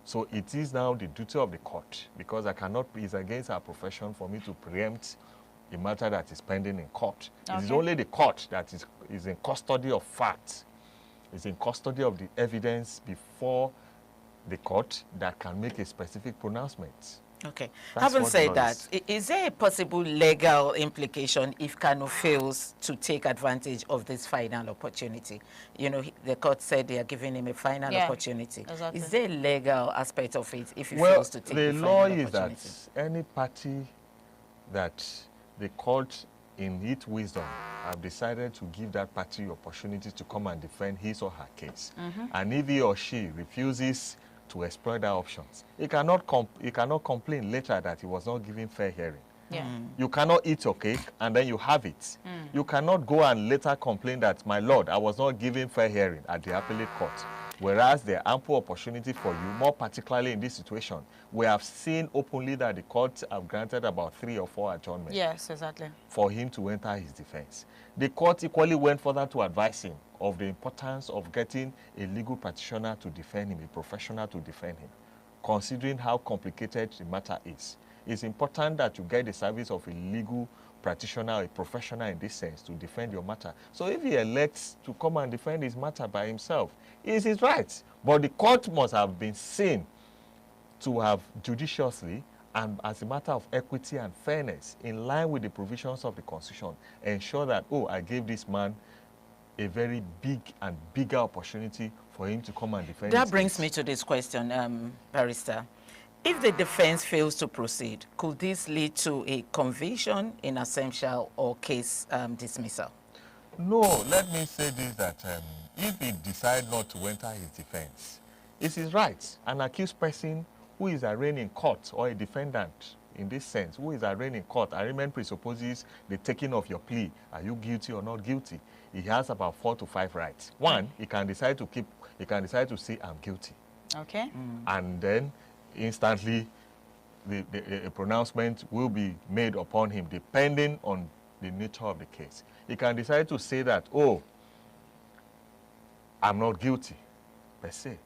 So it is now the duty of the court, because I cannot, it's against our profession for me to preempt a matter that is pending in court. It is only the court that is in custody of facts, is in custody of the evidence before the court that can make a specific pronouncement. Okay. That's Having what said law that, is there a possible legal implication if Kanu fails to take advantage of this final opportunity? The court said they are giving him a final opportunity. Exactly. Is there a legal aspect of it if he fails to take the final law opportunity? is that any party that the court in its wisdom have decided to give that party opportunity to come and defend his or her case. And if he or she refuses to explore their options, he cannot complain later that he was not given fair hearing. You cannot eat your cake and then you have it. You cannot go and later complain that, my lord, I was not given fair hearing at the appellate court. Whereas there are ample opportunity for you, more particularly in this situation. We have seen openly that the court have granted about 3 or 4 adjournments. Yes, exactly. For him to enter his defense. The court equally went further to advise him of the importance of getting a legal practitioner to defend him, a professional to defend him, considering how complicated the matter is. It's important that you get the service of a legal practitioner, a professional in this sense, to defend your matter. So if he elects to come and defend his matter by himself, it's his right. But the court must have been seen to have judiciously and as a matter of equity and fairness, in line with the provisions of the Constitution, ensure that, I gave this man a very big and bigger opportunity for him to come and defend his That brings case. me to this question, Barrister. If the defense fails to proceed, could this lead to a conviction in absentia or case dismissal? No, let me say this, that if he decides not to enter his defense, it's his right. An accused person who is arraigned in court, or a defendant in this sense, who is arraigned in court, arraignment presupposes the taking of your plea. Are you guilty or not guilty? He has about 4 to 5 rights. One, he can decide to say, I'm guilty. Okay. And then instantly a pronouncement will be made upon him depending on the nature of the case. He can decide to say that, I'm not guilty, per se.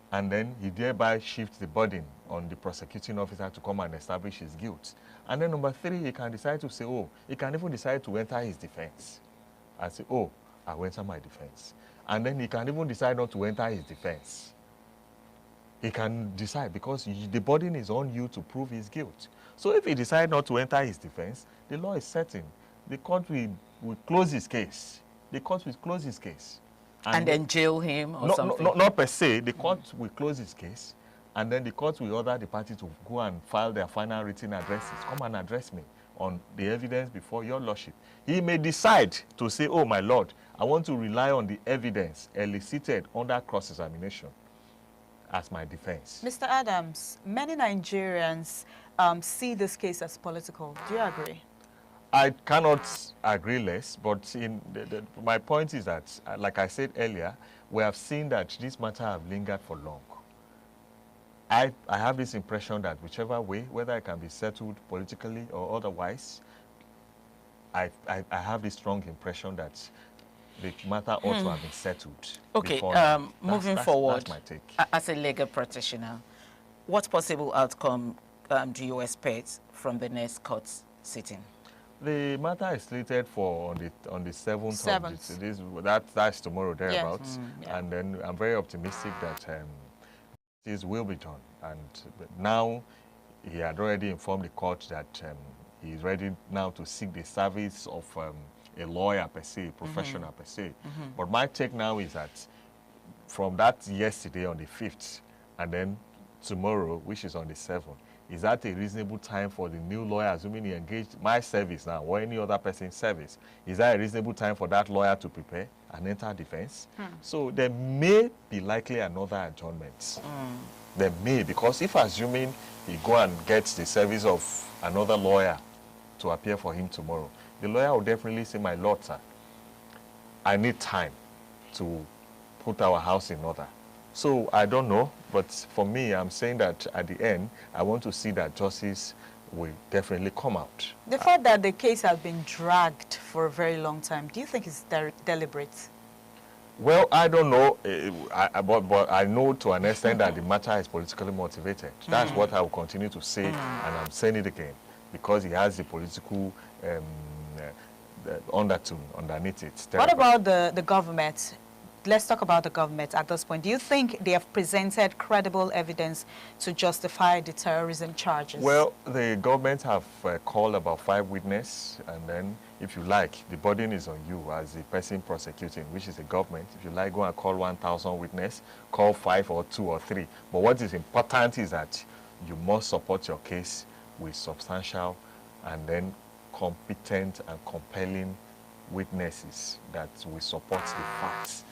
And then he thereby shifts the burden on the prosecuting officer to come and establish his guilt. And then number 3, he can decide to say, he can even decide to enter his defense. And say, I will enter my defense. And then he can even decide not to enter his defense. He can decide, because the burden is on you to prove his guilt. So if he decides not to enter his defense, the law is certain. The court will close his case. The court will close his case. And then jail him or something? Not per se. The court will close his case, and then the court will order the party to go and file their final written addresses. Come and address me on the evidence before your lordship. He may decide to say, my lord, I want to rely on the evidence elicited under cross-examination as my defense. Mr. Adams, many Nigerians see this case as political. Do you agree? I cannot agree less, but my point is that, like I said earlier, we have seen that this matter have lingered for long. I have this impression that whichever way, whether it can be settled politically or otherwise, I have this strong impression that the matter ought to have been settled. Okay, moving forward, that's my take. As a legal practitioner, what possible outcome do you expect from the next court sitting? The matter is slated for on the 7th. Seventh. Of that's tomorrow thereabouts. Yeah. And then I'm very optimistic that this will be done. And now he had already informed the court that he's ready now to seek the service of a lawyer per se, professional per se. But my take now is that from that yesterday on the 5th and then tomorrow, which is on the 7th, is that a reasonable time for the new lawyer, assuming he engaged my service now or any other person's service? Is that a reasonable time for that lawyer to prepare and enter defense? So there may be likely another adjournment. There may, because if assuming he go and gets the service of another lawyer to appear for him tomorrow, the lawyer will definitely say, my lord, sir, I need time to put our house in order. So I don't know, but for me, I'm saying that at the end, I want to see that justice will definitely come out. The fact that the case has been dragged for a very long time, do you think it's deliberate? Well, I don't know, but I know to an extent that the matter is politically motivated. That's what I will continue to say, and I'm saying it again, because he has the political undertone underneath it. What about the government? Let's talk about the government at this point. Do you think they have presented credible evidence to justify the terrorism charges? Well, the government have called about 5 witnesses, and then, if you like, the burden is on you as the person prosecuting, which is the government. If you like, go and call 1,000 witnesses, call 5 or 2 or 3. But what is important is that you must support your case with substantial and then competent and compelling witnesses that will support the facts.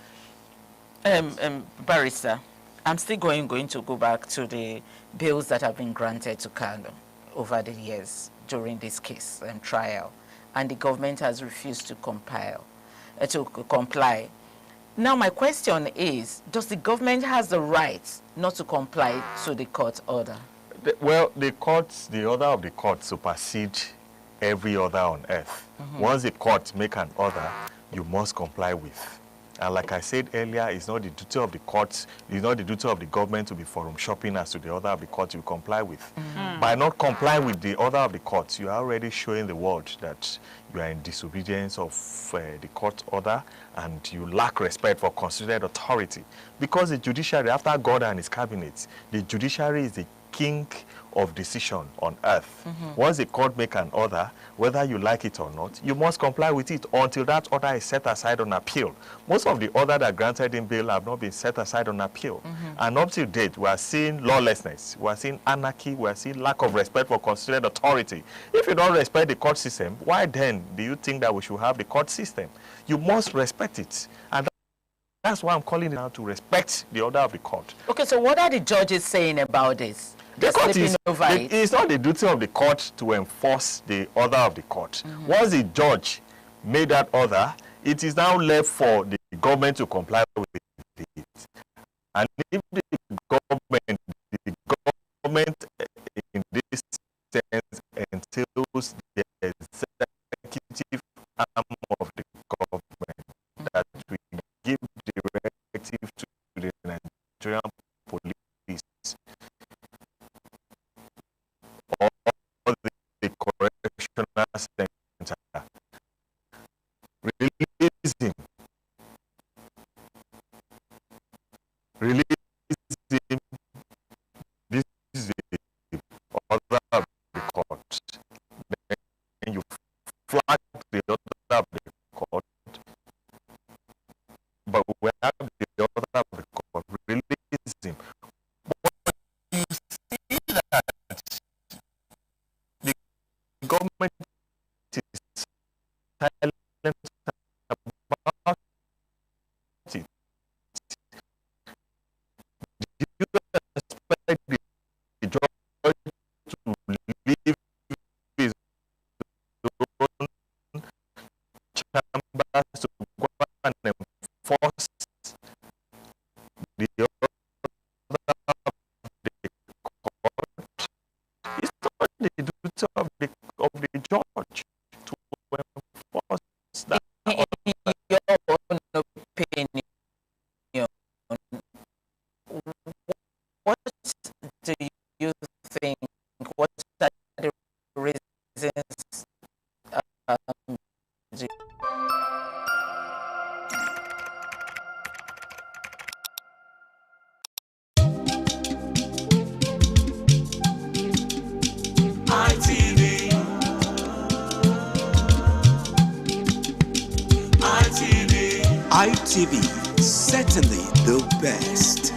Barrister, I'm still going to go back to the bills that have been granted to Kanu over the years during this case and trial, and the government has refused to comply. Now, my question is, does the government has the right not to comply to the court order? Well, the order of the court supersedes every order on earth. Once the court make an order, you must comply with. And like I said earlier, it's not the duty of the courts, it's not the duty of the government to be forum shopping as to the order of the court you comply with. By not complying with the order of the court, you are already showing the world that you are in disobedience of the court order and you lack respect for constituted authority. Because the judiciary, after God and his cabinet, the judiciary is the king of decision on earth. Once the court make an order, whether you like it or not, you must comply with it until that order is set aside on appeal. Most of the order that granted in bail have not been set aside on appeal. And up to date, we are seeing lawlessness, we are seeing anarchy, we are seeing lack of respect for constituted authority. If you don't respect the court system, why then do you think that we should have the court system? You must respect it. And that's why I'm calling it now to respect the order of the court. Okay, so what are the judges saying about this? The court it's not the duty of the court to enforce the order of the court. Once the judge made that order, it is now left for the government to comply with it. And if the government in this sense entails the executive arm of the government that we give directive to the Nigerian police or the correctional center, release ITV, certainly the best.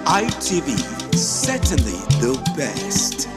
ITV, certainly the best.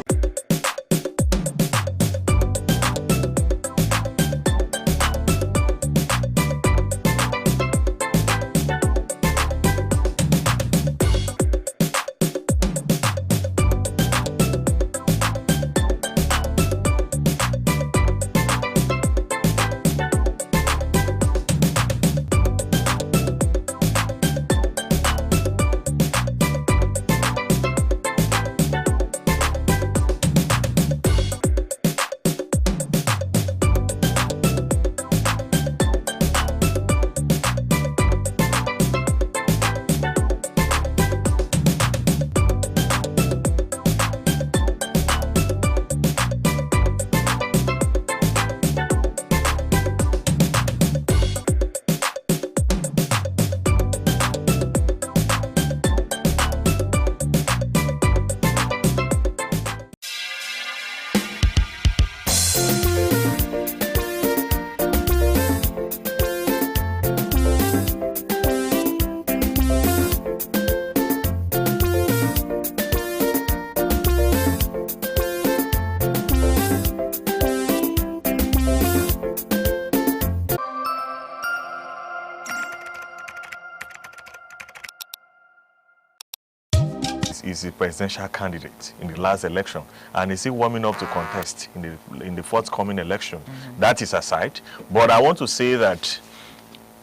Is a presidential candidate in the last election, and is he warming up to contest in the forthcoming election? That is aside, but I want to say that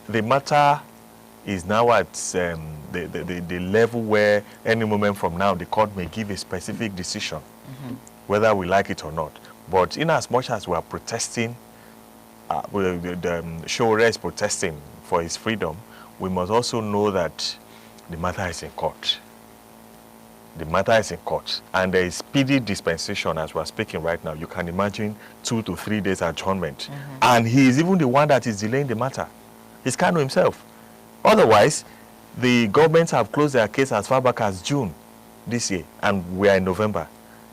the matter is now at the level where any moment from now the court may give a specific decision, whether we like it or not. But in as much as we are protesting, Sowore is protesting for his freedom, we must also know that the matter is in court. The matter is in court, and there is speedy dispensation as we are speaking right now. You can imagine 2 to 3 days adjournment. And he is even the one that is delaying the matter. He's Kanu himself. Otherwise, the governments have closed their case as far back as June this year, and we are in November.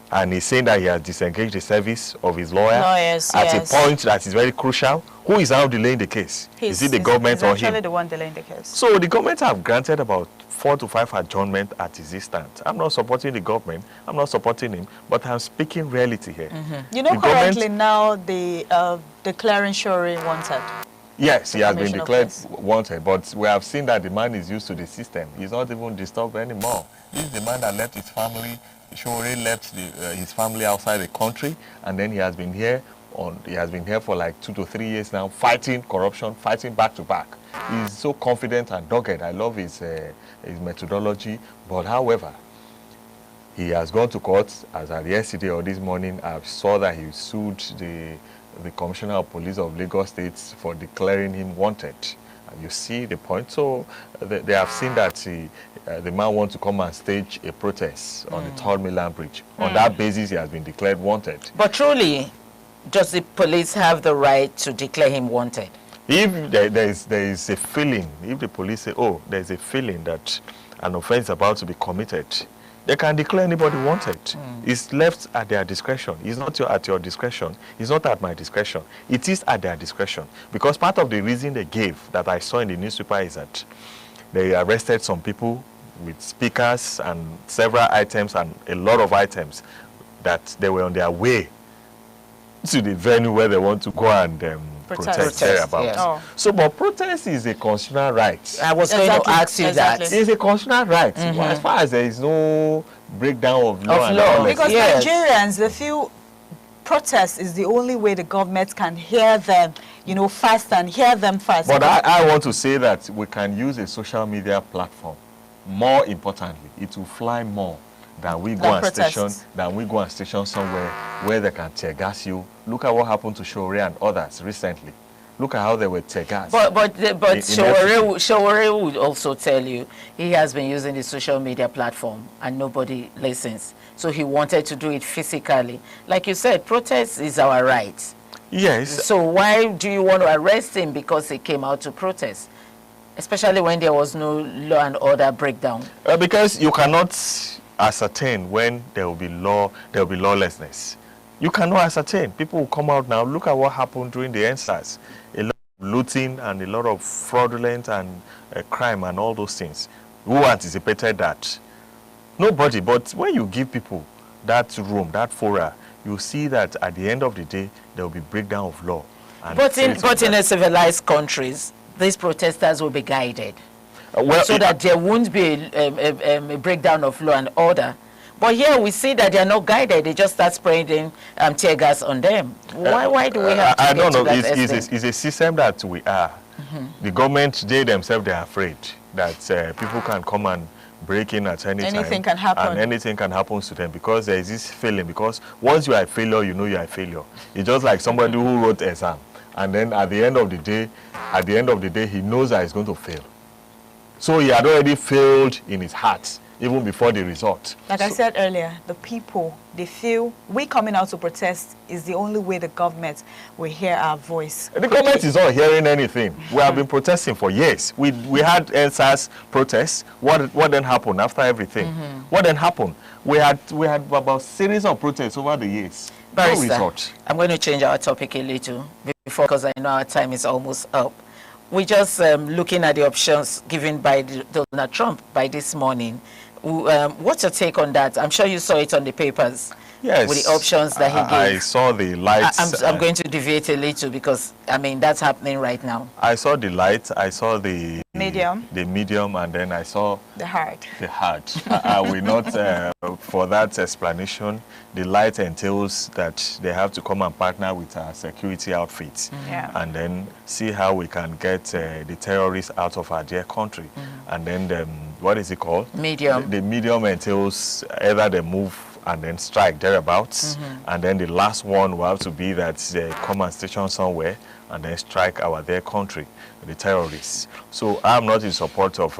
And he's saying that he has disengaged the service of his lawyer at a point that is very crucial. Who is now delaying the case? Is it the government or him? He's actually the one delaying the case. So the government have granted about 4 to 5 adjournment at his instance. I'm not supporting the government. I'm not supporting him, but I'm speaking reality here. You know, currently now the declaring Sowore wanted. Yes, he has been Commission of declared Police. wanted, but we have seen that the man is used to the system. He's not even disturbed anymore. This is the man that left his family. Shore left his family outside the country, and then he has been here. He has been here for like 2 to 3 years now, fighting corruption, fighting back to back. He's so confident and dogged. I love his methodology. But however, he has gone to court. As of yesterday or this morning, I saw that he sued the Commissioner of Police of Lagos State for declaring him wanted. And you see the point. So they have seen that the man wants to come and stage a protest on the Third Mainland Bridge. On that basis, he has been declared wanted. But truly, does the police have the right to declare him wanted? If there is a feeling, if the police say, oh, there's a feeling that an offense is about to be committed, they can declare anybody wanted. It's left at their discretion. It's not at your discretion. It's not at my discretion. It is at their discretion. Because part of the reason they gave that I saw in the newspaper is that they arrested some people with speakers and several items and a lot of items that they were on their way to the venue where they want to go and protest thereabout. Yes. Oh. So, but protest is a constitutional right. I was going to ask you that. It's a constitutional right. As far as there is no breakdown of law and law. all Because Yes. Nigerians, they feel protest is the only way the government can hear them, you know, fast and hear them fast. But I want to say that we can use a social media platform. More importantly, it will fly more than we go and station somewhere where they can tear gas you. Look at what happened to Shore and others recently. Look at how they were tear gas. But Showore would also tell you he has been using the social media platform and nobody listens. So he wanted to do it physically. Like you said, protest is our right. Yes. So why do you want to arrest him because he came out to protest? Especially when there was no law and order breakdown. Because you cannot ascertain when there will be lawlessness. You cannot ascertain. People will come out now. Look at what happened during the EndSARS. A lot of looting and a lot of fraudulent and crime and all those things. Who anticipated that? Nobody. But when you give people that room, that fora, you see that at the end of the day, there will be breakdown of law. And But in a civilized countries, these protesters will be guided. So that there won't be a breakdown of law and order. But here we see that they are not guided. They just start spraying tear gas on them. Why do we have to I don't know. It's a system that we are. The government, they themselves, they're afraid that people can come and break in at any time. Anything can happen. And anything can happen to them because there is this feeling. Because once you are a failure, you know you are a failure. It's just like somebody who wrote exam. And then at the end of the day, he knows that he's going to fail. So he had already failed in his heart, even before the result. Like I said earlier, the people, they feel we coming out to protest is the only way the government will hear our voice. The government is not hearing anything. We have been protesting for years. We had EndSARS protests. What then happened after everything? What then happened? We had about series of protests over the years. Barrister, No result. I'm going to change our topic a little before, because I know our time is almost up. We're just looking at the options given by Donald Trump by this morning. What's your take on that? I'm sure you saw it on the papers. Yes. With the options that he gave. I saw the lights. I'm going to deviate a little because, I mean, that's happening right now. I saw the light. I saw the Medium. The medium, and then I saw The hard. the hard. I will not, for that explanation, the light entails that they have to come and partner with our security outfits Yeah. and then see how we can get the terrorists out of our dear country. And then, what is it called? Medium. The medium entails either they move and then strike thereabouts. And then the last one will have to be that they come and station somewhere and then strike our their country, the terrorists. So I'm not in support of,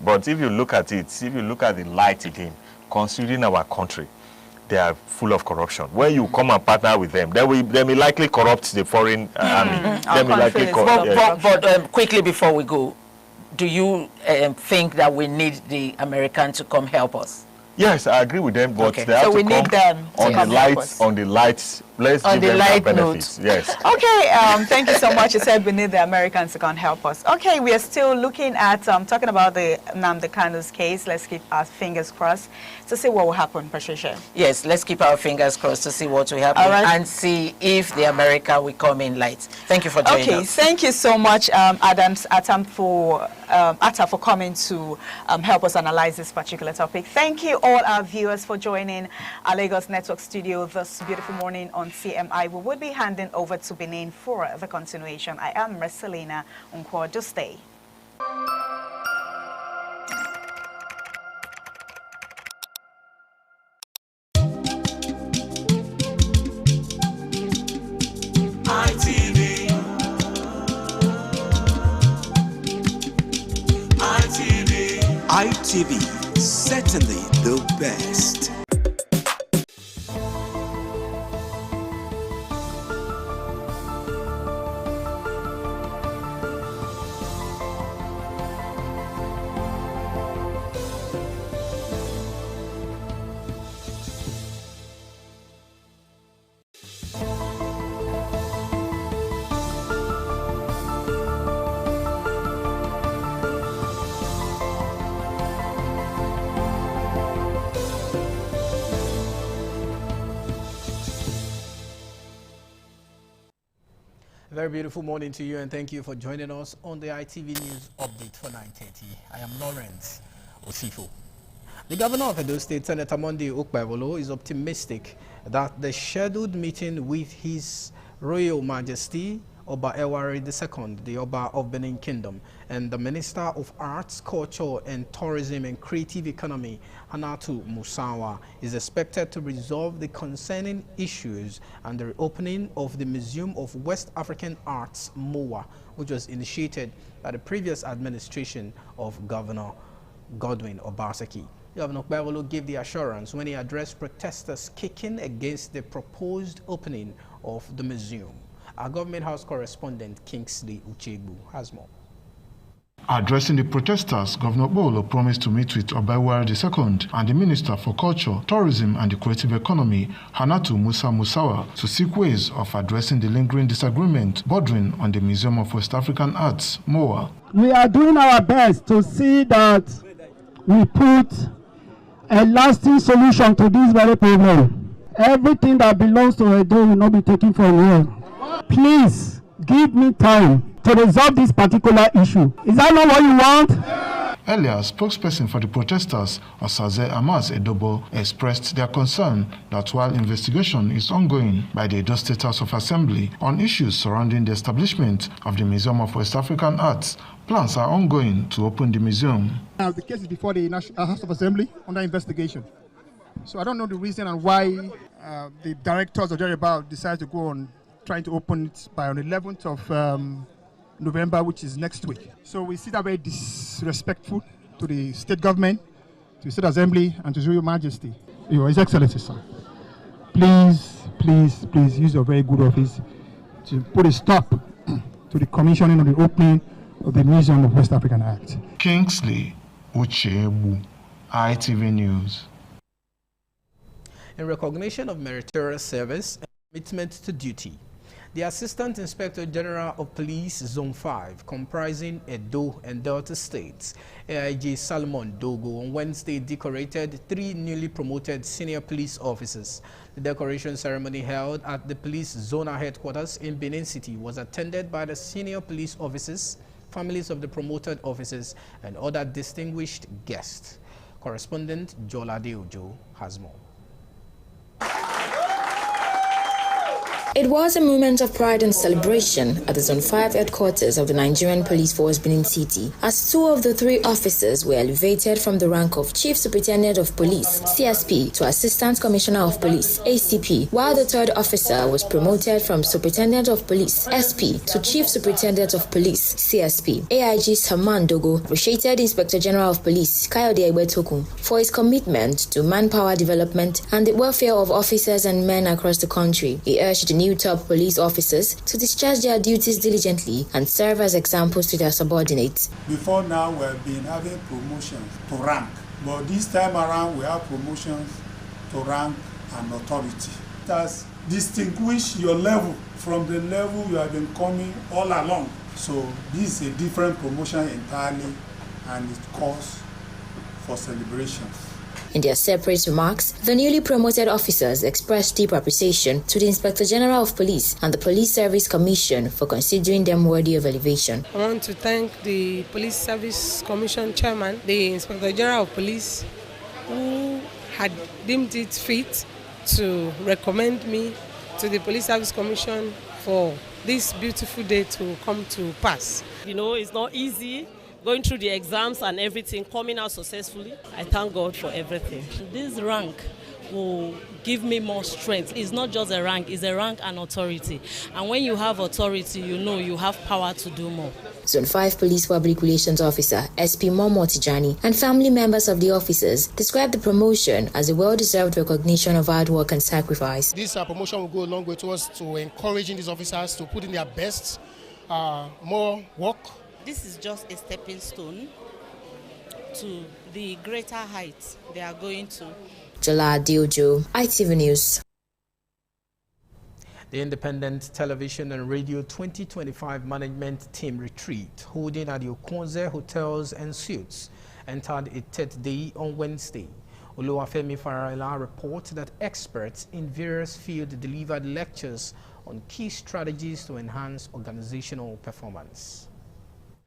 but if you look at it, if you look at the light again, considering our country, they are full of corruption. When you come and partner with them, they may likely corrupt the foreign army. They may likely But quickly before we go, do you think that we need the American to come help us? Yes, I agree with them, but Okay. they have So to we come need them to on come the help lights us. on the lights let's On give the them light their benefits. note. Yes. Okay, thank you so much. You said we need the Americans to come and help us. Okay, we are still looking at, talking about the Nnamdi Kanu's case. Let's keep our fingers crossed to see what will happen, Patricia. Yes, let's keep our fingers crossed to see what will happen and see if the America will come in light. Thank you for joining us. Thank you so much, Adams Atta, for coming to help us analyze this particular topic. Thank you all our viewers for joining our Lagos Network studio this beautiful morning on CMI. We will be handing over to Benin for the continuation. I am Marcelina Unkwo. Just stay. ITV, certainly the best. Very beautiful morning to you, and thank you for joining us on the ITV News Update for 9:30. I am Lawrence Osifo. The governor of Edo State, Senator Monday Okpebholo, is optimistic that the scheduled meeting with His Royal Majesty Oba Ewari II, the Oba of Benin Kingdom, and the Minister of Arts, Culture and Tourism and Creative Economy, Hannatu Musawa, is expected to resolve the concerning issues and the reopening of the Museum of West African Arts, MOWA, which was initiated by the previous administration of Governor Godwin Obaseki. Governor Okpebholo gave the assurance when he addressed protesters kicking against the proposed opening of the museum. Our Government House correspondent Kingsley Uchegbu has more. Addressing the protesters, Governor Okpebholo promised to meet with Oba Ewari II and the Minister for Culture, Tourism and the Creative Economy, Hannatu Musawa, to seek ways of addressing the lingering disagreement bordering on the Museum of West African Arts, MOWA. We are doing our best to see that we put a lasting solution to this very problem. Everything that belongs to Edo will not be taken from here. Please give me time to resolve this particular issue. Is that not what you want? Earlier, spokesperson for the protesters, Osaze Amas Edobo, expressed their concern that while investigation is ongoing by the Edo State House of Assembly on issues surrounding the establishment of the Museum of West African Arts, plans are ongoing to open the museum. Now, the case is before the House of Assembly under investigation. So I don't know the reason and why the directors of Jeribal decided to go on trying to open it by on the 11th of November, which is next week. So we see that very disrespectful to the state government, to the State Assembly, and to His Royal Majesty. His Excellency, sir. Please use your very good office to put a stop to the commissioning of the opening of the Museum of West African Art. Kingsley Uchegbu, ITV News. In recognition of meritorious service and commitment to duty, the Assistant Inspector General of Police Zone 5, comprising Edo and Delta States, AIG Salomon Dogo, on Wednesday decorated 3 newly promoted senior police officers. The decoration ceremony held at the police zonal headquarters in Benin City was attended by the senior police officers, families of the promoted officers, and other distinguished guests. Correspondent Jolade Ojo has more. It was a moment of pride and celebration at the Zone 5 headquarters of the Nigerian Police Force Benin City, as 2 of the 3 officers were elevated from the rank of Chief Superintendent of Police, CSP, to Assistant Commissioner of Police, ACP, while the 3rd officer was promoted from Superintendent of Police, SP, to Chief Superintendent of Police, CSP. AIG Salomon Dogo appreciated Inspector General of Police, Kayode Egbetokun, for his commitment to manpower development and the welfare of officers and men across the country. He urged the new top police officers to discharge their duties diligently and serve as examples to their subordinates. Before now, we've been having promotions to rank, but this time around we have promotions to rank and authority. It has distinguish your level from the level you have been coming all along. So this is a different promotion entirely, and it calls for celebrations. In their separate remarks, the newly promoted officers expressed deep appreciation to the Inspector General of Police and the Police Service Commission for considering them worthy of elevation. I want to thank the Police Service Commission Chairman, the Inspector General of Police, who had deemed it fit to recommend me to the Police Service Commission for this beautiful day to come to pass. You know, it's not easy going through the exams and everything, coming out successfully. I thank God for everything. This rank will give me more strength. It's not just a rank, it's a rank and authority. And when you have authority, you know you have power to do more. Zone 5 Police Public Relations Officer SP Momo Tijani and family members of the officers described the promotion as a well-deserved recognition of hard work and sacrifice. This promotion will go a long way towards to encouraging these officers to put in their best, more work. This is just a stepping stone to the greater heights they are going to. Jala Diojo, ITV News. The Independent Television and Radio 2025 Management Team Retreat, holding at the Okonze Hotels and Suites, entered its 10th day on Wednesday. Oluwafemi Faraila reports that experts in various fields delivered lectures on key strategies to enhance organizational performance.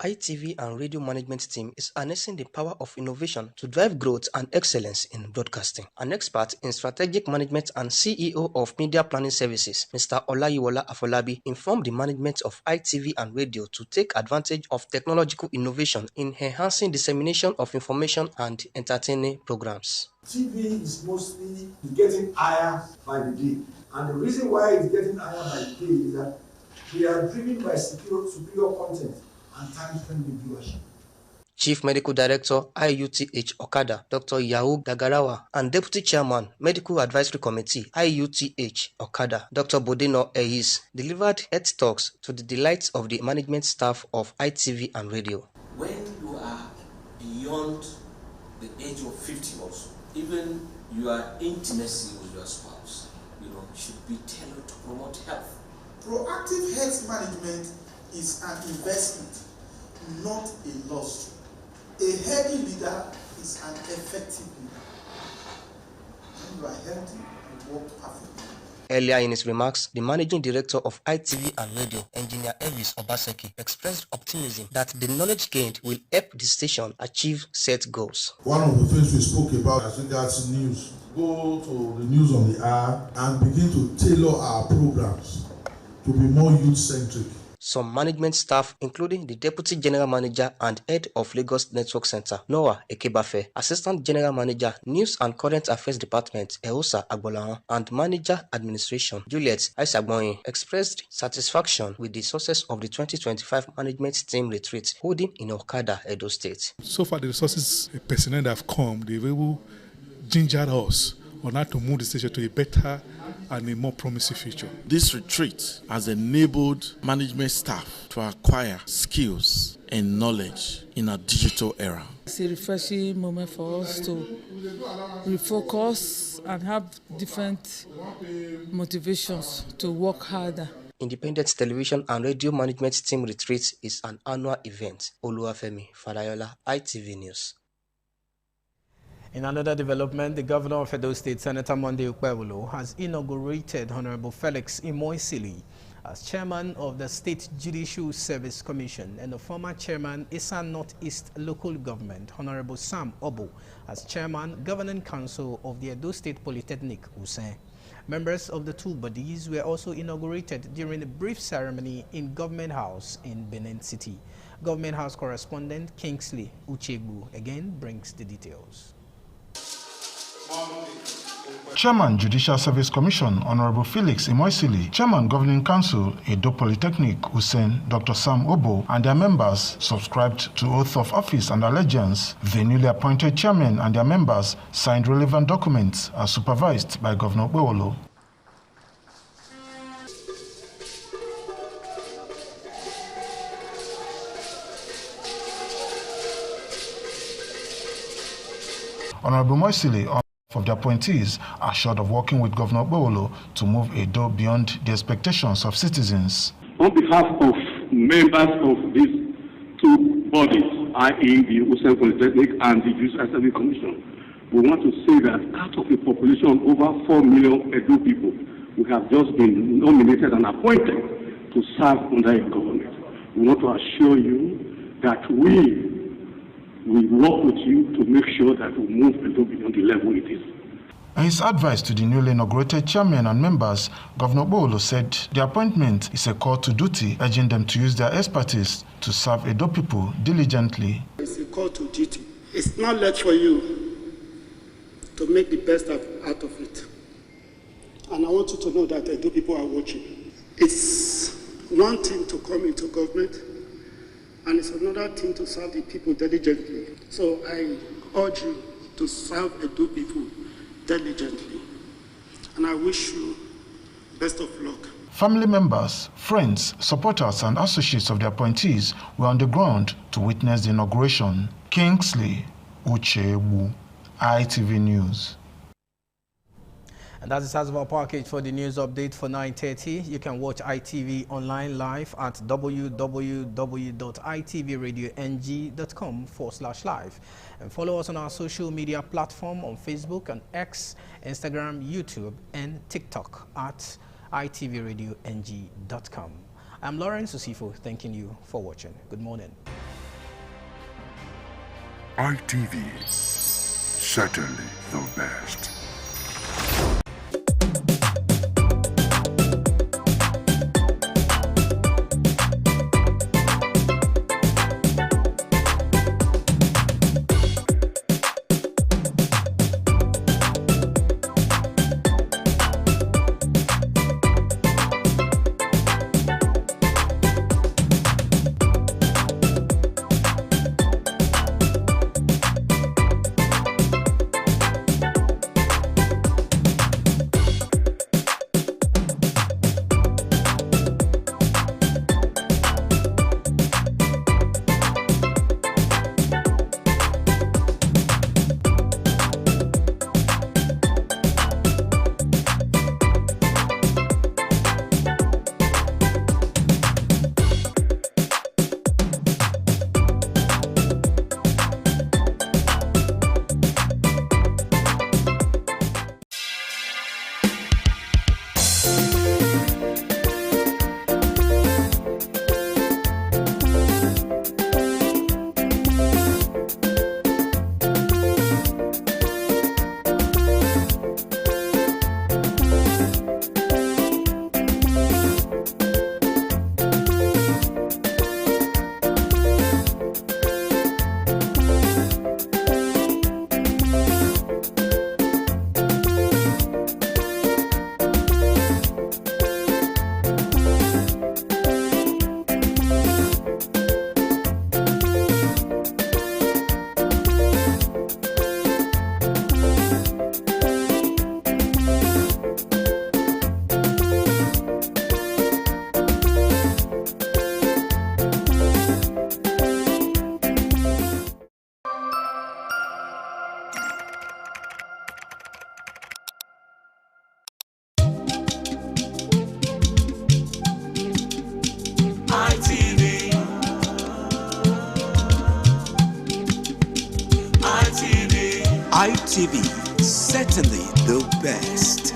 ITV and radio management team is harnessing the power of innovation to drive growth and excellence in broadcasting. An expert in strategic management and CEO of Media Planning Services, Mr. Olayiwola Afolabi, informed the management of ITV and radio to take advantage of technological innovation in enhancing dissemination of information and entertaining programs. TV is mostly getting higher by the day, and the reason why it's getting higher by the day is that we are driven by superior content and time-friendly viewership. Chief Medical Director, IUTH Okada, Dr. Yahu Gagarawa, and Deputy Chairman, Medical Advisory Committee, IUTH Okada, Dr. Bodeno Eyis, delivered health talks to the delights of the management staff of ITV and radio. When you are beyond the age of 50 also, even your intimacy with your spouse, should be tailored to promote health. Proactive health management is an investment, not a loss. A healthy leader is an effective leader. When you are healthy, you work perfectly. Earlier in his remarks, the managing director of ITV and radio, Engineer Elvis Obaseki, expressed optimism that the knowledge gained will help the station achieve set goals. One of the things we spoke about as regards news, go to the news on the hour and begin to tailor our programs to be more youth-centric. Some management staff, including the Deputy General Manager and Head of Lagos Network Center, Noah Ekebafe, Assistant General Manager, News and Current Affairs Department, Ehosa Agbolahan, and Manager Administration, Juliet Aisagboyin, expressed satisfaction with the success of the 2025 Management Team Retreat holding in Okada, Edo State. So far, the resources personnel that have come, they've able gingered us on how to move the station to a better and a more promising future. This retreat has enabled management staff to acquire skills and knowledge in a digital era. It's a refreshing moment for us to refocus and have different motivations to work harder. Independent Television and Radio Management Team Retreat is an annual event. Oluwafemi Farayola, ITV News. In another development, the governor of Edo State, Senator Monday Ukpewolo, has inaugurated Honorable Felix Imoisili as chairman of the State Judicial Service Commission and the former chairman, Isan Northeast Local Government, Honorable Sam Obo, as chairman, Governing Council of the Edo State Polytechnic, Usain. Members of the two bodies were also inaugurated during a brief ceremony in Government House in Benin City. Government House correspondent Kingsley Uchegbu again brings the details. Chairman Judicial Service Commission Honorable Felix Imoisili, Chairman Governing Council Edo Polytechnic Usain Dr. Sam Obo and their members subscribed to oath of office and allegiance. The newly appointed chairman and their members signed relevant documents as supervised by Governor Ukpewolo. Honorable Moisili of the appointees are short of working with Governor Bowolo to move Edo beyond the expectations of citizens. On behalf of members of these two bodies, i.e. the Hussein Polytechnic and the Judicial Service Commission, we want to say that out of a population of over 4 million Edo people, we have just been nominated and appointed to serve under a government. We want to assure you that we work with you to make sure that we move Edo beyond the level it is. In his advice to the newly inaugurated chairman and members, Governor Bowolo said the appointment is a call to duty, urging them to use their expertise to serve Edo people diligently. It's a call to duty. It's not left for you to make the best out of it. And I want you to know that Edo people are watching. It's one thing to come into government, and it's another thing to serve the people diligently. So I urge you to serve Edo people diligently. And I wish you best of luck. Family members, friends, supporters, and associates of the appointees were on the ground to witness the inauguration. Kingsley Uchewu, ITV News. And that's the size of our package for the news update for 9:30. You can watch ITV online live at www.itvradioNG.com/live. And follow us on our social media platform on Facebook and X, Instagram, YouTube, and TikTok at itvradioNG.com. I'm Lawrence Usifo, thanking you for watching. Good morning. ITV, certainly the best. ITV, certainly the best.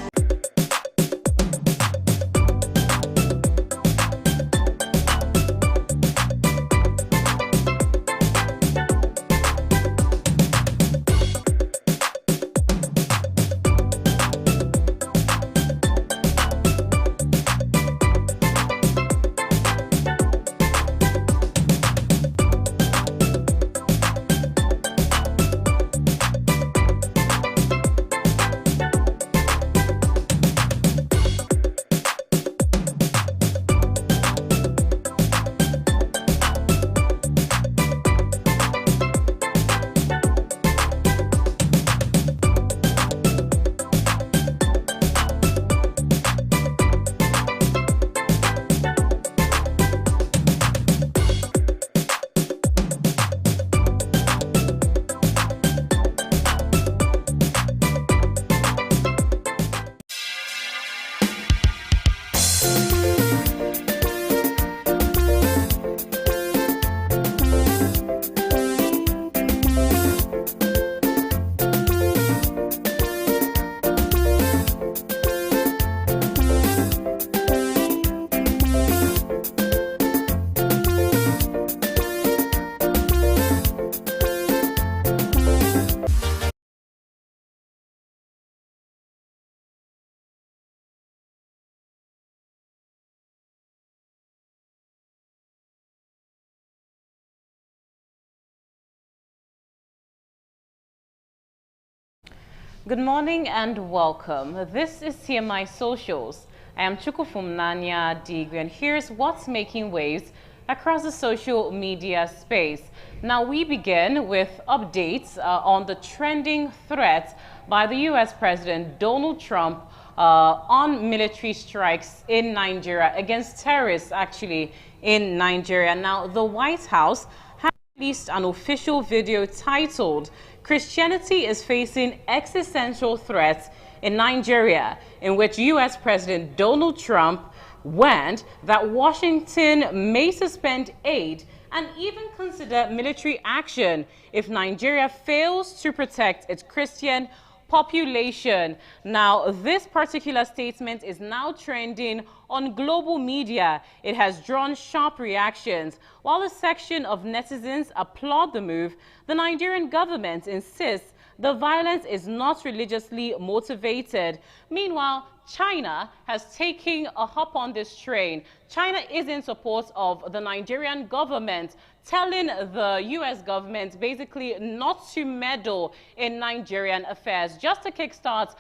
Good morning and welcome. This is TMI Socials. I am Chukufum Nanya Digwe, and here's what's making waves across the social media space. Now we begin with updates on the trending threat by the U.S. President Donald Trump on military strikes in Nigeria, against terrorists actually in Nigeria. Now the White House has released an official video titled "Christianity is Facing Existential Threats in Nigeria," in which U.S. President Donald Trump warned that Washington may suspend aid and even consider military action if Nigeria fails to protect its Christian population. Now, this particular statement is now trending on global media. It has drawn sharp reactions. While a section of netizens applaud the move, the Nigerian government insists the violence is not religiously motivated. Meanwhile, China has taken a hop on this train. China is in support of the Nigerian government, telling the U.S. government basically not to meddle in Nigerian affairs. Just to kickstart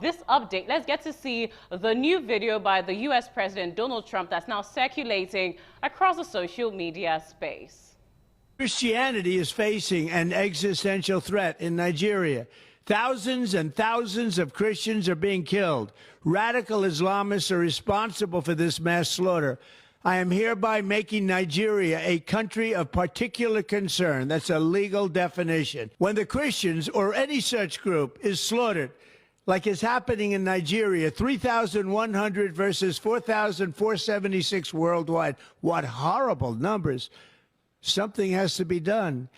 this update, let's get to see the new video by the U.S. President Donald Trump that's now circulating across the social media space. Christianity is facing an existential threat in Nigeria. Thousands and thousands of Christians are being killed. Radical Islamists are responsible for this mass slaughter. I am hereby making Nigeria a country of particular concern. That's a legal definition. When the Christians or any such group is slaughtered, like is happening in Nigeria, 3,100 versus 4,476 worldwide. What horrible numbers. Something has to be done.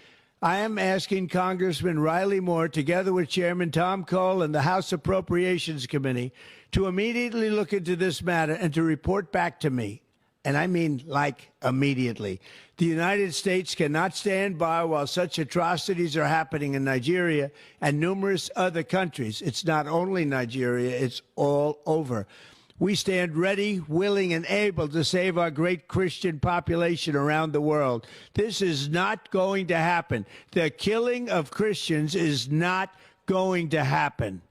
I am asking Congressman Riley Moore, together with Chairman Tom Cole and the House Appropriations Committee, to immediately look into this matter and to report back to me. And I mean, like, immediately. The United States cannot stand by while such atrocities are happening in Nigeria and numerous other countries. It's not only Nigeria, it's all over. We stand ready, willing, and able to save our great Christian population around the world. This is not going to happen. The killing of Christians is not going to happen.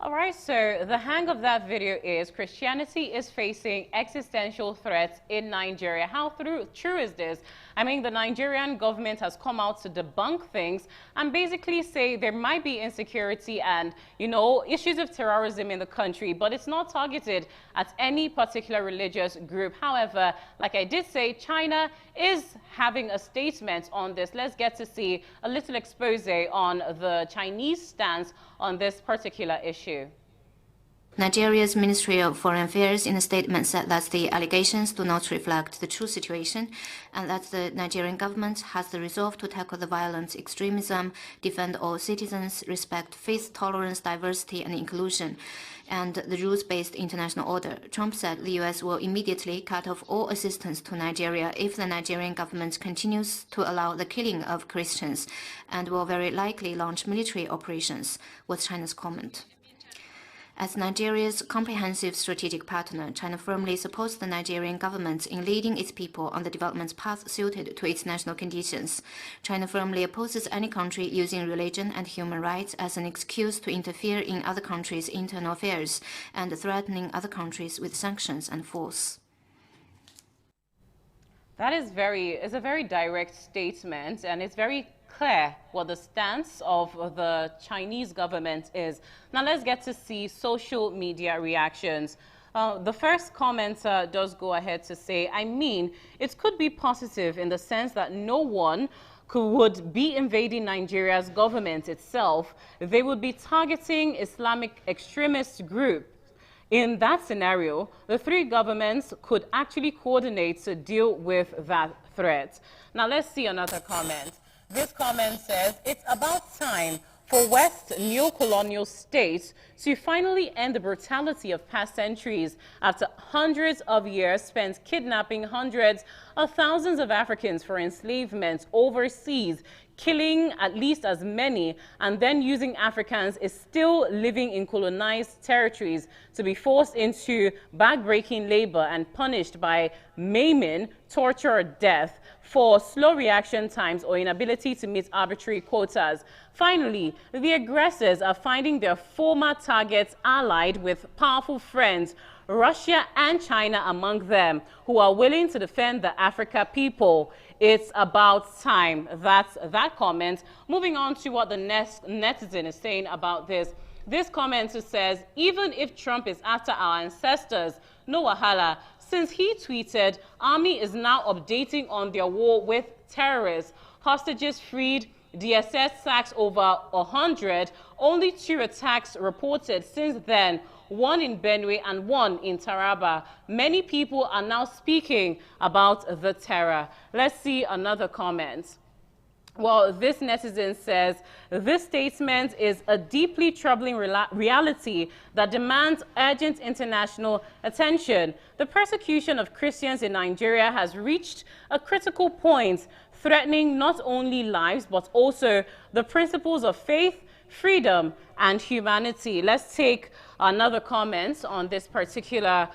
All right, so the hang of that video is Christianity is facing existential threats in Nigeria. How true is this? I mean, the Nigerian government has come out to debunk things and basically say there might be insecurity and, you know, issues of terrorism in the country, but it's not targeted at any particular religious group. However, like I did say, China is having a statement on this. Let's get to see a little expose on the Chinese stance on this particular issue. Nigeria's Ministry of Foreign Affairs in a statement said that the allegations do not reflect the true situation and that the Nigerian government has the resolve to tackle the violent extremism, defend all citizens, respect faith tolerance, diversity and inclusion, and the rules-based international order. Trump said the U.S. will immediately cut off all assistance to Nigeria if the Nigerian government continues to allow the killing of Christians and will very likely launch military operations, was China's comment. As Nigeria's comprehensive strategic partner, China firmly supports the Nigerian government in leading its people on the development path suited to its national conditions. China firmly opposes any country using religion and human rights as an excuse to interfere in other countries' internal affairs and threatening other countries with sanctions and force. That is a very direct statement, and it's very clear what the stance of the Chinese government is. Now let's get to see social media reactions. The first commenter does go ahead to say, I mean, it could be positive in the sense that no one would be invading Nigeria's government itself. They would be targeting Islamic extremist groups. In that scenario, the three governments could actually coordinate to deal with that threat. Now let's see another comment. This comment says, it's about time for West neo-colonial states to finally end the brutality of past centuries after hundreds of years spent kidnapping hundreds of thousands of Africans for enslavement overseas, killing at least as many, and then using Africans is still living in colonized territories to be forced into backbreaking labor and punished by maiming, torture, or death for slow reaction times or inability to meet arbitrary quotas. Finally, the aggressors are finding their former targets allied with powerful friends, Russia and China among them, who are willing to defend the Africa people. It's about time. That's that comment. Moving on to what the netizen is saying about this. This commenter says, even if Trump is after our ancestors, no wahala. Since he tweeted, Army is now updating on their war with terrorists. Hostages freed, DSS sacks over 100, only 2 attacks reported since then, 1 in Benue and 1 in Taraba. Many people are now speaking about the terror. Let's see another comment. Well, this netizen says, this statement is a deeply troubling reality that demands urgent international attention. The persecution of Christians in Nigeria has reached a critical point, threatening not only lives, but also the principles of faith, freedom, and humanity. Let's take another comment on this particular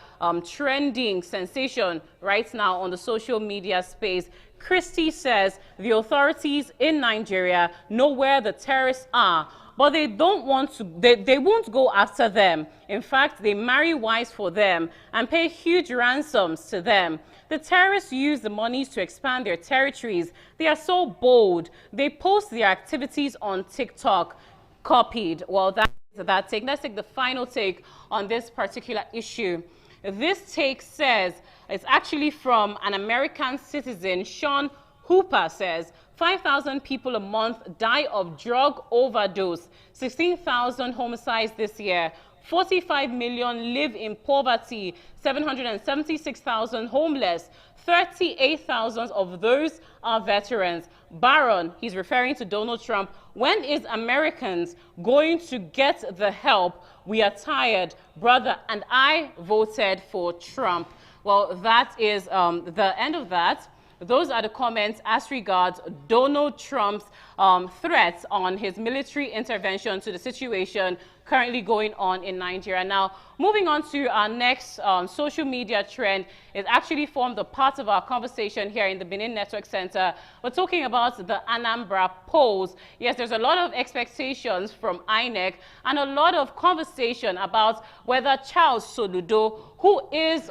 trending sensation right now on the social media space. Christy says the authorities in Nigeria know where the terrorists are, but they don't want to, they won't go after them. In fact, they marry wives for them and pay huge ransoms to them. The terrorists use the monies to expand their territories. They are so bold. They post their activities on TikTok. Copied. Well, that's that take. Let's take the final take on this particular issue. This take says, it's actually from an American citizen, Sean Hooper says, 5,000 people a month die of drug overdose, 16,000 homicides this year, 45 million live in poverty, 776,000 homeless, 38,000 of those are veterans. Baron, he's referring to Donald Trump, when is Americans going to get the help? We are tired, brother, and I voted for Trump. Well, that is the end of that. Those are the comments as regards Donald Trump's threats on his military intervention to the situation currently going on in Nigeria. Now, moving on to our next social media trend, it actually formed a part of our conversation here in the Benin Network Center. We're talking about the Anambra polls. Yes, there's a lot of expectations from INEC and a lot of conversation about whether Charles Soludo, who is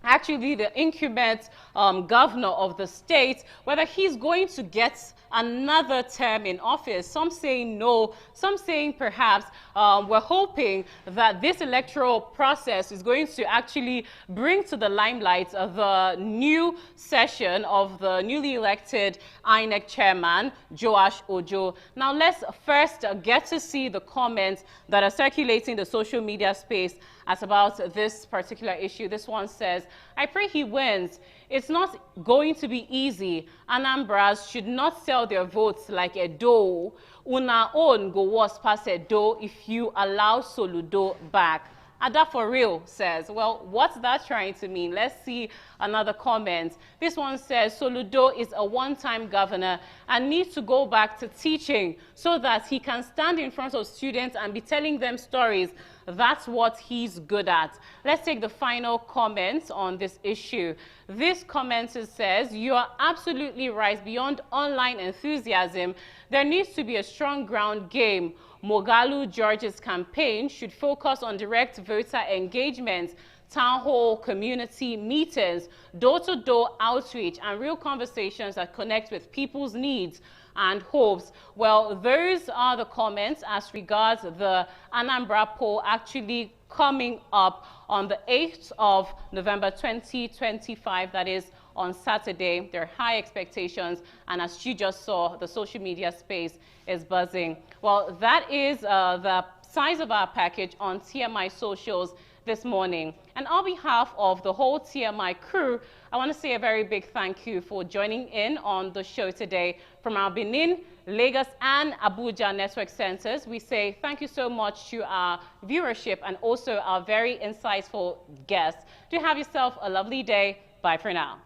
actually the incumbent governor of the state, whether he's going to get another term in office. Some saying no, some saying perhaps. We're hoping that this electoral process is going to actually bring to the limelight the new session of the newly elected INEC chairman, Joash Ojo. Now let's first get to see the comments that are circulating the social media space as about this particular issue. This one says, I pray he wins. It's not going to be easy. Anambras should not sell their votes like a dough. Una own go was past a dough if you allow Soludo back. Ada for real says, well, what's that trying to mean? Let's see another comment. This one says, Soludo is a one-time governor and needs to go back to teaching so that he can stand in front of students and be telling them stories. That's what he's good at. Let's take the final comment on this issue. This commenter says, you are absolutely right. Beyond online enthusiasm, there needs to be a strong ground game. Mogalu George's campaign should focus on direct voter engagement, town hall community meetings, door-to-door outreach, and real conversations that connect with people's needs and hopes. Well, those are the comments as regards the Anambra poll actually coming up on the 8th of November 2025, that is on Saturday. There are high expectations, and as you just saw, the social media space is buzzing. Well, that is the size of our package on TMI Socials this morning. And on behalf of the whole TMI crew, I want to say a very big thank you for joining in on the show today. From our Benin, Lagos, and Abuja network centers, we say thank you so much to our viewership and also our very insightful guests. Do have yourself a lovely day. Bye for now.